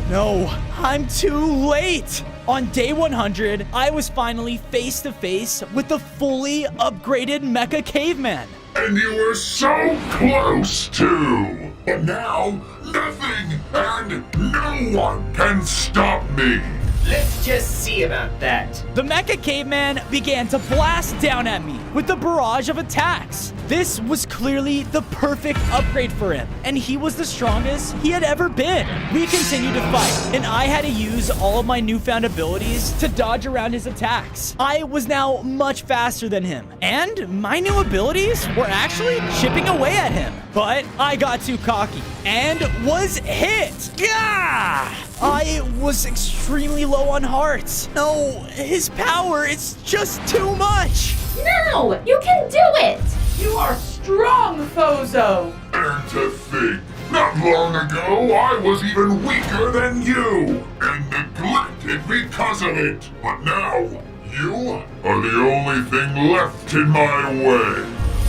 No, I'm too late. On day 100, I was finally face to face with the fully upgraded Mecha Caveman. And you were so close to! But now, nothing and no one can stop me! Let's just see about that. The Mecha Caveman began to blast down at me with the barrage of attacks. This was clearly the perfect upgrade for him, and he was the strongest he had ever been. We continued to fight, and I had to use all of my newfound abilities to dodge around his attacks. I was now much faster than him, and my new abilities were actually chipping away at him. But I got too cocky and was hit. Gah! I was extremely low on hearts. No, his power is just too much. No, you can do it. You are strong, Fozo. And to think, not long ago I was even weaker than you, and neglected because of it. But now, you are the only thing left in my way.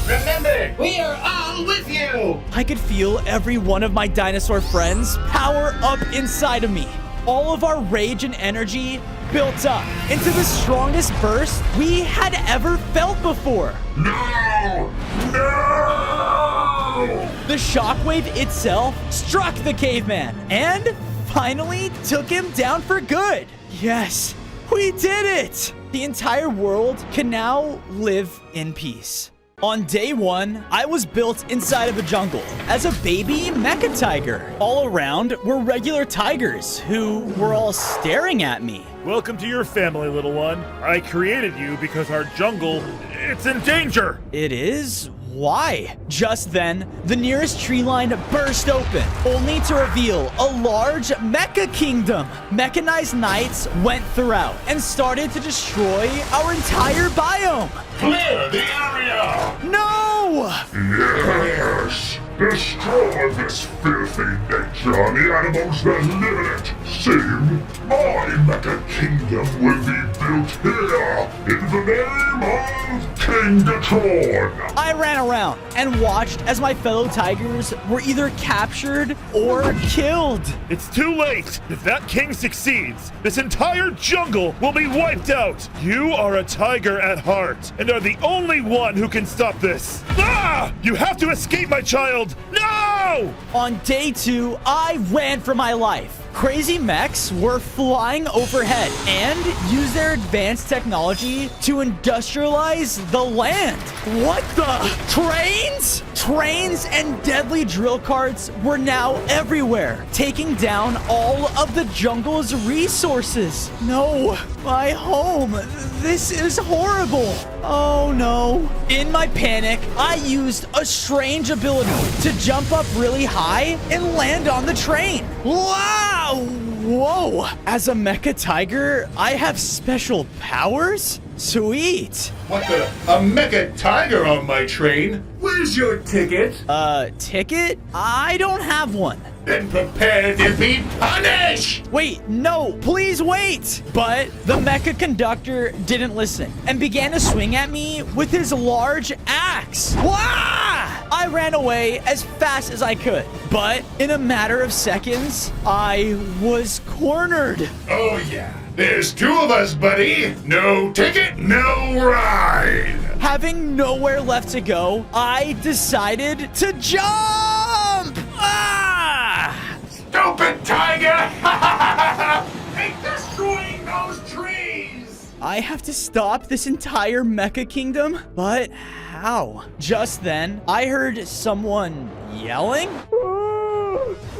Remember, we are all with you! I could feel every one of my dinosaur friends power up inside of me. All of our rage and energy built up into the strongest burst we had ever felt before. No! No! The shockwave itself struck the caveman and finally took him down for good. Yes, we did it! The entire world can now live in peace. On day 1, I was built inside of a jungle as a baby mecha tiger. All around were regular tigers who were all staring at me. Welcome to your family, little one. I created you because our jungle, it's in danger. It is? Why? Just then, the nearest tree line burst open, only to reveal a large mecha kingdom. Mechanized knights went throughout and started to destroy our entire biome. Clear the area! No! Yes! Destroy this filthy nature and the animals that live in it! Soon, my mecha kingdom will be built here in the name of Kingatron! I ran around and watched as my fellow tigers were either captured or killed. It's too late. If that king succeeds, this entire jungle will be wiped out. You are a tiger at heart and are the only one who can stop this. Ah! You have to escape, my child! No! On day 2, I ran for my life. Crazy mechs were flying overhead and used their advanced technology to industrialize the land. What the? Trains? Trains and deadly drill carts were now everywhere, taking down all of the jungle's resources. No, my home. This is horrible. Oh no. In my panic, I used a strange ability to jump up really high and land on the train. Wow! Whoa! As a mecha tiger, I have special powers? Sweet! What the? A mecha tiger on my train? Where's your ticket? Ticket? I don't have one. Then prepare to be punished! Wait, no, please wait! But the mecha conductor didn't listen and began to swing at me with his large axe. Wah! I ran away as fast as I could, but in a matter of seconds, I was cornered. Oh yeah, there's 2 of us, buddy. No ticket, no ride. Having nowhere left to go, I decided to jump! Stupid tiger! Ain't destroying those trees! I have to stop this entire mecha kingdom? But how? Just then, I heard someone yelling.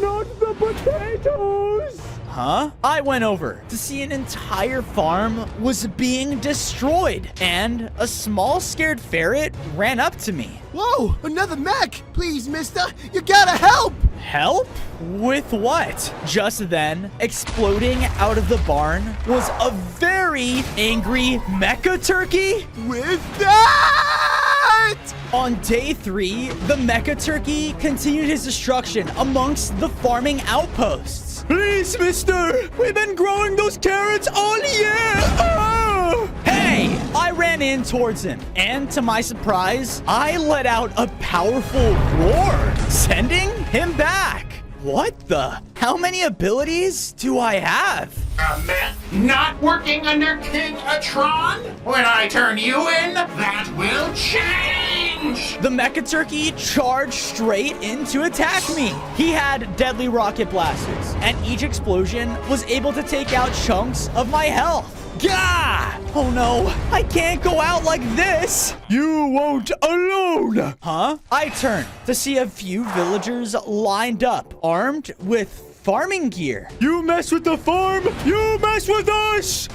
Not the potatoes! Huh? I went over to see an entire farm was being destroyed, and a small scared ferret ran up to me. Whoa, another mech! Please, mister, you gotta help! Help? With what? Just then, exploding out of the barn was a very angry mecha turkey. With that! On day 3, the mecha turkey continued his destruction amongst the farming outposts. Please, mister! We've been growing those carrots all year! Oh! Hey! I ran in towards him, and to my surprise, I let out a powerful roar, sending him back. What the? How many abilities do I have? A mech not working under King Atron? When I turn you in, that will change! The mecha turkey charged straight in to attack me. He had deadly rocket blasters, and each explosion was able to take out chunks of my health. Gah! Oh no, I can't go out like this. You won't alone! Huh? I turned to see a few villagers lined up, armed with farming gear. You mess with the farm, you mess with us!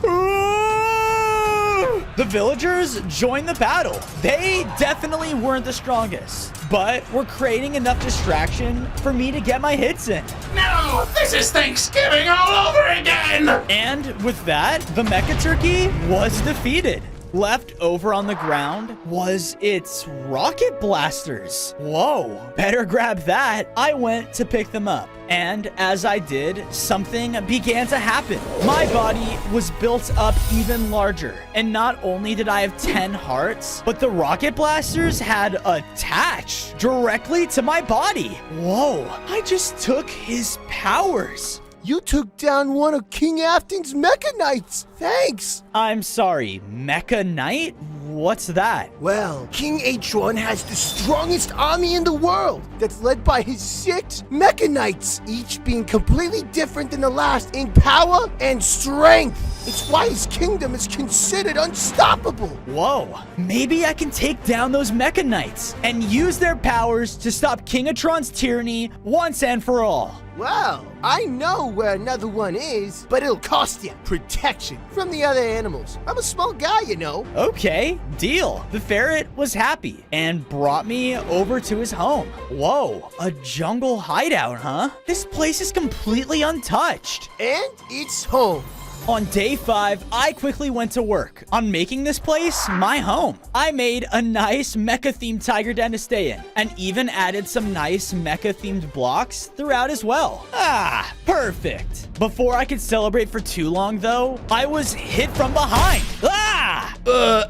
The villagers joined the battle. They definitely weren't the strongest, but were creating enough distraction for me to get my hits in. No, this is Thanksgiving all over again! And with that, the mecha turkey was defeated. Left over on the ground was its rocket blasters. Whoa, better grab that. I went to pick them up. And as I did, something began to happen. My body was built up even larger. And not only did I have 10 hearts, but the rocket blasters had attached directly to my body. Whoa, I just took his powers. You took down one of King Afton's Mecha Knights. Thanks. I'm sorry, Mecha Knight? What's that? Well, King H1 has the strongest army in the world that's led by his 6 Mecha Knights, each being completely different than the last in power and strength. It's why his kingdom is considered unstoppable. Whoa, maybe I can take down those Mecha Knights and use their powers to stop Kingatron's tyranny once and for all. Well, I know where another one is, but it'll cost you protection from the other animals. I'm a small guy, you know. Okay, deal. The ferret was happy and brought me over to his home. Whoa, a jungle hideout, huh? This place is completely untouched. And it's home. On day 5, I quickly went to work on making this place my home. I made a nice mecha-themed tiger den to stay in, and even added some nice mecha-themed blocks throughout as well. Ah, perfect. Before I could celebrate for too long, though, I was hit from behind. Ah!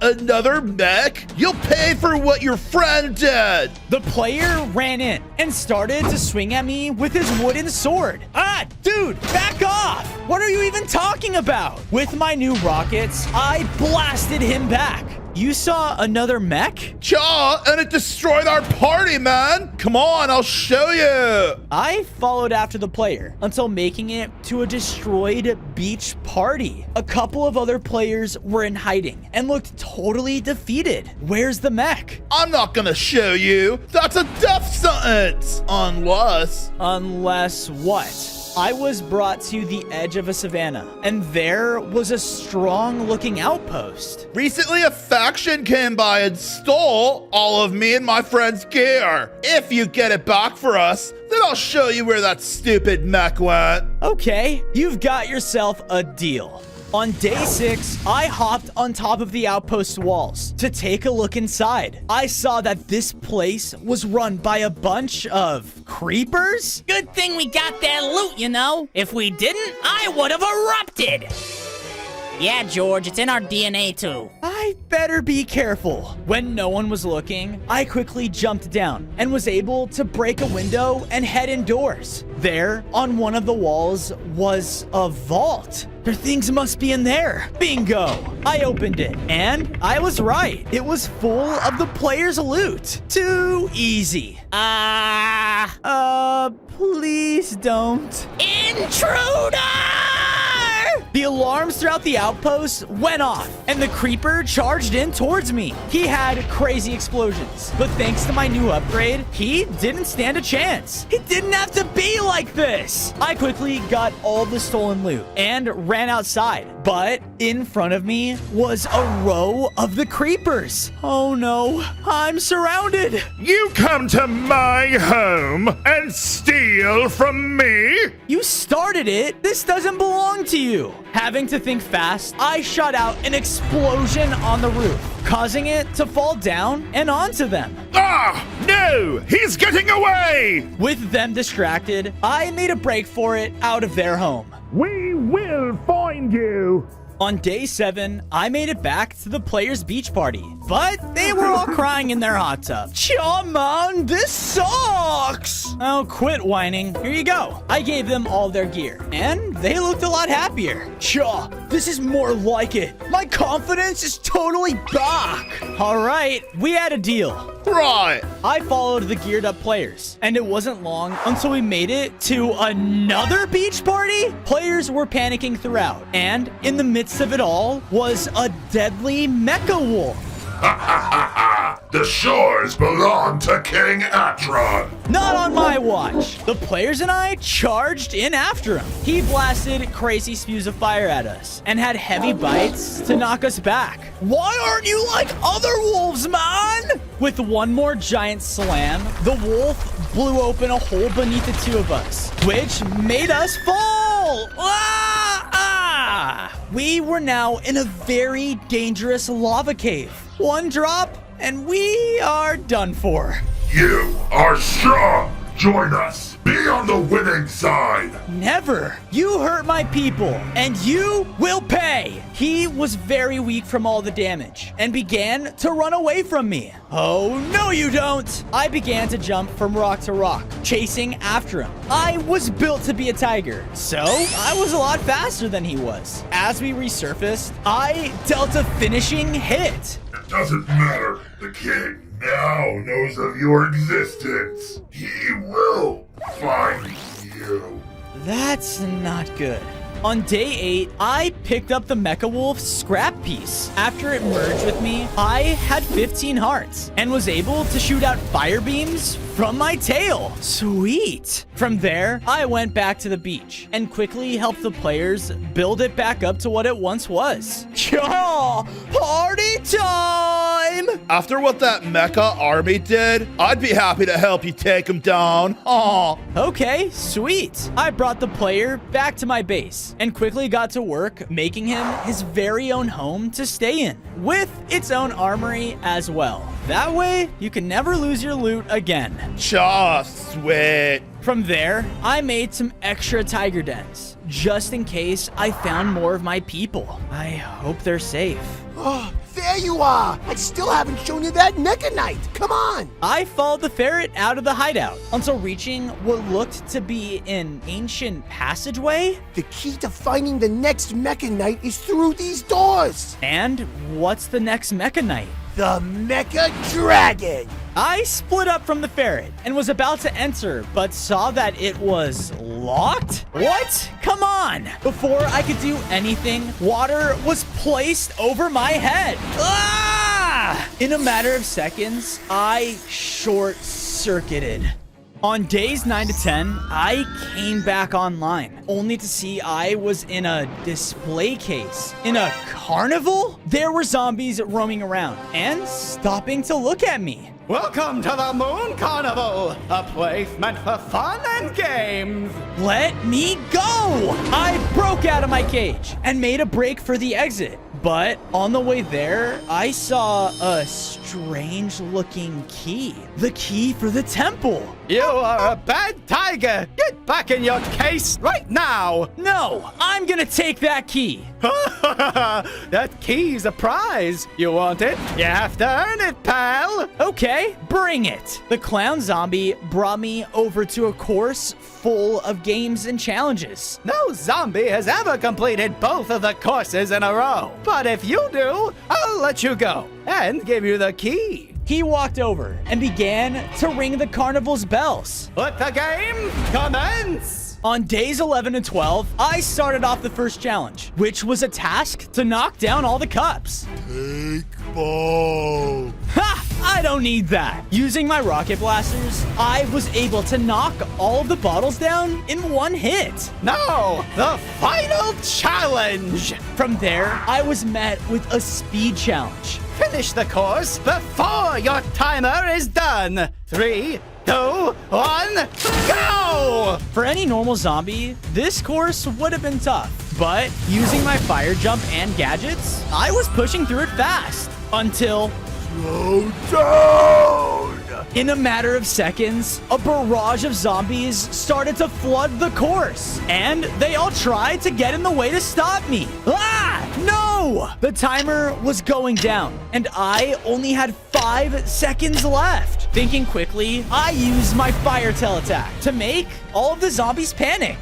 Another mech? You'll pay for what your friend did! The player ran in and started to swing at me with his wooden sword. Ah, dude, back off! What are you even talking about? With my new rockets, I blasted him back. You saw another mech? Cha, and it destroyed our party, man! Come on, I'll show you! I followed after the player until making it to a destroyed beach party. A couple of other players were in hiding and looked totally defeated. Where's the mech? I'm not gonna show you. That's a death sentence! Unless what? I was brought to the edge of a savanna, and there was a strong-looking outpost. Recently, a faction came by and stole all of me and my friend's gear. If you get it back for us, then I'll show you where that stupid mech went. Okay, you've got yourself a deal. On day 6, I hopped on top of the outpost walls to take a look inside. I saw that this place was run by a bunch of creepers. Good thing we got that loot, you know. If we didn't, I would have erupted. Yeah, George, it's in our DNA too. I better be careful. When no one was looking, I quickly jumped down and was able to break a window and head indoors. There, on one of the walls, was a vault. Their things must be in there. Bingo! I opened it, and I was right. It was full of the player's loot. Too easy. Please don't. Intruder! The alarms throughout the outpost went off, and the creeper charged in towards me. He had crazy explosions, but thanks to my new upgrade, he didn't stand a chance. It didn't have to be like this. I quickly got all the stolen loot and ran outside, but in front of me was a row of the creepers. Oh no, I'm surrounded. You come to my home and steal from me? You started it. This doesn't belong to you. Having to think fast, I shot out an explosion on the roof, causing it to fall down and onto them. Ah, no, he's getting away! With them distracted, I made a break for it out of their home. We will find you! On day 7, I made it back to the players' beach party, but they were all crying in their hot tub. Cha, man, this sucks! Oh, quit whining. Here you go. I gave them all their gear, and they looked a lot happier. Cha, this is more like it. My confidence is totally back. All right, we had a deal. Right. I followed the geared up players, and it wasn't long until we made it to another beach party. Players were panicking throughout, and in the midst of it all was a deadly mecha wolf. The shores belong to King Atron. Not on my watch. The players and I charged in after him. He blasted crazy spews of fire at us and had heavy bites to knock us back. Why aren't you like other wolves, man? With one more giant slam, the wolf blew open a hole beneath the two of us, which made us fall. We were now in a very dangerous lava cave. One drop, and we are done for. You are strong. Join us. Be on the winning side. Never. You hurt my people, and you will pay. He was very weak from all the damage and began to run away from me. Oh, no you don't. I began to jump from rock to rock, chasing after him. I was built to be a tiger, so I was a lot faster than he was. As we resurfaced, I dealt a finishing hit. It doesn't matter. The king now knows of your existence. He will find you. That's not good. On day 8, I picked up the Mecha Wolf scrap piece. After it merged with me, I had 15 hearts and was able to shoot out fire beams from my tail. Sweet. From there, I went back to the beach and quickly helped the players build it back up to what it once was. Yeah, party time! After what that mecha army did, I'd be happy to help you take them down. Aw. Okay, sweet. I brought the player back to my base and quickly got to work making him his very own home to stay in, with its own armory as well. That way, you can never lose your loot again. Just sweet. From there, I made some extra tiger dens, just in case I found more of my people. I hope they're safe. Oh, there you are! I still haven't shown you that Mecha Knight! Come on! I followed the ferret out of the hideout until reaching what looked to be an ancient passageway. The key to finding the next Mecha Knight is through these doors! And what's the next Mecha Knight? The Mecha Dragon! I split up from the ferret and was about to enter, but saw that it was locked? What? Come on! Before I could do anything, water was placed over my head. Ah! In a matter of seconds, I short-circuited. On days 9 to 10, I came back online, only to see I was in a display case. In a carnival? There were zombies roaming around and stopping to look at me. Welcome to the Moon Carnival, a place meant for fun and games. Let me go! I broke out of my cage and made a break for the exit. But on the way there, I saw a strange-looking key. The key for the temple. You are a bad tiger. Get back in your case right now. No, I'm gonna take that key. That key's a prize. You want it? You have to earn it, pal. Okay, bring it. The clown zombie brought me over to a course full of games and challenges. No zombie has ever completed both of the courses in a row. But if you do, I'll let you go and give you the key. He walked over and began to ring the carnival's bells. Let the game commence! On days 11 and 12, I started off the first challenge, which was a task to knock down all the cups. Take ball. Ha! I don't need that. Using my rocket blasters, I was able to knock all of the bottles down in one hit. Now, the final challenge! From there, I was met with a speed challenge. Finish the course before your timer is done. 3, 2, 1, go! For any normal zombie, this course would have been tough. But using my fire jump and gadgets, I was pushing through it fast. Until... Slow down! In a matter of seconds, a barrage of zombies started to flood the course, and they all tried to get in the way to stop me. Ah! No! The timer was going down, and I only had 5 seconds left. Thinking quickly, I used my fire tail attack to make all of the zombies panic.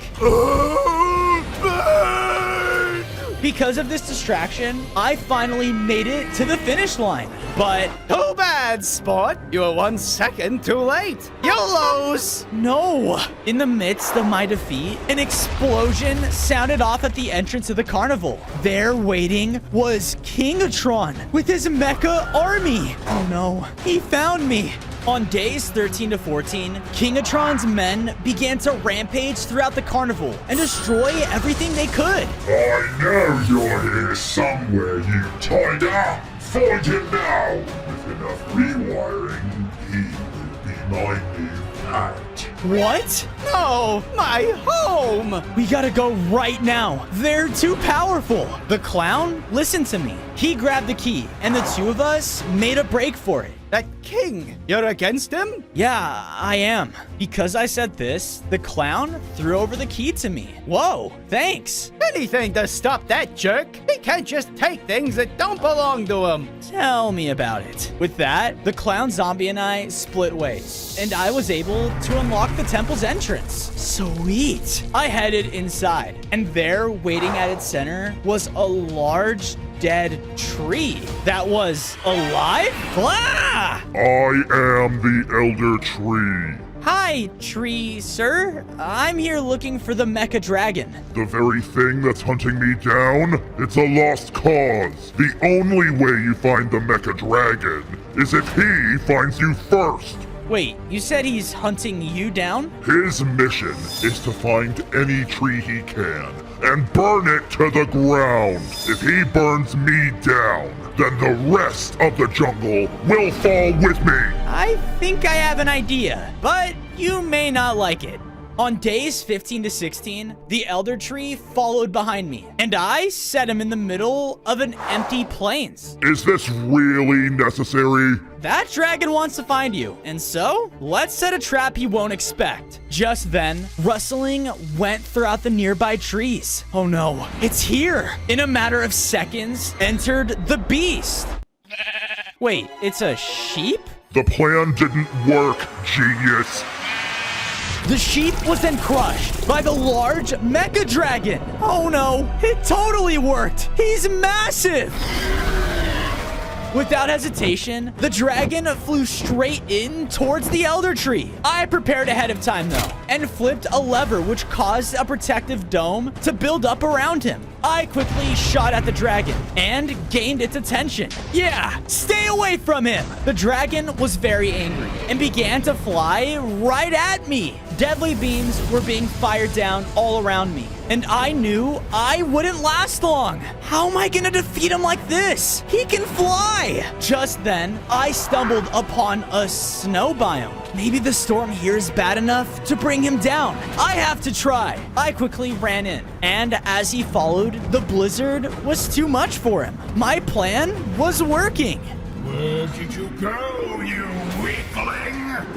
Because of this distraction, I finally made it to the finish line. But too bad, sport. You were 1 second too late. You lose. No. In the midst of my defeat, an explosion sounded off at the entrance of the carnival. There waiting was Kingatron with his mecha army. Oh no, he found me. On days 13 to 14, Kingatron's men began to rampage throughout the carnival and destroy everything they could. I know you're here somewhere, you toy down. Find him now. With enough rewiring, he will be my new pet. What? No, my home. We gotta go right now. They're too powerful. The clown listened to me. He grabbed the key, and the two of us made a break for it. That king, you're against him? Yeah, I am. Because I said this, the clown threw over the key to me. Whoa, thanks. Anything to stop that jerk. He can't just take things that don't belong to him. Tell me about it. With that, the clown zombie and I split ways, and I was able to unlock the temple's entrance. Sweet. I headed inside, and there, waiting at its center, was a large dead tree that was alive? Ah! I am the Elder Tree. Hi, tree sir. I'm here looking for the mecha dragon. The very thing that's hunting me down? It's a lost cause. The only way you find the Mecha Dragon is if he finds you first. Wait, you said he's hunting you down? His mission is to find any tree he can and burn it to the ground. If he burns me down, then the rest of the jungle will fall with me. I think I have an idea, but you may not like it. On days 15 to 16, the elder tree followed behind me, and I set him in the middle of an empty plains. Is this really necessary? That dragon wants to find you, and so let's set a trap he won't expect. Just then, rustling went throughout the nearby trees. Oh no, it's here. In a matter of seconds, entered the beast. Wait, it's a sheep? The plan didn't work, genius. The sheep was then crushed by the large mecha dragon. Oh no, it totally worked. He's massive. Without hesitation, the dragon flew straight in towards the elder tree. I prepared ahead of time though, and flipped a lever which caused a protective dome to build up around him. I quickly shot at the dragon and gained its attention. Yeah, stay away from him. The dragon was very angry and began to fly right at me. Deadly beams were being fired down all around me, and I knew I wouldn't last long. How am I gonna defeat him like this? He can fly! Just then, I stumbled upon a snow biome. Maybe the storm here is bad enough to bring him down. I have to try. I quickly ran in, and as he followed, the blizzard was too much for him. My plan was working. Where did you go, you weakling?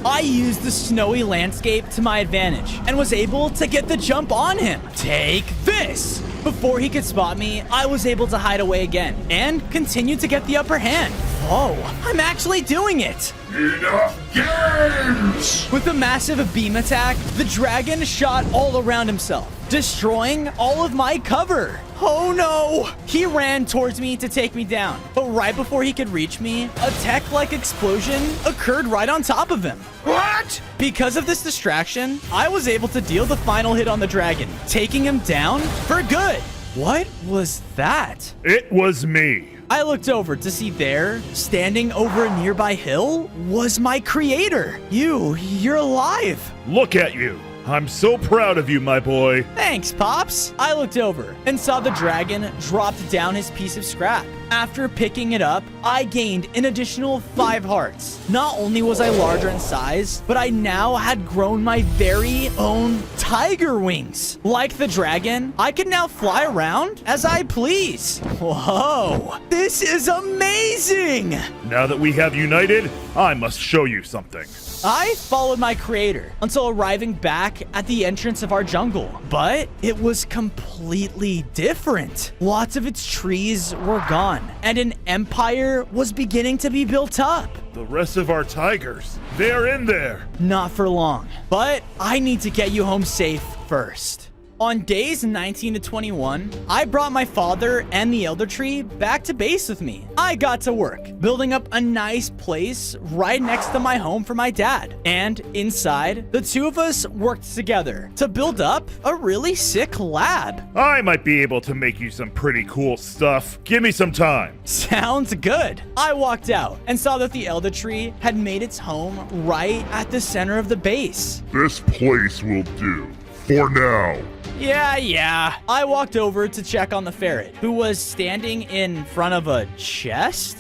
I used the snowy landscape to my advantage and was able to get the jump on him. Take this! Before he could spot me, I was able to hide away again and continue to get the upper hand. Oh, I'm actually doing it! Enough games! With a massive beam attack, the dragon shot all around himself, destroying all of my cover. Oh no! He ran towards me to take me down, but right before he could reach me, a tech-like explosion occurred right on top of him. What? Because of this distraction, I was able to deal the final hit on the dragon, taking him down for good. What was that? It was me. I looked over to see there, standing over a nearby hill, was my creator. You're alive. Look at you. I'm so proud of you, my boy. Thanks, Pops. I looked over and saw the dragon dropped down his piece of scrap. After picking it up, I gained an additional 5 hearts. Not only was I larger in size, but I now had grown my very own tiger wings. Like the dragon, I can now fly around as I please. Whoa, this is amazing! Now that we have united, I must show you something. I followed my creator until arriving back at the entrance of our jungle, but it was completely different. Lots of its trees were gone, and an empire was beginning to be built up. The rest of our tigers, they're in there. Not for long, but I need to get you home safe first. On days 19 to 21, I brought my father and the elder tree back to base with me. I got to work, building up a nice place right next to my home for my dad. And inside, the two of us worked together to build up a really sick lab. I might be able to make you some pretty cool stuff. Give me some time. Sounds good. I walked out and saw that the elder tree had made its home right at the center of the base. This place will do. For now. Yeah. I walked over to check on the ferret, who was standing in front of a chest.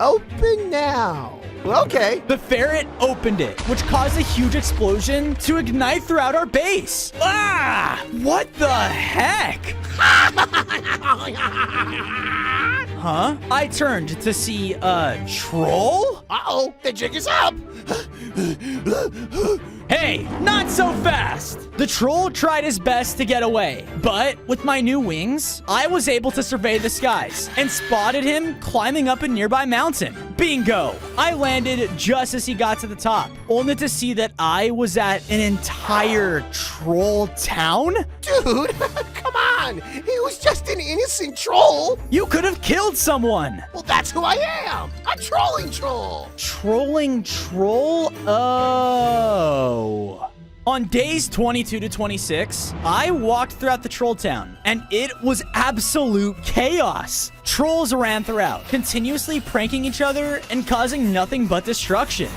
Open now. Okay. The ferret opened it, which caused a huge explosion to ignite throughout our base. Ah! What the heck? Huh? I turned to see a troll? Uh-oh, the jig is up. Hey, not so fast! The troll tried his best to get away, but with my new wings, I was able to survey the skies and spotted him climbing up a nearby mountain. Bingo! I landed just as he got to the top, only to see that I was at an entire troll town. Dude, come on. on! He was just an innocent troll! You could have killed someone! Well, that's who I am! A trolling troll! Trolling troll? Oh. On days 22 to 26, I walked throughout the troll town, and it was absolute chaos. Trolls ran throughout, continuously pranking each other and causing nothing but destruction.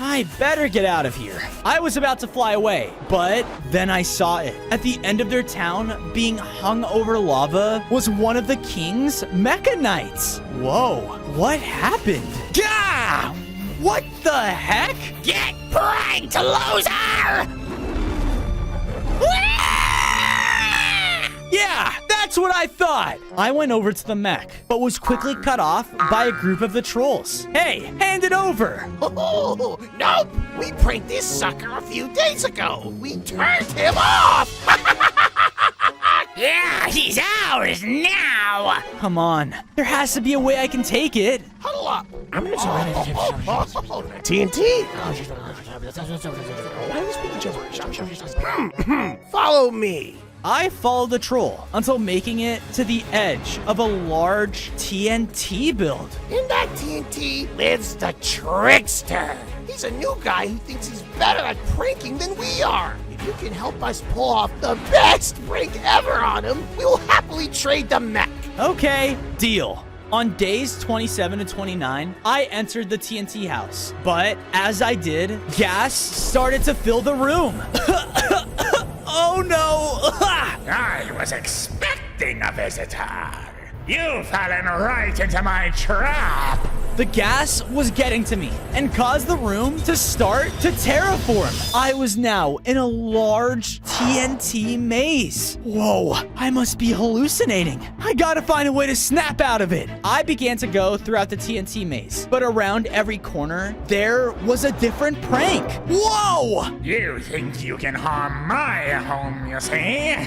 I better get out of here. I was about to fly away, but then I saw it. At the end of their town, being hung over lava, was one of the king's mecha knights. Whoa, what happened? Gah! What the heck? Get pranked, loser! Yeah, that's what I thought. I went over to the mech, but was quickly cut off by a group of the trolls. Hey, hand it over. Oh, nope! We pranked this sucker a few days ago. We turned him off! Yeah, he's ours now! Come on, there has to be a way I can take it. Huddle up! I'm gonna TNT! Why are we speaking gibberish? Follow me! I followed the troll until making it to the edge of a large TNT build. In that TNT lives the trickster. He's a new guy who thinks he's better at pranking than we are. If you can help us pull off the best prank ever on him, we will happily trade the mech. Okay, deal. On days 27 to 29, I entered the TNT house. But as I did, gas started to fill the room. Oh no! I was expecting a visitor. You've fallen right into my trap. The gas was getting to me and caused the room to start to terraform. I was now in a large TNT maze. Whoa, I must be hallucinating. I gotta find a way to snap out of it. I began to go throughout the TNT maze, but around every corner, there was a different prank. Whoa! You think you can harm my home, you see?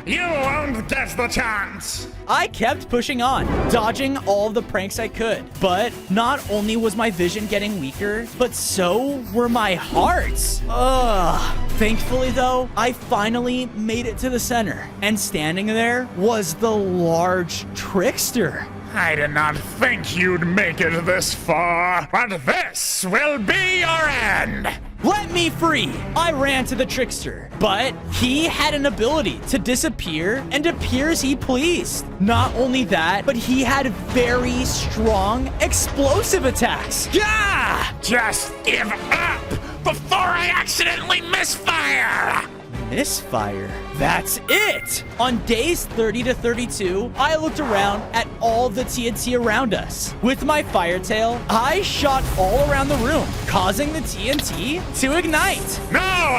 You won't get the chance. I kept pushing on, dodging all the pranks I could. But not only was my vision getting weaker, but so were my hearts. Ugh. Thankfully, though, I finally made it to the center. And standing there was the large trickster. I did not think you'd make it this far, but this will be your end. Let me free! I ran to the trickster, but he had an ability to disappear and appear as he pleased. Not only that, but he had very strong explosive attacks. Gah! Just give up before I accidentally misfire! Misfire? That's it! On days 30 to 32, I looked around at all the TNT around us. With my fire tail, I shot all around the room, causing the TNT to ignite. No!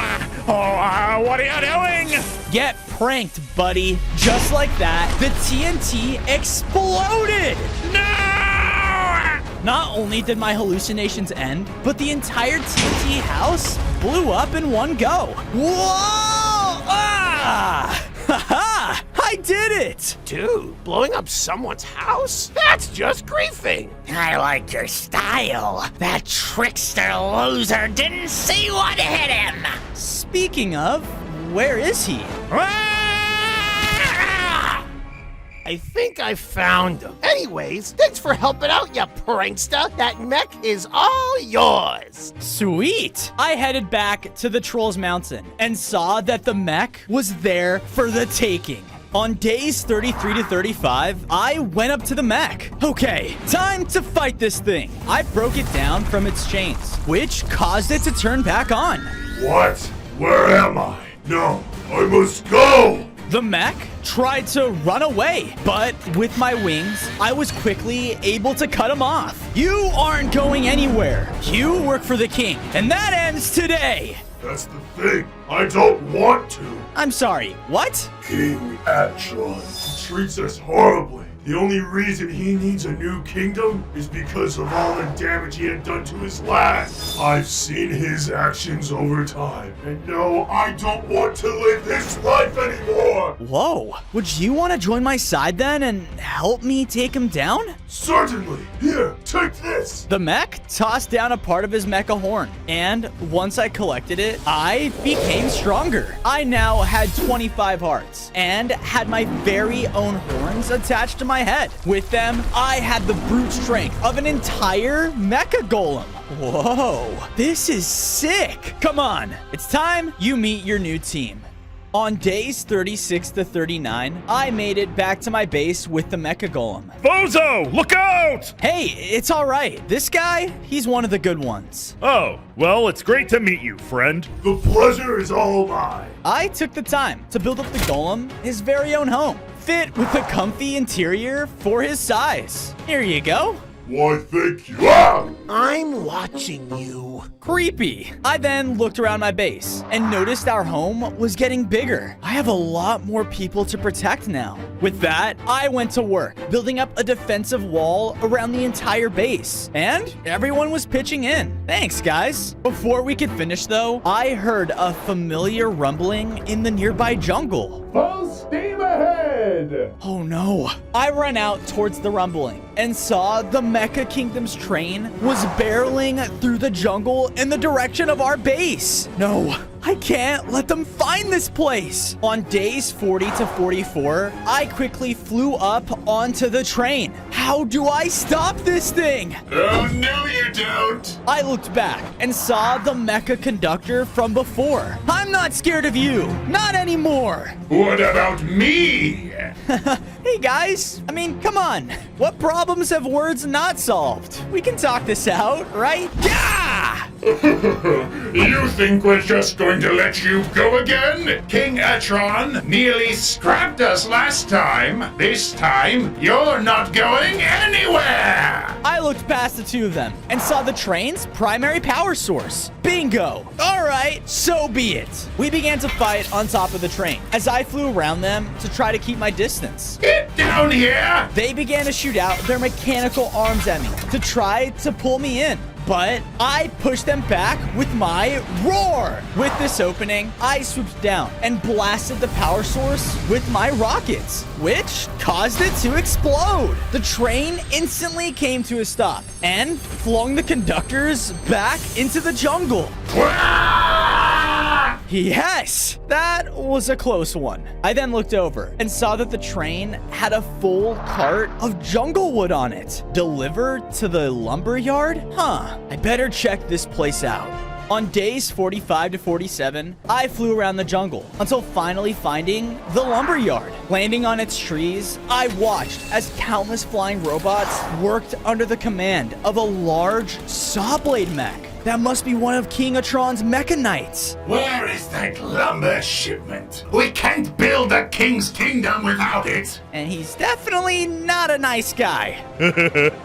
What are you doing? Get pranked, buddy. Just like that, the TNT exploded! No! Not only did my hallucinations end, but the entire TNT house blew up in one go. Whoa! Ah! Ha-ha! I did it! Dude, blowing up someone's house? That's just griefing! I like your style. That trickster loser didn't see what hit him! Speaking of, where is he? I think I found him. Anyways, thanks for helping out, ya prankster. That mech is all yours. Sweet! I headed back to the Trolls Mountain and saw that the mech was there for the taking. On days 33 to 35, I went up to the mech. Okay, time to fight this thing. I broke it down from its chains, which caused it to turn back on. What? Where am I? No, I must go! The mech tried to run away, but with my wings, I was quickly able to cut him off. You aren't going anywhere. You work for the king, and that ends today. That's the thing. I don't want to. I'm sorry, what? King Atron treats us horribly. The only reason he needs a new kingdom is because of all the damage he had done to his last. I've seen his actions over time, and no, I don't want to live this life anymore. Whoa, would you want to join my side then and help me take him down? Certainly. Here, take this. The mech tossed down a part of his mecha horn, and once I collected it, I became stronger. I now had 25 hearts and had my very own horns attached to my head. With them, I had the brute strength of an entire mecha golem. Whoa, this is sick. Come on, it's time you meet your new team. On days 36 to 39, I made it back to my base with the Mecha Golem. Bozo, look out! Hey, it's all right. This guy, he's one of the good ones. Oh, well, it's great to meet you, friend. The pleasure is all mine. I took the time to build up the Golem his very own home, fit with a comfy interior for his size. Here you go. Why, thank you. Ah! I'm watching you. Creepy. I then looked around my base and noticed our home was getting bigger. I have a lot more people to protect now. With that, I went to work, building up a defensive wall around the entire base. And everyone was pitching in. Thanks, guys. Before we could finish, though, I heard a familiar rumbling in the nearby jungle. Full steam ahead! Oh no. I ran out towards the rumbling and saw the Mecha Kingdom's train was barreling through the jungle in the direction of our base. No, I can't let them find this place. On days 40 to 44, I quickly flew up onto the train. How do I stop this thing? Oh, no, you don't. I looked back and saw the mecha conductor from before. I'm not scared of you. Not anymore. What about me? Hey guys, I mean, come on. What problems have words not solved? We can talk this out, right? Yeah! You think we're just going to let you go again? King Etron nearly scrapped us last time. This time, you're not going anywhere! I looked past the two of them and saw the train's primary power source. Bingo! All right, so be it. We began to fight on top of the train as I flew around them to try to keep my distance. Get down here! They began to shoot out their mechanical arms at me to try to pull me in. But I pushed them back with my roar. With this opening, I swooped down and blasted the power source with my rockets, which caused it to explode. The train instantly came to a stop and flung the conductors back into the jungle. Yes, that was a close one. I then looked over and saw that the train had a full cart of jungle wood on it. Delivered to the lumber yard? Huh, I better check this place out. On days 45 to 47, I flew around the jungle until finally finding the lumber yard. Landing on its trees, I watched as countless flying robots worked under the command of a large saw blade mech. That must be one of King Etron's Mecha Knights. Where is that lumber shipment? We can't build a king's kingdom without it. And he's definitely not a nice guy.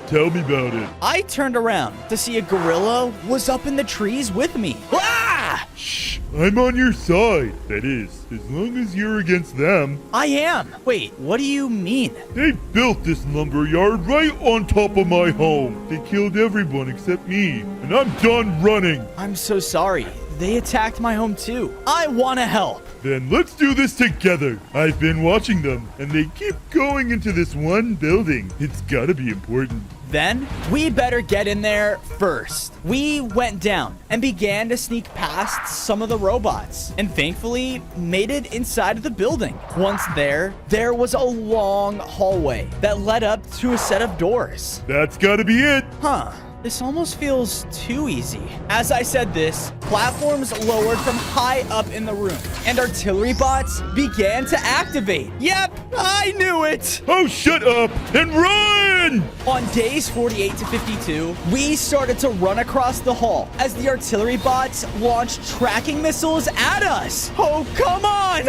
Tell me about it. I turned around to see a gorilla was up in the trees with me. Ah! Shh, I'm on your side. That is, as long as you're against them. I am. Wait, what do you mean? They built this lumber yard right on top of my home. They killed everyone except me, and I'm done running. I'm so sorry. They attacked my home too. I want to help. Then let's do this together. I've been watching them, and they keep going into this one building. It's gotta be important. Then we better get in there first. We went down and began to sneak past some of the robots and thankfully made it inside of the building. Once there was a long hallway that led up to a set of doors. That's gotta be it. Huh. This almost feels too easy. As I said this, platforms lowered from high up in the room, and artillery bots began to activate. Yep, I knew it! Oh, shut up and run! On days 48 to 52, we started to run across the hall as the artillery bots launched tracking missiles at us. Oh, come on!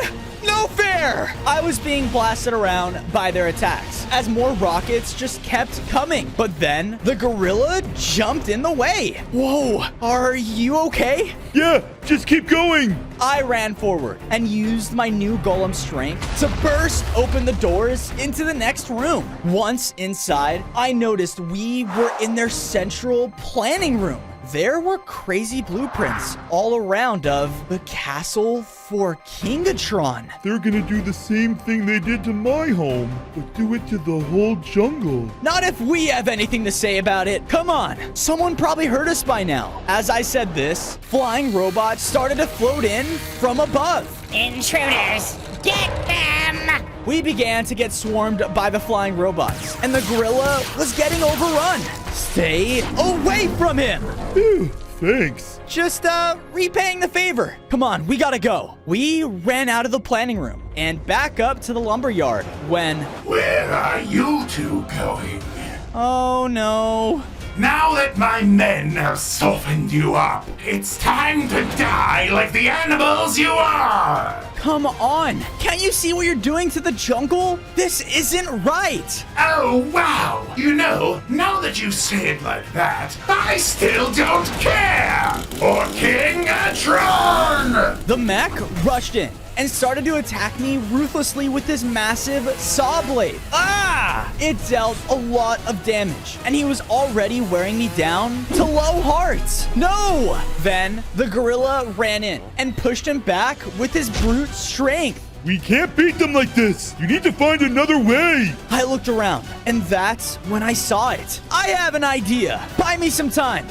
No fair! I was being blasted around by their attacks as more rockets just kept coming. But then the gorilla jumped in the way. Whoa, are you okay? Yeah, just keep going. I ran forward and used my new golem strength to burst open the doors into the next room. Once inside, I noticed we were in their central planning room. there were crazy blueprints all around of the castle for Kingatron. They're gonna do the same thing they did to my home, but do it to the whole jungle. Not if we have anything to say about it. Come on, someone probably heard us by now. As I said this, flying robots started to float in from above. Intruders, get them! We began to get swarmed by the flying robots, and the gorilla was getting overrun. Stay away from him! Phew, thanks. Just, repaying the favor. Come on, we gotta go. We ran out of the planning room and back up to the lumber yard when... Where are you two going? Oh, no. Now that my men have softened you up, it's time to die like the animals you are! Come on! Can't you see what you're doing to the jungle? This isn't right! Oh, wow! You know, now that you say it like that, I still don't care! For Kingatron! The mech rushed in and started to attack me ruthlessly with this massive saw blade. Ah! It dealt a lot of damage, and he was already wearing me down to low hearts. No! Then the gorilla ran in and pushed him back with his brute strength. We can't beat them like this. You need to find another way. I looked around, and that's when I saw it. I have an idea. Buy me some time.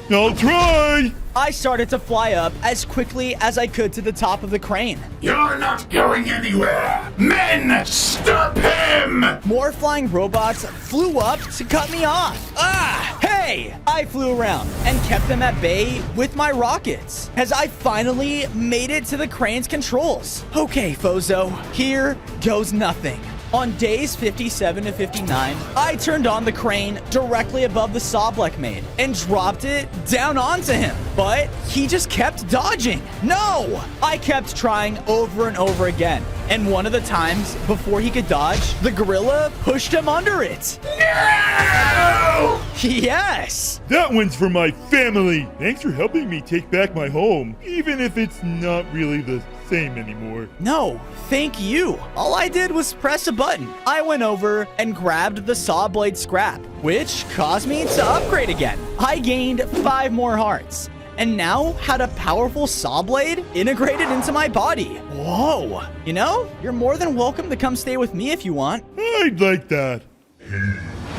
I'll try. I started to fly up as quickly as I could to the top of the crane. You're not going anywhere! Men, stop him! More flying robots flew up to cut me off. Ah! Hey! I flew around and kept them at bay with my rockets as I finally made it to the crane's controls. Okay, Fozo, here goes nothing. On days 57 to 59, I turned on the crane directly above the saw block made and dropped it down onto him. But he just kept dodging. No! I kept trying over and over again. And one of the times before he could dodge, the gorilla pushed him under it. No! Yes! That one's for my family. Thanks for helping me take back my home, even if it's not really the same anymore. No, thank you. All I did was press a button. I went over and grabbed the saw blade scrap, which caused me to upgrade again. I gained 5 more hearts and now had a powerful saw blade integrated into my body. Whoa. You know, you're more than welcome to come stay with me if you want. I'd like that.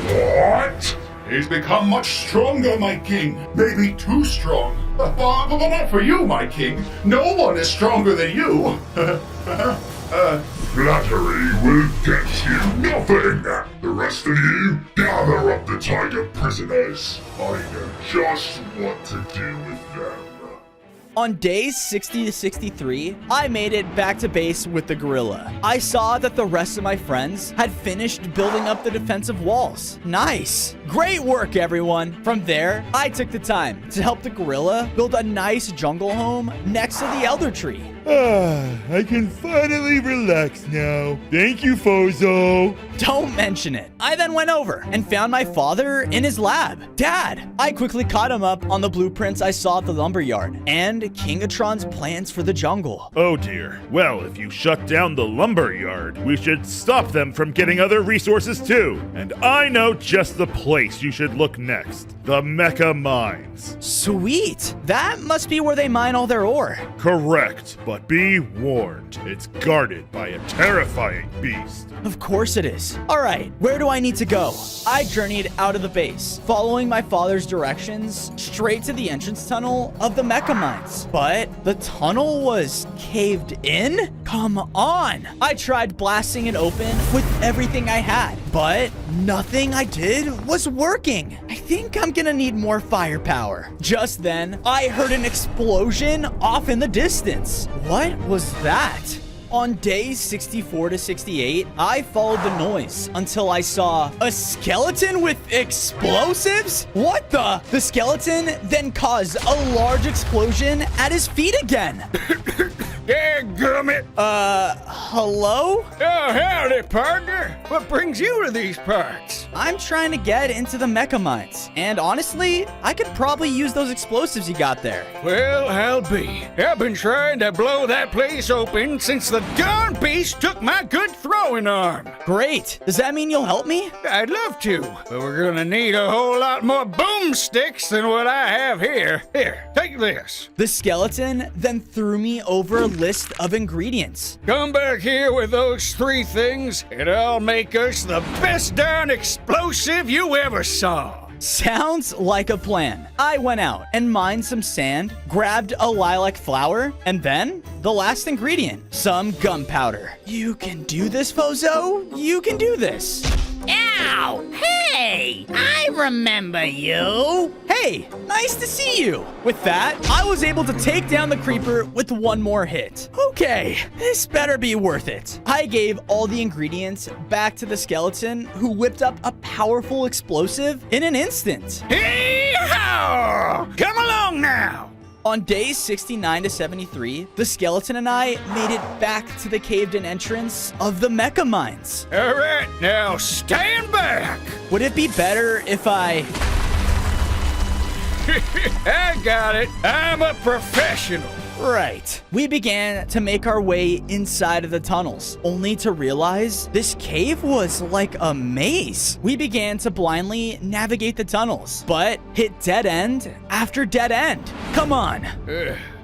What? He's become much stronger, my king. Maybe too strong. But not for you, my king. No one is stronger than you. Flattery will get you nothing. The rest of you, gather up the tiger prisoners. I know just what to do with them. On days 60 to 63, I made it back to base with the gorilla. I saw that the rest of my friends had finished building up the defensive walls. Nice. Great work, everyone. From there, I took the time to help the gorilla build a nice jungle home next to the elder tree. I can finally relax now. Thank you, Fozo. Don't mention it. I then went over and found my father in his lab. Dad! I quickly caught him up on the blueprints I saw at the lumberyard and Kingatron's plans for the jungle. Oh dear. Well, if you shut down the lumberyard, we should stop them from getting other resources too. And I know just the place you should look next. The MECHA mines. Sweet. That must be where they mine all their ore. Correct. But be warned, it's guarded by a terrifying beast. Of course it is. All right, where do I need to go? I journeyed out of the base, following my father's directions, straight to the entrance tunnel of the MECHA mines. But the tunnel was caved in? Come on! I tried blasting it open with everything I had, but nothing I did was working. I think I'm gonna need more firepower. Just then, I heard an explosion off in the distance. What was that? On days 64 to 68, I followed the noise until I saw a skeleton with explosives? What the? The skeleton then caused a large explosion at his feet again. Yeah, gummit. Hello? Oh, howdy, partner. What brings you to these parts? I'm trying to get into the mecha mines. And honestly, I could probably use those explosives you got there. Well, I'll be. I've been trying to blow that place open since the darn beast took my good throwing arm. Great. Does that mean you'll help me? I'd love to, but we're gonna need a whole lot more boomsticks than what I have here. Here, take this. The skeleton then threw me over a list of ingredients. Come back here with those 3 things, and I'll make us the best darn explosive you ever saw. Sounds like a plan. I went out and mined some sand, grabbed a lilac flower, and then the last ingredient, some gunpowder. You can do this, Fozo. You can do this. Ow! Hey! I remember you! Hey, nice to see you! With that, I was able to take down the creeper with one more hit. Okay, this better be worth it. I gave all the ingredients back to the skeleton, who whipped up a powerful explosive in an instant. Hee-haw! Come along now! On days 69 to 73, the skeleton and I made it back to the caved-in entrance of the mecha mines. All right, now stand back! Would it be better if I... I got it. I'm a professional. Right. We began to make our way inside of the tunnels, only to realize this cave was like a maze. We began to blindly navigate the tunnels, but hit dead end after dead end. Come on.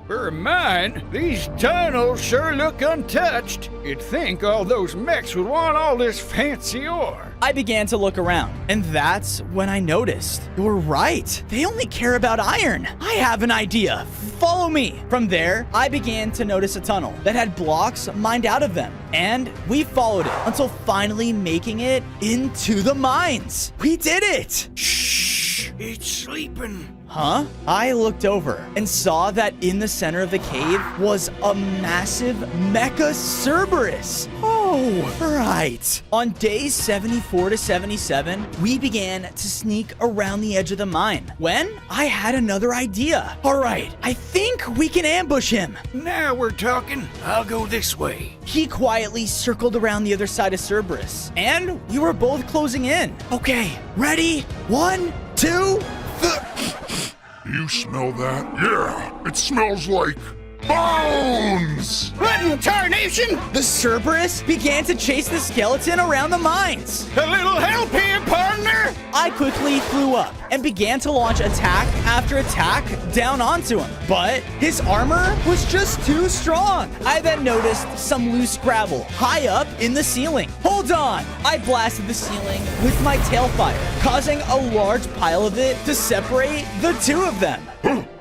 For mine, these tunnels sure look untouched. You'd think all those mechs would want all this fancy ore. I began to look around, and that's when I noticed. You're right. They only care about iron. I have an idea. Follow me. From there, I began to notice a tunnel that had blocks mined out of them, and we followed it until finally making it into the mines. We did it. Shh, it's sleeping. Huh? I looked over and saw that in the center of the cave was a massive mecha Cerberus. Oh, right. On days 74 to 77, we began to sneak around the edge of the mine when I had another idea. All right, I think we can ambush him. Now we're talking. I'll go this way. He quietly circled around the other side of Cerberus, and we were both closing in. Okay, ready? 1, 2, You smell that? Yeah, it smells like bones! What in tarnation? The Cerberus began to chase the skeleton around the mines. A little help here, partner! I quickly flew up and began to launch attack after attack down onto him. But his armor was just too strong. I then noticed some loose gravel high up in the ceiling. Hold on! I blasted the ceiling with my tailfire, causing a large pile of it to separate the two of them.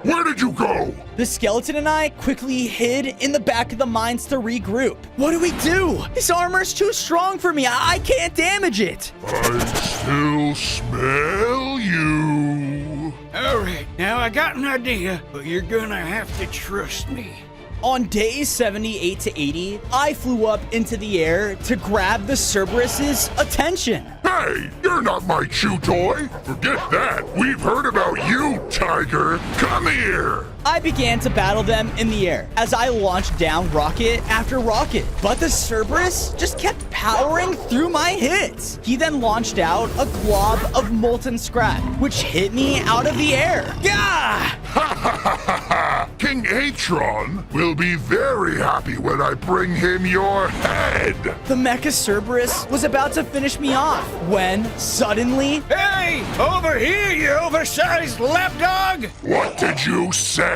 Where did you go? The skeleton and I quickly hid in the back of the mines to regroup. What do we do? His armor's too strong for me. I can't damage it. I still smell you. All right, now I got an idea, but you're gonna have to trust me. On days 78 to 80, I flew up into the air to grab the Cerberus's attention. Hey, you're not my chew toy. Forget that. We've heard about you, Tiger. Come here. I began to battle them in the air as I launched down rocket after rocket, but the Cerberus just kept powering through my hits. He then launched out a glob of molten scrap, which hit me out of the air. Gah! Ha ha ha ha ha! King Atron will be very happy when I bring him your head. The Mecha Cerberus was about to finish me off when suddenly... Hey! Over here, you oversized lapdog! What did you say?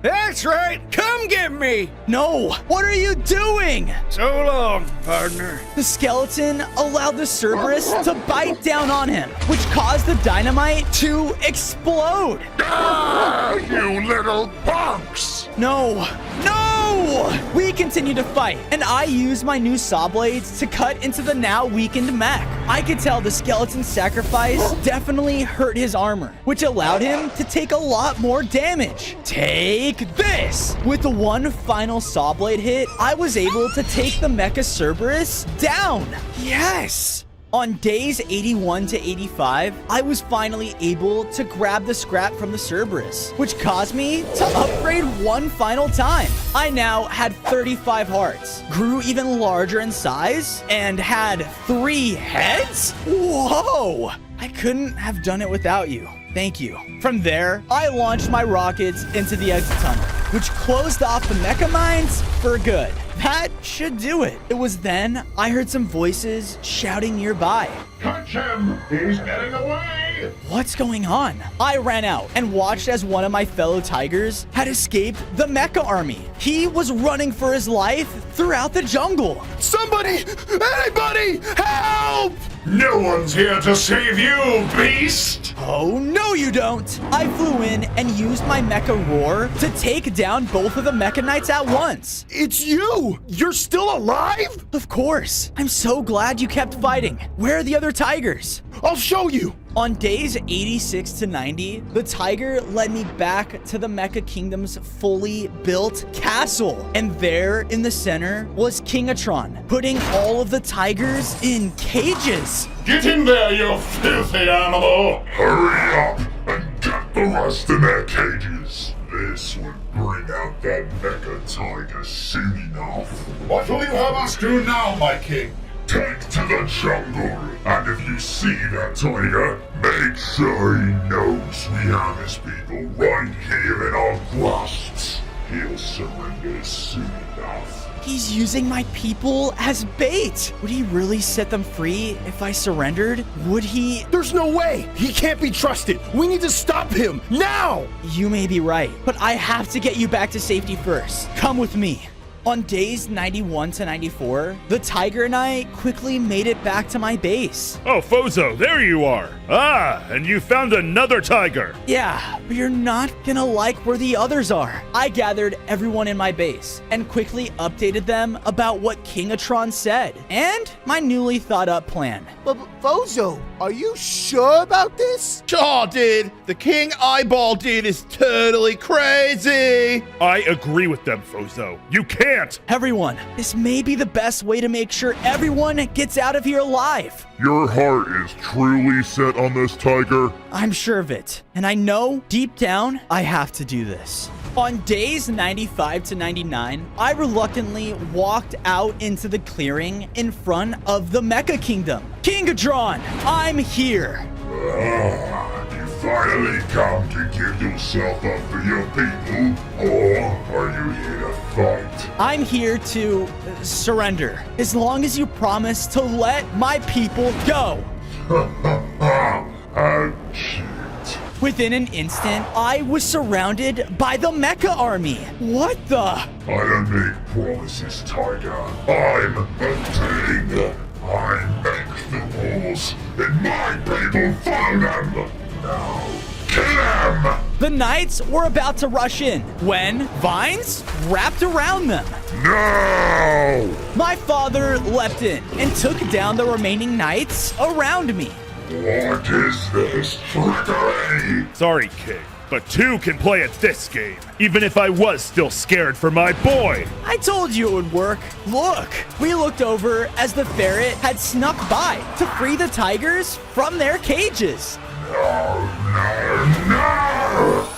That's right! Come get me! No! What are you doing? So long, partner. The skeleton allowed the Cerberus to bite down on him, which caused the dynamite to explode. Ah, you little punks! No! No! We continue to fight, and I use my new saw blades to cut into the now weakened mech. I could tell the skeleton's sacrifice definitely hurt his armor, which allowed him to take a lot more damage. Take this! With the one final saw blade hit, I was able to take the Mecha Cerberus down. Yes! On days 81 to 85, I was finally able to grab the scrap from the Cerberus, which caused me to upgrade one final time. I now had 35 hearts, grew even larger in size, and had 3 heads? Whoa! I couldn't have done it without you. Thank you. From there, I launched my rockets into the exit tunnel, which closed off the mecha mines for good. That should do it. It was then I heard some voices shouting nearby. Catch him! He's getting away! What's going on? I ran out and watched as one of my fellow tigers had escaped the mecha army. He was running for his life throughout the jungle. Somebody! Anybody! Help! No one's here to save you, beast! Oh, no you don't! I flew in and used my mecha roar to take down both of the mecha knights at once. It's you! You're still alive? Of course. I'm so glad you kept fighting. Where are the other tigers? I'll show you! On days 86 to 90, the tiger led me back to the Mecha Kingdom's fully built castle. And there in the center was Kingatron, putting all of the tigers in cages. Get in there, you filthy animal! Hurry up and get the rest in their cages. This would bring out that mecha tiger soon enough. What will you have us do now, my king? Take to the jungle, and if you see that tiger, make sure he knows we have his people right here in our grasps. He'll surrender soon enough. He's using my people as bait. Would he really set them free if I surrendered? Would he? There's no way. He can't be trusted. We need to stop him now. You may be right, but I have to get you back to safety first. Come with me. On days 91 to 94, the tiger and I quickly made it back to my base. Oh, Fozo, there you are. Ah, and you found another tiger. Yeah, but you're not gonna like where the others are. I gathered everyone in my base and quickly updated them about what Kingatron said and my newly thought up plan. But Fozo, are you sure about this? Sure, dude. The King Eyeball dude is totally crazy. I agree with them, Fozo. You can't. Everyone, this may be the best way to make sure everyone gets out of here alive. Your heart is truly set on this tiger? I'm sure of it. And I know deep down I have to do this. On days 95 to 99, I reluctantly walked out into the clearing in front of the Mecha Kingdom. Kingatron, I'm here. You finally come to give yourself up for your people, or are you here to fight? I'm here to surrender, as long as you promise to let my people go. How cute. Within an instant, I was surrounded by the Mecha army. What the? I don't make promises, Tiger. I'm a king. I make the rules, and my people follow them. Now, kill them! The knights were about to rush in when vines wrapped around them. No! My father leapt in and took down the remaining knights around me. What is this trickery? Sorry, King, but 2 can play at this game, even if I was still scared for my boy. I told you it would work. Look, we looked over as the ferret had snuck by to free the tigers from their cages. No!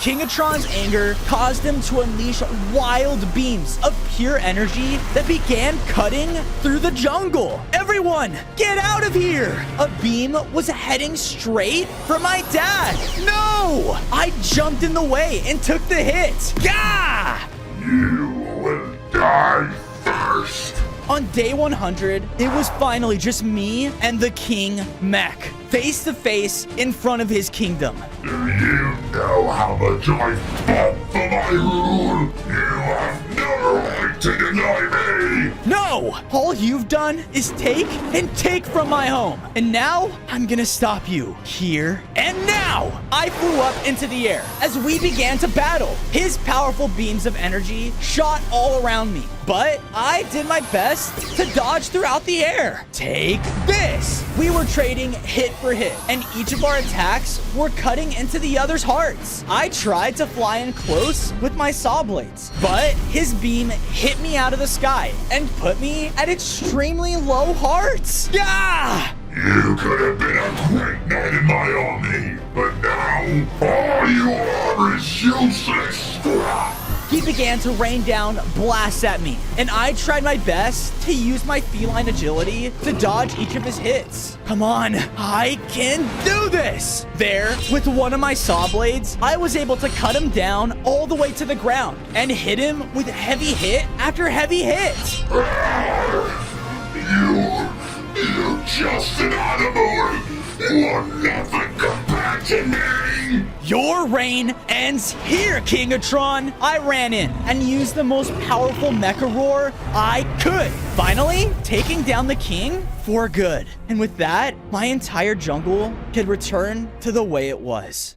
Kingatron's anger caused him to unleash wild beams of pure energy that began cutting through the jungle. Everyone, get out of here! A beam was heading straight for my dad. No! I jumped in the way and took the hit. Gah! You will die first. On day 100, it was finally just me and the King Mech, face to face in front of his kingdom. Do you know how much I fought for my rule? You have no right to deny me! No! All you've done is take and take from my home. And now, I'm gonna stop you. Here and now! I flew up into the air as we began to battle. His powerful beams of energy shot all around me. But I did my best to dodge throughout the air. Take this! We were trading hit for hit, and each of our attacks were cutting into the other's hearts. I tried to fly in close with my saw blades, but his beam hit me out of the sky and put me at extremely low hearts. Yeah! You could have been a great man in my army, but now all you are is useless. He began to rain down blasts at me, and I tried my best to use my feline agility to dodge each of his hits. Come on, I can do this! There, with one of my saw blades, I was able to cut him down all the way to the ground and hit him with heavy hit after heavy hit. You're just an animal. You are nothing compared to me. Your reign ends here, King of Tron. I ran in and used the most powerful mecha roar I could, finally taking down the king for good. And with that, my entire jungle could return to the way it was.